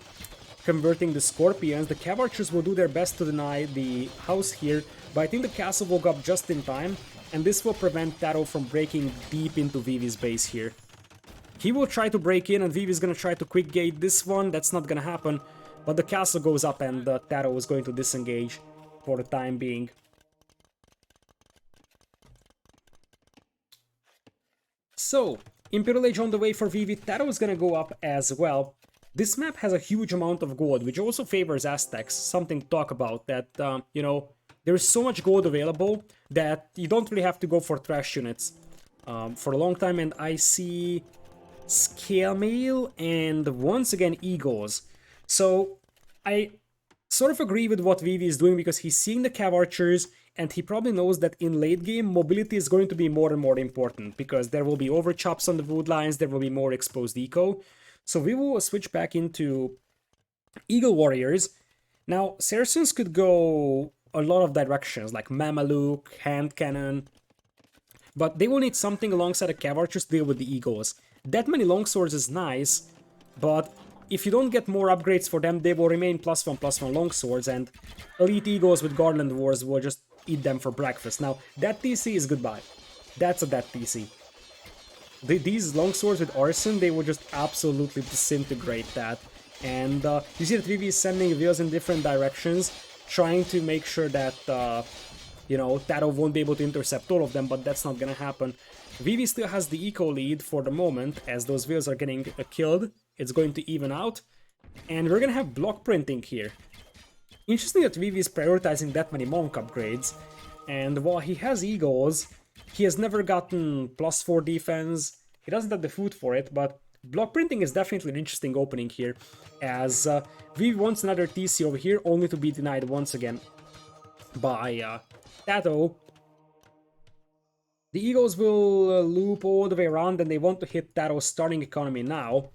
converting the scorpions. The cav archers will do their best to deny the house here, but I think the castle will go up just in time, and this will prevent Taro from breaking deep into Vivi's base here. He will try to break in, and Vivi's gonna try to quick gate this one. That's not gonna happen, but the castle goes up and Taro is going to disengage for the time being. So, Imperial Age on the way for Vivi. Taro is gonna go up as well. This map has a huge amount of gold, which also favors Aztecs. Something to talk about, that, you know, there's so much gold available that you don't really have to go for trash units for a long time. And I see Scale Mail and once again Eagles. So I sort of agree with what Vivi is doing because he's seeing the cav archers and he probably knows that in late game mobility is going to be more and more important because there will be overchops on the wood lines, there will be more exposed eco. So we will switch back into Eagle Warriors. Now, Saracens could go a lot of directions, like Mameluke, Hand Cannon, but they will need something alongside the Cav Archers to deal with the Eagles. That many Longswords is nice, but if you don't get more upgrades for them, they will remain +1/+1 Longswords, and Elite Eagles with Garland Wars will just eat them for breakfast. Now, that TC is goodbye. That's a dead TC. These longswords with arson, they will just absolutely disintegrate that. And you see that Vivi is sending wheels in different directions, trying to make sure that, you know, Taro won't be able to intercept all of them, but that's not gonna happen. Vivi still has the eco lead for the moment, as those wheels are getting killed. It's going to even out. And we're gonna have block printing here. Interesting that Vivi is prioritizing that many monk upgrades. And while he has eagles, he has never gotten +4 defense. He doesn't have the food for it, but block printing is definitely an interesting opening here, as Vivi wants another TC over here, only to be denied once again by TaToH. The Eagles will loop all the way around, and they want to hit TaToH's starting economy now.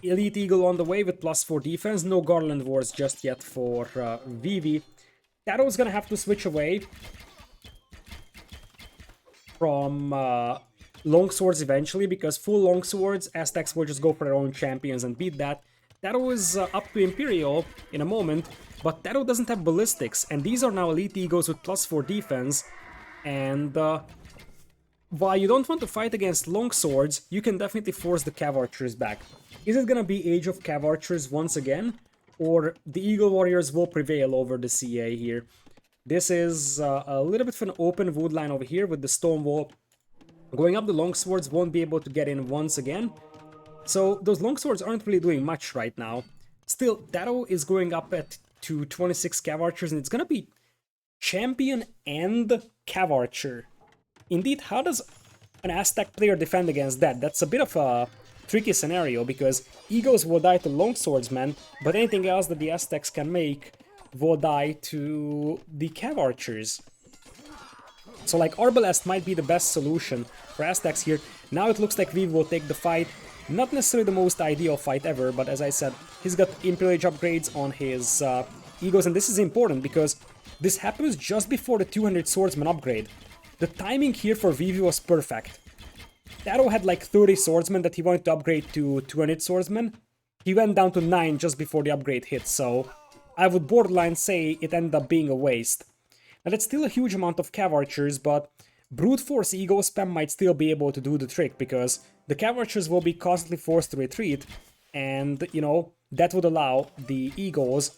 Elite Eagle on the way with +4 defense, no Garland Wars just yet for Vivi. TaToH's gonna have to switch away from longswords eventually, because full longswords, Aztecs will just go for their own champions and beat that. TaToH is up to Imperial in a moment, but TaToH doesn't have ballistics, and these are now Elite Eagles with +4 defense, and while you don't want to fight against longswords, you can definitely force the Cav Archers back. Is it gonna be Age of Cav Archers once again, or the Eagle Warriors will prevail over the CA here? This is a little bit of an open wood line over here with the stone wall. Going up, the longswords won't be able to get in once again. So those longswords aren't really doing much right now. Still, TaToH is going up to 26 Cav Archers, and it's gonna be Champion and Cav Archer. Indeed, how does an Aztec player defend against that? That's a bit of a tricky scenario, because Eagles will die to longswordsmen, but anything else that the Aztecs can make will die to the Cav Archers. So like Arbalest might be the best solution for Aztecs here. Now it looks like Vivi will take the fight. Not necessarily the most ideal fight ever, but as I said, he's got Imperial Age upgrades on his Egos, and this is important because this happens just before the 200 Swordsman upgrade. The timing here for Vivi was perfect. Taro had like 30 Swordsmen that he wanted to upgrade to 200 Swordsmen. He went down to 9 just before the upgrade hit, so I would borderline say it ended up being a waste. Now that's still a huge amount of Cav Archers, but Brute Force Ego spam might still be able to do the trick, because the Cav Archers will be constantly forced to retreat, and, you know, that would allow the Eagles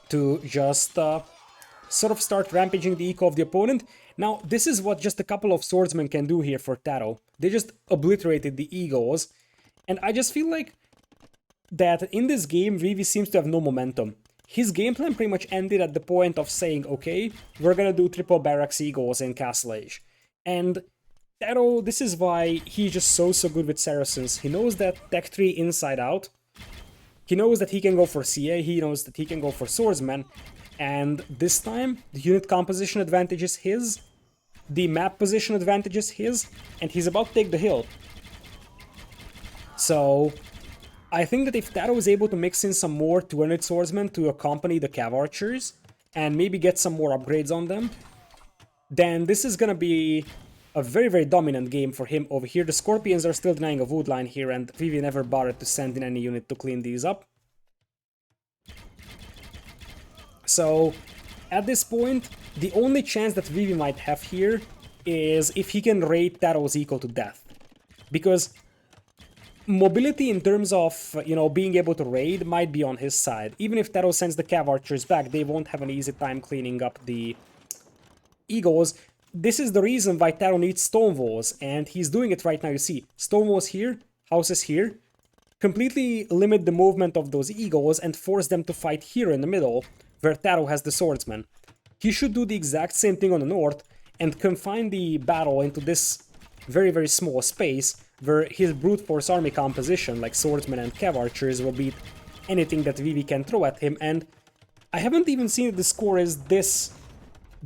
to just sort of start rampaging the eco of the opponent. Now, this is what just a couple of swordsmen can do here for Taro. They just obliterated the Eagles, and I just feel like that in this game, Vivi seems to have no momentum. His game plan pretty much ended at the point of saying, okay, we're gonna do triple barracks Eagles in Castle Age. And Taro, this is why he's just so good with Saracens. He knows that tech tree inside out. He knows that he can go for CA, he knows that he can go for swordsman, and this time the unit composition advantage is his, the map position advantage is his, and he's about to take the hill. So I think that if Taro is able to mix in some more 200 swordsmen to accompany the Cav Archers, and maybe get some more upgrades on them, then this is gonna be a very dominant game for him over here. The Scorpions are still denying a wood line here, and Vivi never bothered to send in any unit to clean these up. So, at this point, the only chance that Vivi might have here is if he can raid Taro's eco to death. Because mobility in terms of, you know, being able to raid might be on his side. Even if Taro sends the Cav Archers back, they won't have an easy time cleaning up the Eagles. This is the reason why Taro needs stone walls, and he's doing it right now. You see, stone walls here, houses here, completely limit the movement of those Eagles and force them to fight here in the middle, where Taro has the swordsman. He should do the exact same thing on the north and confine the battle into this very small space where his brute force army composition, like swordsmen and Cav Archers, will beat anything that Vivi can throw at him. And I haven't even seen that the score is this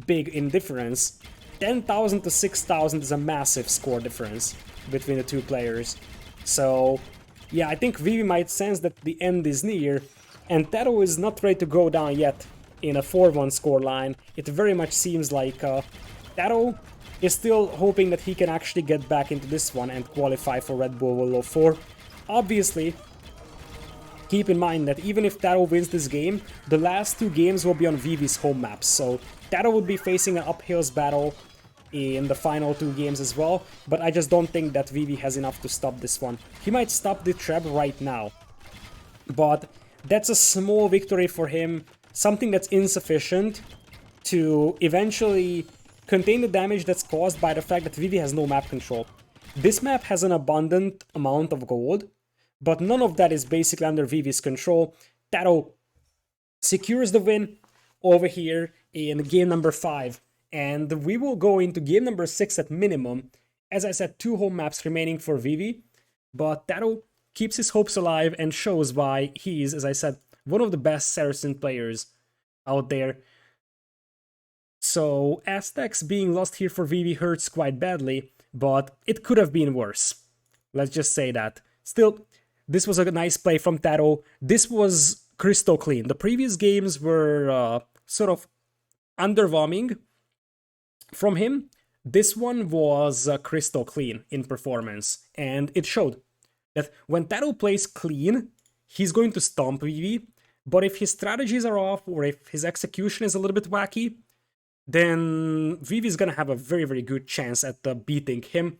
big in difference. 10,000 to 6,000 is a massive score difference between the two players. So yeah, I think Vivi might sense that the end is near, and Taro is not ready to go down yet in a 4-1 scoreline. It very much seems like Taro is still hoping that he can actually get back into this one and qualify for Red Bull Wololo 4. Obviously, keep in mind that even if Taro wins this game, the last 2 games will be on Vivi's home maps, so Taro would be facing an uphills battle in the final 2 games as well, but I just don't think that Vivi has enough to stop this one. He might stop the trap right now, but that's a small victory for him, something that's insufficient to eventually contain the damage that's caused by the fact that Vivi has no map control. This map has an abundant amount of gold, but none of that is basically under Vivi's control. Taro secures the win over here in game number 5, and we will go into game number 6 at minimum. As I said, 2 home maps remaining for Vivi, but Taro keeps his hopes alive and shows why he is, as I said, one of the best Saracen players out there. So Aztecs being lost here for Vivi hurts quite badly, but it could have been worse. Let's just say that. Still, this was a nice play from Taro. This was crystal clean. The previous games were sort of underwhelming from him. This one was crystal clean in performance, and it showed that when Taro plays clean, he's going to stomp Vivi, but if his strategies are off or if his execution is a little bit wacky, then Vivi's gonna have a very good chance at beating him.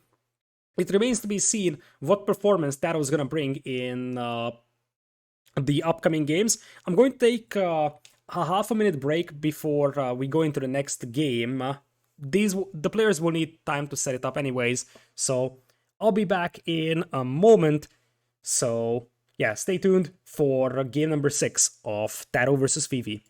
It remains to be seen what performance Taro's gonna bring in the upcoming games. I'm going to take a half-a-minute break before we go into the next game. The players will need time to set it up anyways, so I'll be back in a moment. So yeah, stay tuned for game number 6 of Taro versus Vivi.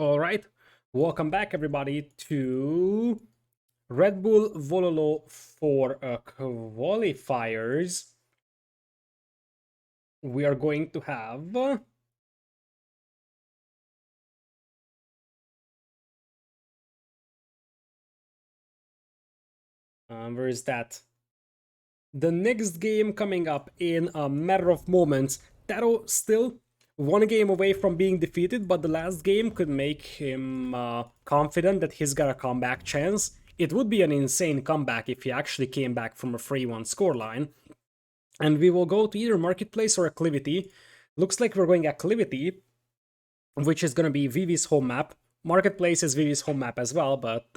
All right, welcome back everybody to Red Bull Wololo for qualifiers. We are going to have where is that? The next game coming up in a matter of moments. Taro still one game away from being defeated, but the last game could make him confident that he's got a comeback chance. It would be an insane comeback if he actually came back from a 3-1 scoreline. And we will go to either Marketplace or Acclivity. Looks like we're going Acclivity, which is going to be Vivi's home map. Marketplace is Vivi's home map as well, but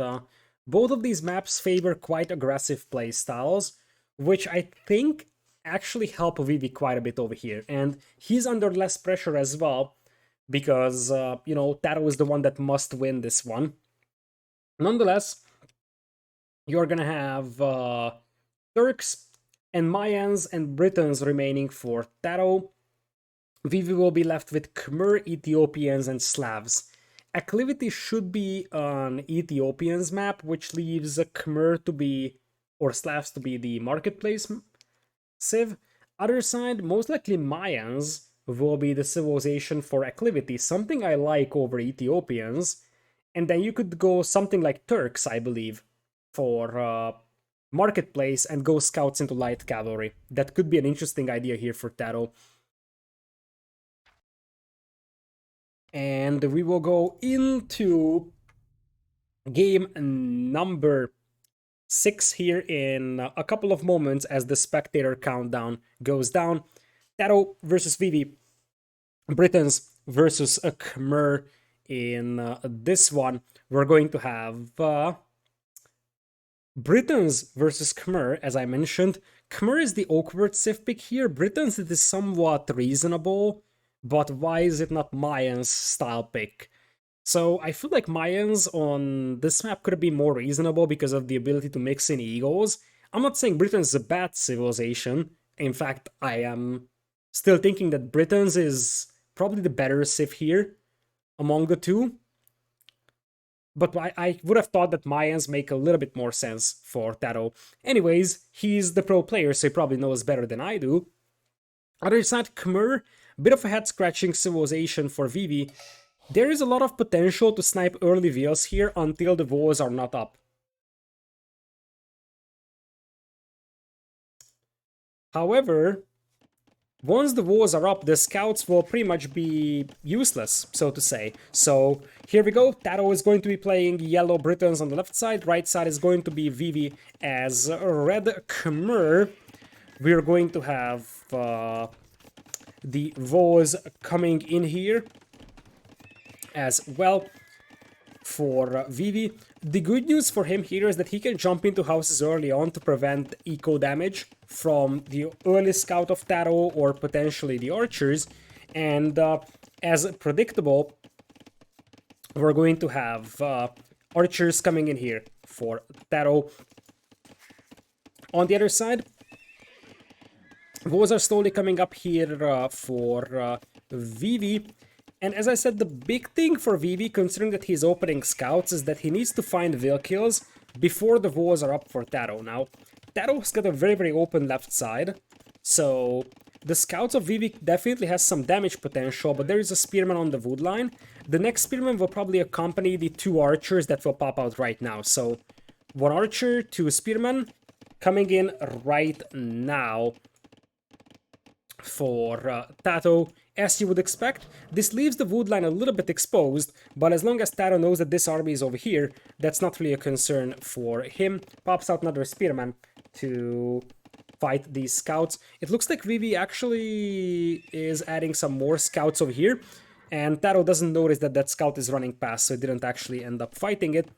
both of these maps favor quite aggressive play styles, which I think actually help Vivi quite a bit over here. And he's under less pressure as well, because, Taro is the one that must win this one. Nonetheless, you're going to have Turks and Mayans and Britons remaining for Taro. Vivi will be left with Khmer, Ethiopians, and Slavs. Acclivity should be an Ethiopians map, which leaves Khmer to be, or Slavs to be the marketplace civ. Other side, most likely Mayans will be the civilization for Acclivity, something I like over Ethiopians. And then you could go something like Turks, I believe, for marketplace and go scouts into light cavalry. That could be an interesting idea here for Taro. And we will go into game number 6 here in a couple of moments as the spectator countdown goes down. Taro versus Vivi. Britons versus Khmer. In this one, we're going to have Britons versus Khmer, as I mentioned. Khmer is the awkward civ pick here. Britons, it is somewhat reasonable, but why is it not Mayans style pick? So I feel like Mayans on this map could have been more reasonable because of the ability to mix in egos. I'm not saying Britons is a bad civilization. In fact, I am still thinking that Britons is probably the better civ here among the two. But I would have thought that Mayans make a little bit more sense for Taro. Anyways, he's the pro player, so he probably knows better than I do. Other side, Khmer, bit of a head-scratching civilization for Vivi. There is a lot of potential to snipe early wheels here until the walls are not up. However, once the walls are up, the scouts will pretty much be useless, so to say. So here we go. Taro is going to be playing yellow Britons on the left side. Right side is going to be Vivi as red Khmer. We're going to have the walls coming in here as well for Vivi. The good news for him here is that he can jump into houses early on to prevent eco damage from the early scout of Taro or potentially the archers. And as predictable, we're going to have archers coming in here for Taro. On the other side, walls are slowly coming up here for Vivi. And as I said, the big thing for Vivi, considering that he's opening scouts, is that he needs to find wheel kills before the walls are up for Taro. Now, Taro's got a very, very open left side, so the scouts of Vivi definitely has some damage potential, but there is a spearman on the wood line. The next spearman will probably accompany the 2 archers that will pop out right now. So, 1 archer, 2 spearmen coming in right now for Tato. As you would expect, this leaves the wood line a little bit exposed, but as long as Taro knows that this army is over here, that's not really a concern for him. Pops out another spearman to fight these scouts. It looks like Vivi actually is adding some more scouts over here, and Taro doesn't notice that that scout is running past, so it didn't actually end up fighting it.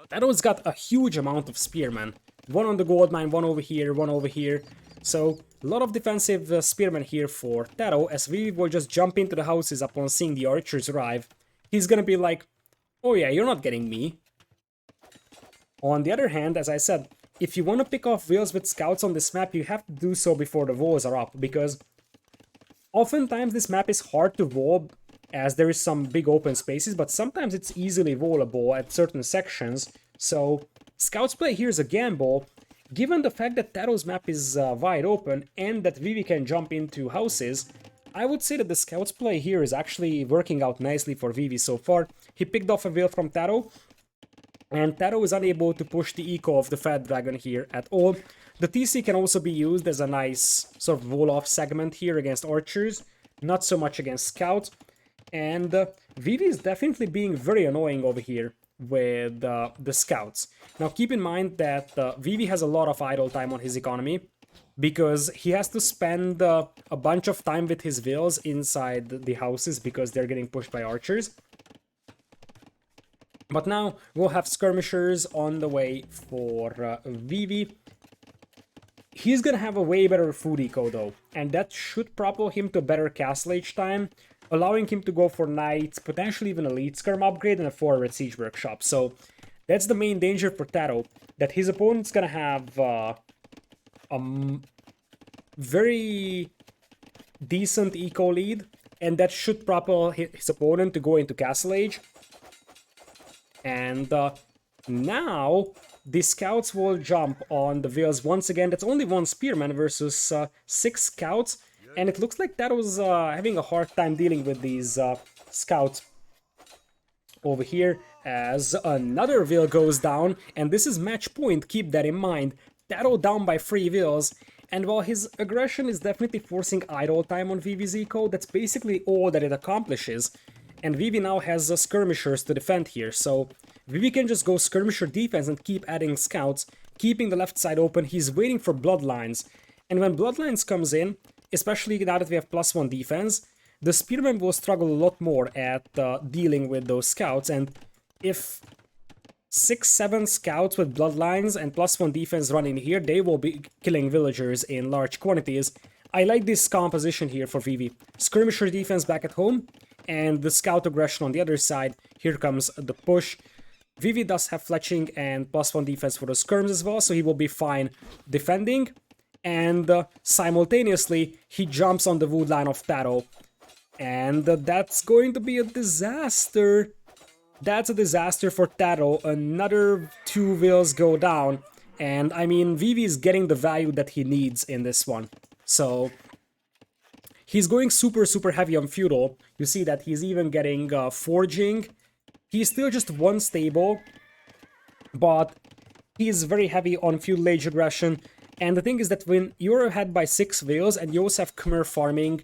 Taro's got a huge amount of spearmen. 1 on the gold mine, 1 over here, 1 over here. So, a lot of defensive spearmen here for Taro, as Vivi will just jump into the houses upon seeing the archers arrive. He's gonna be like, oh yeah, you're not getting me. On the other hand, as I said, if you want to pick off wheels with scouts on this map, you have to do so before the walls are up, because oftentimes this map is hard to wall as there is some big open spaces, but sometimes it's easily volable at certain sections. So Scout's play here is a gamble. Given the fact that Taro's map is wide open and that Vivi can jump into houses, I would say that the Scout's play here is actually working out nicely for Vivi so far. He picked off a wheel from Taro, and Taro is unable to push the eco of the Fat Dragon here at all. The TC can also be used as a nice sort of wall-off segment here against archers, not so much against scouts. And Vivi is definitely being very annoying over here with the scouts. Now keep in mind that Vivi has a lot of idle time on his economy, because he has to spend a bunch of time with his vills inside the houses because they're getting pushed by archers. But now we'll have skirmishers on the way for Vivi. He's gonna have a way better food eco though, and that should propel him to better castle age time, allowing him to go for knights, potentially even elite skirm upgrade and a forward siege workshop. So that's the main danger for Taro, that his opponent's gonna have a very decent eco lead, and that should propel his opponent to go into castle age. And now the scouts will jump on the vills once again. That's only one spearman versus 6 scouts, and it looks like Taro's having a hard time dealing with these scouts over here, as another vill goes down, and this is match point, keep that in mind. Taro down by 3 vills, and while his aggression is definitely forcing idle time on Vivi's eco, that's basically all that it accomplishes. And Vivi now has skirmishers to defend here, so Vivi can just go skirmisher defense and keep adding scouts, keeping the left side open. He's waiting for bloodlines, and when bloodlines comes in, especially now that we have +1 defense, the spearman will struggle a lot more at dealing with those scouts. And if 6-7 scouts with bloodlines and +1 defense run in here, they will be killing villagers in large quantities. I like this composition here for Vivi. Skirmisher defense back at home, and the scout aggression on the other side. Here comes the push. Vivi does have fletching and +1 defense for the skirms as well, so he will be fine defending. And simultaneously, he jumps on the wood line of Taro. And that's going to be a disaster. That's a disaster for Taro. Another 2 vills go down. And I mean, Vivi is getting the value that he needs in this one. So he's going super heavy on feudal. You see that he's even getting forging. He's still just 1 stable, but he's very heavy on feudal age aggression. And the thing is that when you're ahead by 6 vills and you also have Khmer farming,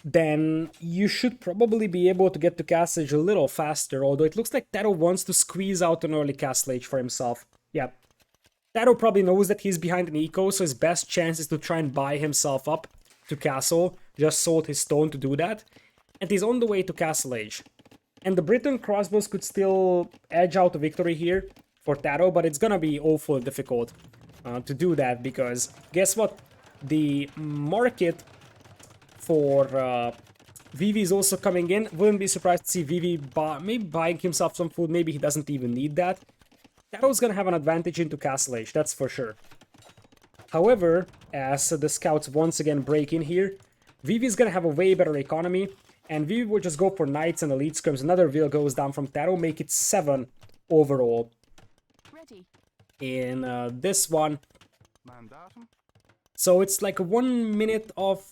then you should probably be able to get to castle age a little faster, although it looks like Taro wants to squeeze out an early castle age for himself. Yeah. Taro probably knows that he's behind an eco, so his best chance is to try and buy himself up to castle, just sold his stone to do that, and he's on the way to castle age. And the Briton crossbows could still edge out a victory here for Taro, but it's gonna be awfully difficult to do that, because guess what? The market for Vivi is also coming in. Wouldn't be surprised to see Vivi maybe buying himself some food, maybe he doesn't even need that. Taro's gonna have an advantage into castle age, that's for sure. However, as the scouts once again break in here, Vivi's gonna have a way better economy, and Vivi will just go for knights and elite skirms. Another vill goes down from Taro, make it 7 overall. Ready. In this one. So it's like 1 minute of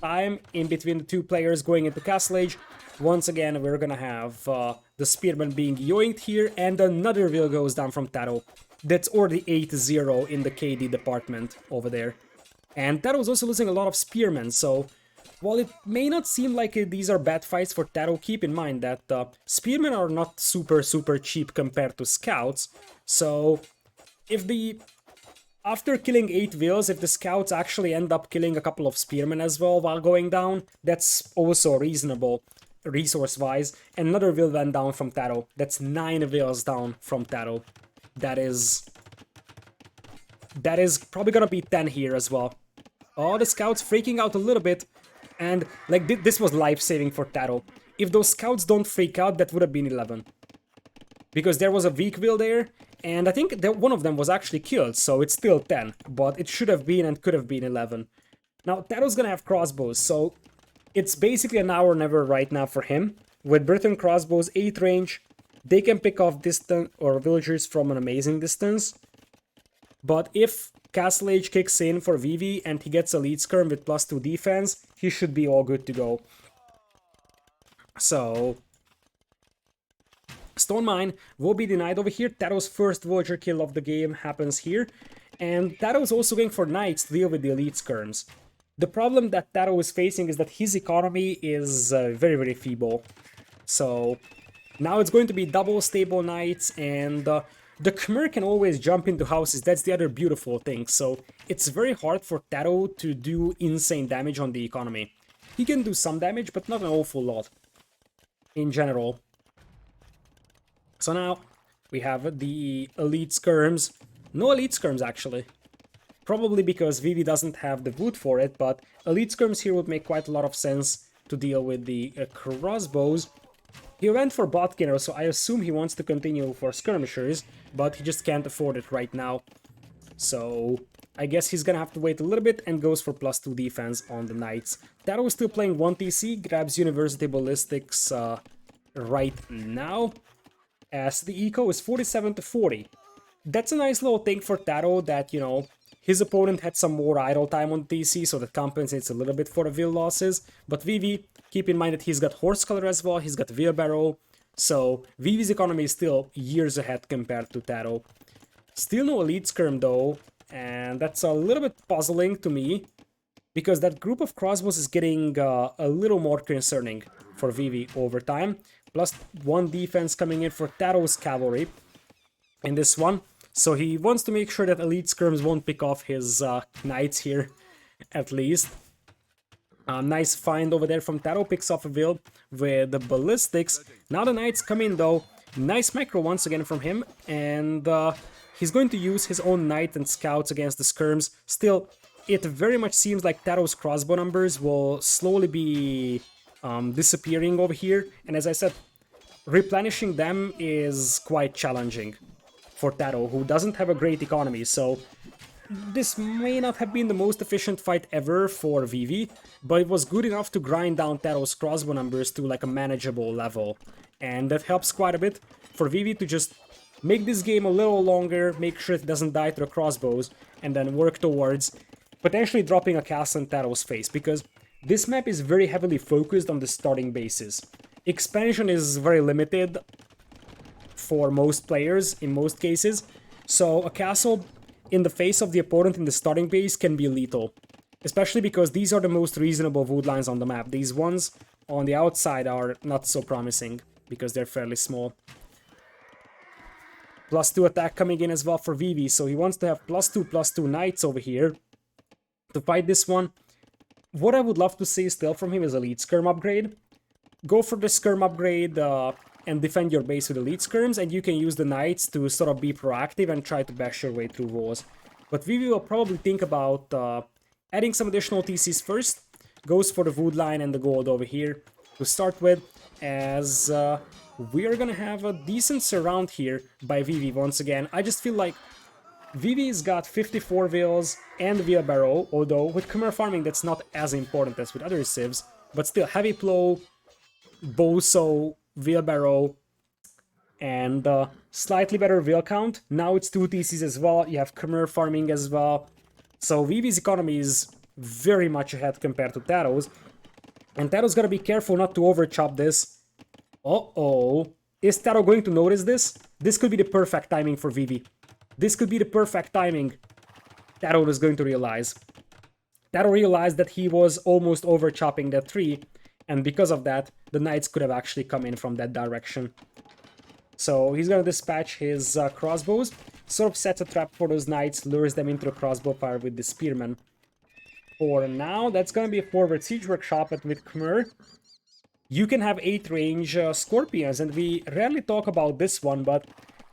time in between the 2 players going into castle age. Once again, we're gonna have the spearman being yoinked here, and another vill goes down from Taro. That's already 8-0 in the KD department over there. And Taro's also losing a lot of spearmen, so while it may not seem like these are bad fights for Taro, keep in mind that spearmen are not super cheap compared to scouts. So if after killing 8 vills, if the scouts actually end up killing a couple of spearmen as well while going down, that's also reasonable resource-wise. Another vill went down from Taro. That's 9 vills down from Taro. That is probably gonna be 10 here as well. Oh, the scouts freaking out a little bit. And like this was life-saving for Taro. If those scouts don't freak out, that would have been 11. Because there was a weak will there, and I think that one of them was actually killed, so it's still 10. But it should have been and could have been 11. Now, Taro's gonna have crossbows, so It's basically an hour never right now for him. With Britain crossbows 8 range, they can pick off distant or villagers from an amazing distance. But if Castle Age kicks in for Vivi and he gets a lead skirm with +2 defense, he should be all good to go. So Stone Mine will be denied over here. Taro's first villager kill of the game happens here. And Taro's also going for knights to deal with the elite skirms. The problem that Taro is facing is that his economy is very, very feeble. So now it's going to be double stable knights, and the Khmer can always jump into houses. That's the other beautiful thing. So it's very hard for Taro to do insane damage on the economy. He can do some damage, but not an awful lot in general. So now we have the elite skirms. No elite skirms, actually. Probably because Vivi doesn't have the wood for it, but elite skirms here would make quite a lot of sense to deal with the crossbows. He went for Botkinner, so I assume he wants to continue for skirmishers, but he just can't afford it right now. So I guess he's gonna have to wait a little bit and goes for +2 defense on the knights. Taro is still playing 1 TC, grabs University Ballistics right now, as the eco is 47 to 40. That's a nice little thing for Taro that, you know, his opponent had some more idle time on TC, so that compensates a little bit for the Vil losses. But Vivi, keep in mind that he's got Horse Color as well, he's got Wheelbarrow, so Vivi's economy is still years ahead compared to Taro. Still no Elite Skirm though, and that's a little bit puzzling to me, because that group of crossbows is getting a little more concerning for Vivi over time. +1 defense coming in for Taro's cavalry in this one. So he wants to make sure that elite skirms won't pick off his knights here, at least. Nice find over there from Taro, picks off a Vil with the ballistics. Now the knights come in though. Nice macro once again from him, and he's going to use his own knight and scouts against the skirms. Still, it very much seems like Taro's crossbow numbers will slowly be disappearing over here, and as I said, replenishing them is quite challenging for Taro, who doesn't have a great economy, so this may not have been the most efficient fight ever for Vivi, but it was good enough to grind down Taro's crossbow numbers to like a manageable level, and that helps quite a bit for Vivi to just make this game a little longer, make sure it doesn't die to the crossbows, and then work towards potentially dropping a castle in Taro's face, because this map is very heavily focused on the starting bases. Expansion is very limited for most players, in most cases, so a castle in the face of the opponent in the starting base can be lethal. Especially because these are the most reasonable wood lines on the map. These ones on the outside are not so promising, because they're fairly small. +2 attack coming in as well for Vivi, so he wants to have +2/+2 knights over here to fight this one. What I would love to see still from him is a lead skirm upgrade. Go for the skirm upgrade and defend your base with elite skirms, and you can use the knights to sort of be proactive and try to bash your way through walls. But Vivi will probably think about adding some additional TCs first, goes for the wood line and the gold over here to start with, as we are gonna have a decent surround here by Vivi once again. I just feel like Vivi's got 54 Vils and Wheelbarrow, although with Khmer farming that's not as important as with other civs, but still heavy plow, Boso, Wheelbarrow, and slightly better Vil count. Now it's 2 TCs as well, you have Khmer farming as well. So Vivi's economy is very much ahead compared to Taro's. And Taro's gotta be careful not to overchop this. Uh-oh. Is Taro going to notice this? This could be the perfect timing for Vivi. This could be the perfect timing Taro is going to realize. Taro realized that he was almost overchopping that tree, and because of that, the knights could have actually come in from that direction. So he's gonna dispatch his crossbows, sort of sets a trap for those knights, lures them into the crossbow fire with the spearmen. For now, that's gonna be a forward siege workshop, but with Khmer, you can have 8 range scorpions, and we rarely talk about this one, but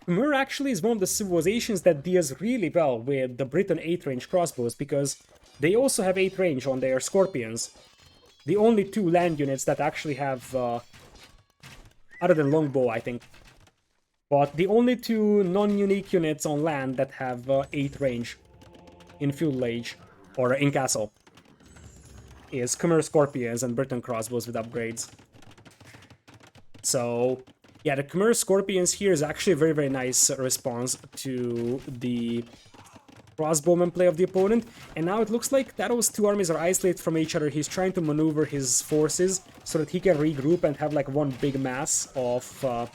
Khmer actually is one of the civilizations that deals really well with the Briton 8 range crossbows, because they also have 8 range on their scorpions. The only 2 land units that actually have, other than Longbow, I think, but the only 2 non-unique units on land that have 8 range in Feudal Age, or in Castle. is Khmer Scorpions and Briton crossbows with upgrades. So yeah, the Khmer Scorpions here is actually a very, very nice response to the crossbowman play of the opponent. And now it looks like Taro's two armies are isolated from each other. He's trying to maneuver his forces so that he can regroup and have like one big mass of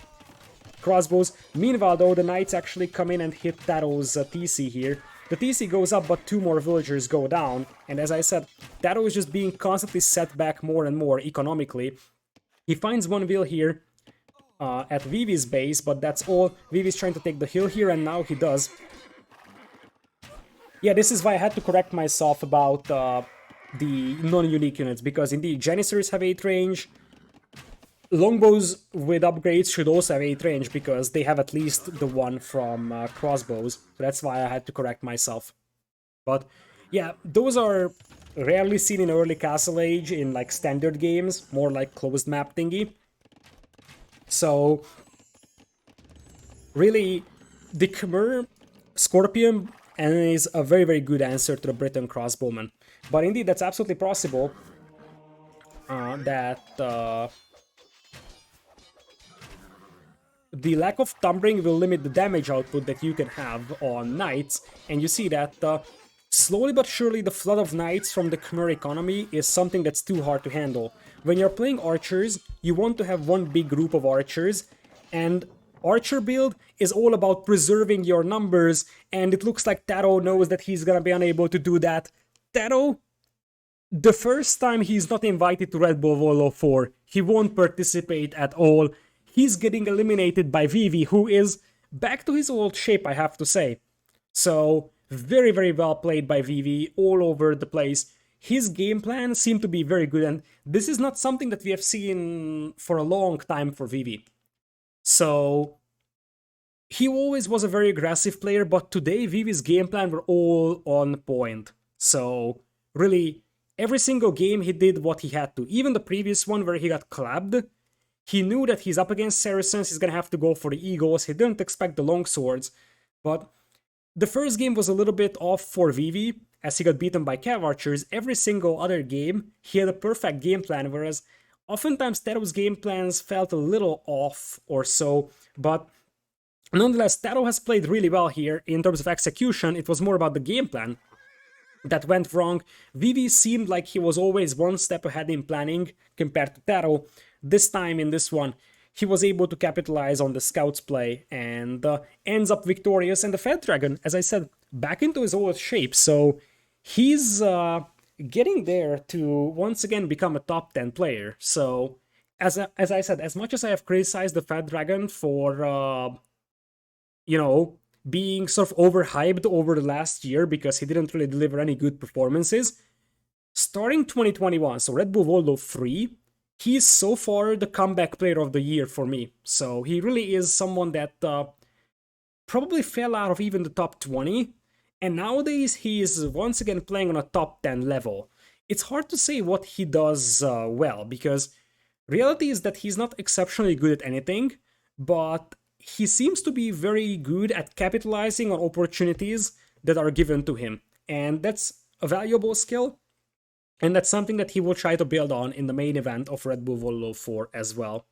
crossbows. Meanwhile, though, the knights actually come in and hit Taro's TC here. The TC goes up, but two more villagers go down. And as I said, Taro is just being constantly set back more and more economically. He finds one will here at Vivi's base, but that's all. Vivi's trying to take the hill here, and now he does. Yeah, this is why I had to correct myself about the non-unique units, because indeed, Janissaries have 8 range. Longbows with upgrades should also have 8 range, because they have at least the one from crossbows. So that's why I had to correct myself. But yeah, those are rarely seen in early Castle Age in like standard games, more like closed map thingy. So really, the Khmer Scorpion is a very, very good answer to the Briton crossbowman. But indeed, that's absolutely possible that the lack of tumbling will limit the damage output that you can have on knights, and you see that slowly but surely the flood of knights from the Khmer economy is something that's too hard to handle. When you're playing archers, you want to have one big group of archers, and archer build is all about preserving your numbers, and it looks like Taro knows that he's gonna be unable to do that. Taro, the first time he's not invited to Red Bull Wololo 4, he won't participate at all. He's getting eliminated by Vivi, who is back to his old shape, I have to say. So, very, very well played by Vivi, all over the place. His game plan seemed to be very good, and this is not something that we have seen for a long time for Vivi. So, he always was a very aggressive player, but today Vivi's game plan were all on point. So, really, every single game he did what he had to. Even the previous one where he got clabbed, he knew that he's up against Saracens, he's gonna have to go for the Eagles, he didn't expect the longswords, but the first game was a little bit off for Vivi, as he got beaten by Cav Archers. Every single other game, he had a perfect game plan, whereas oftentimes Taro's game plans felt a little off or so, but nonetheless, Taro has played really well here. In terms of execution, it was more about the game plan that went wrong. Vivi seemed like he was always one step ahead in planning compared to Taro. This time in this one, he was able to capitalize on the scouts play and ends up victorious. And the Fed Dragon, as I said, back into his old shape. So he's getting there to once again become a top 10 player. So as I said, as much as I have criticized the Fed Dragon for being sort of overhyped over the last year because he didn't really deliver any good performances, starting 2021, so Red Bull Wololo 3, he's so far the comeback player of the year for me. So he really is someone that probably fell out of even the top 20, and nowadays he is once again playing on a top 10 level. It's hard to say what he does well, because reality is that he's not exceptionally good at anything, but he seems to be very good at capitalizing on opportunities that are given to him. And that's a valuable skill, and that's something that he will try to build on in the main event of Red Bull Wololo 4 as well.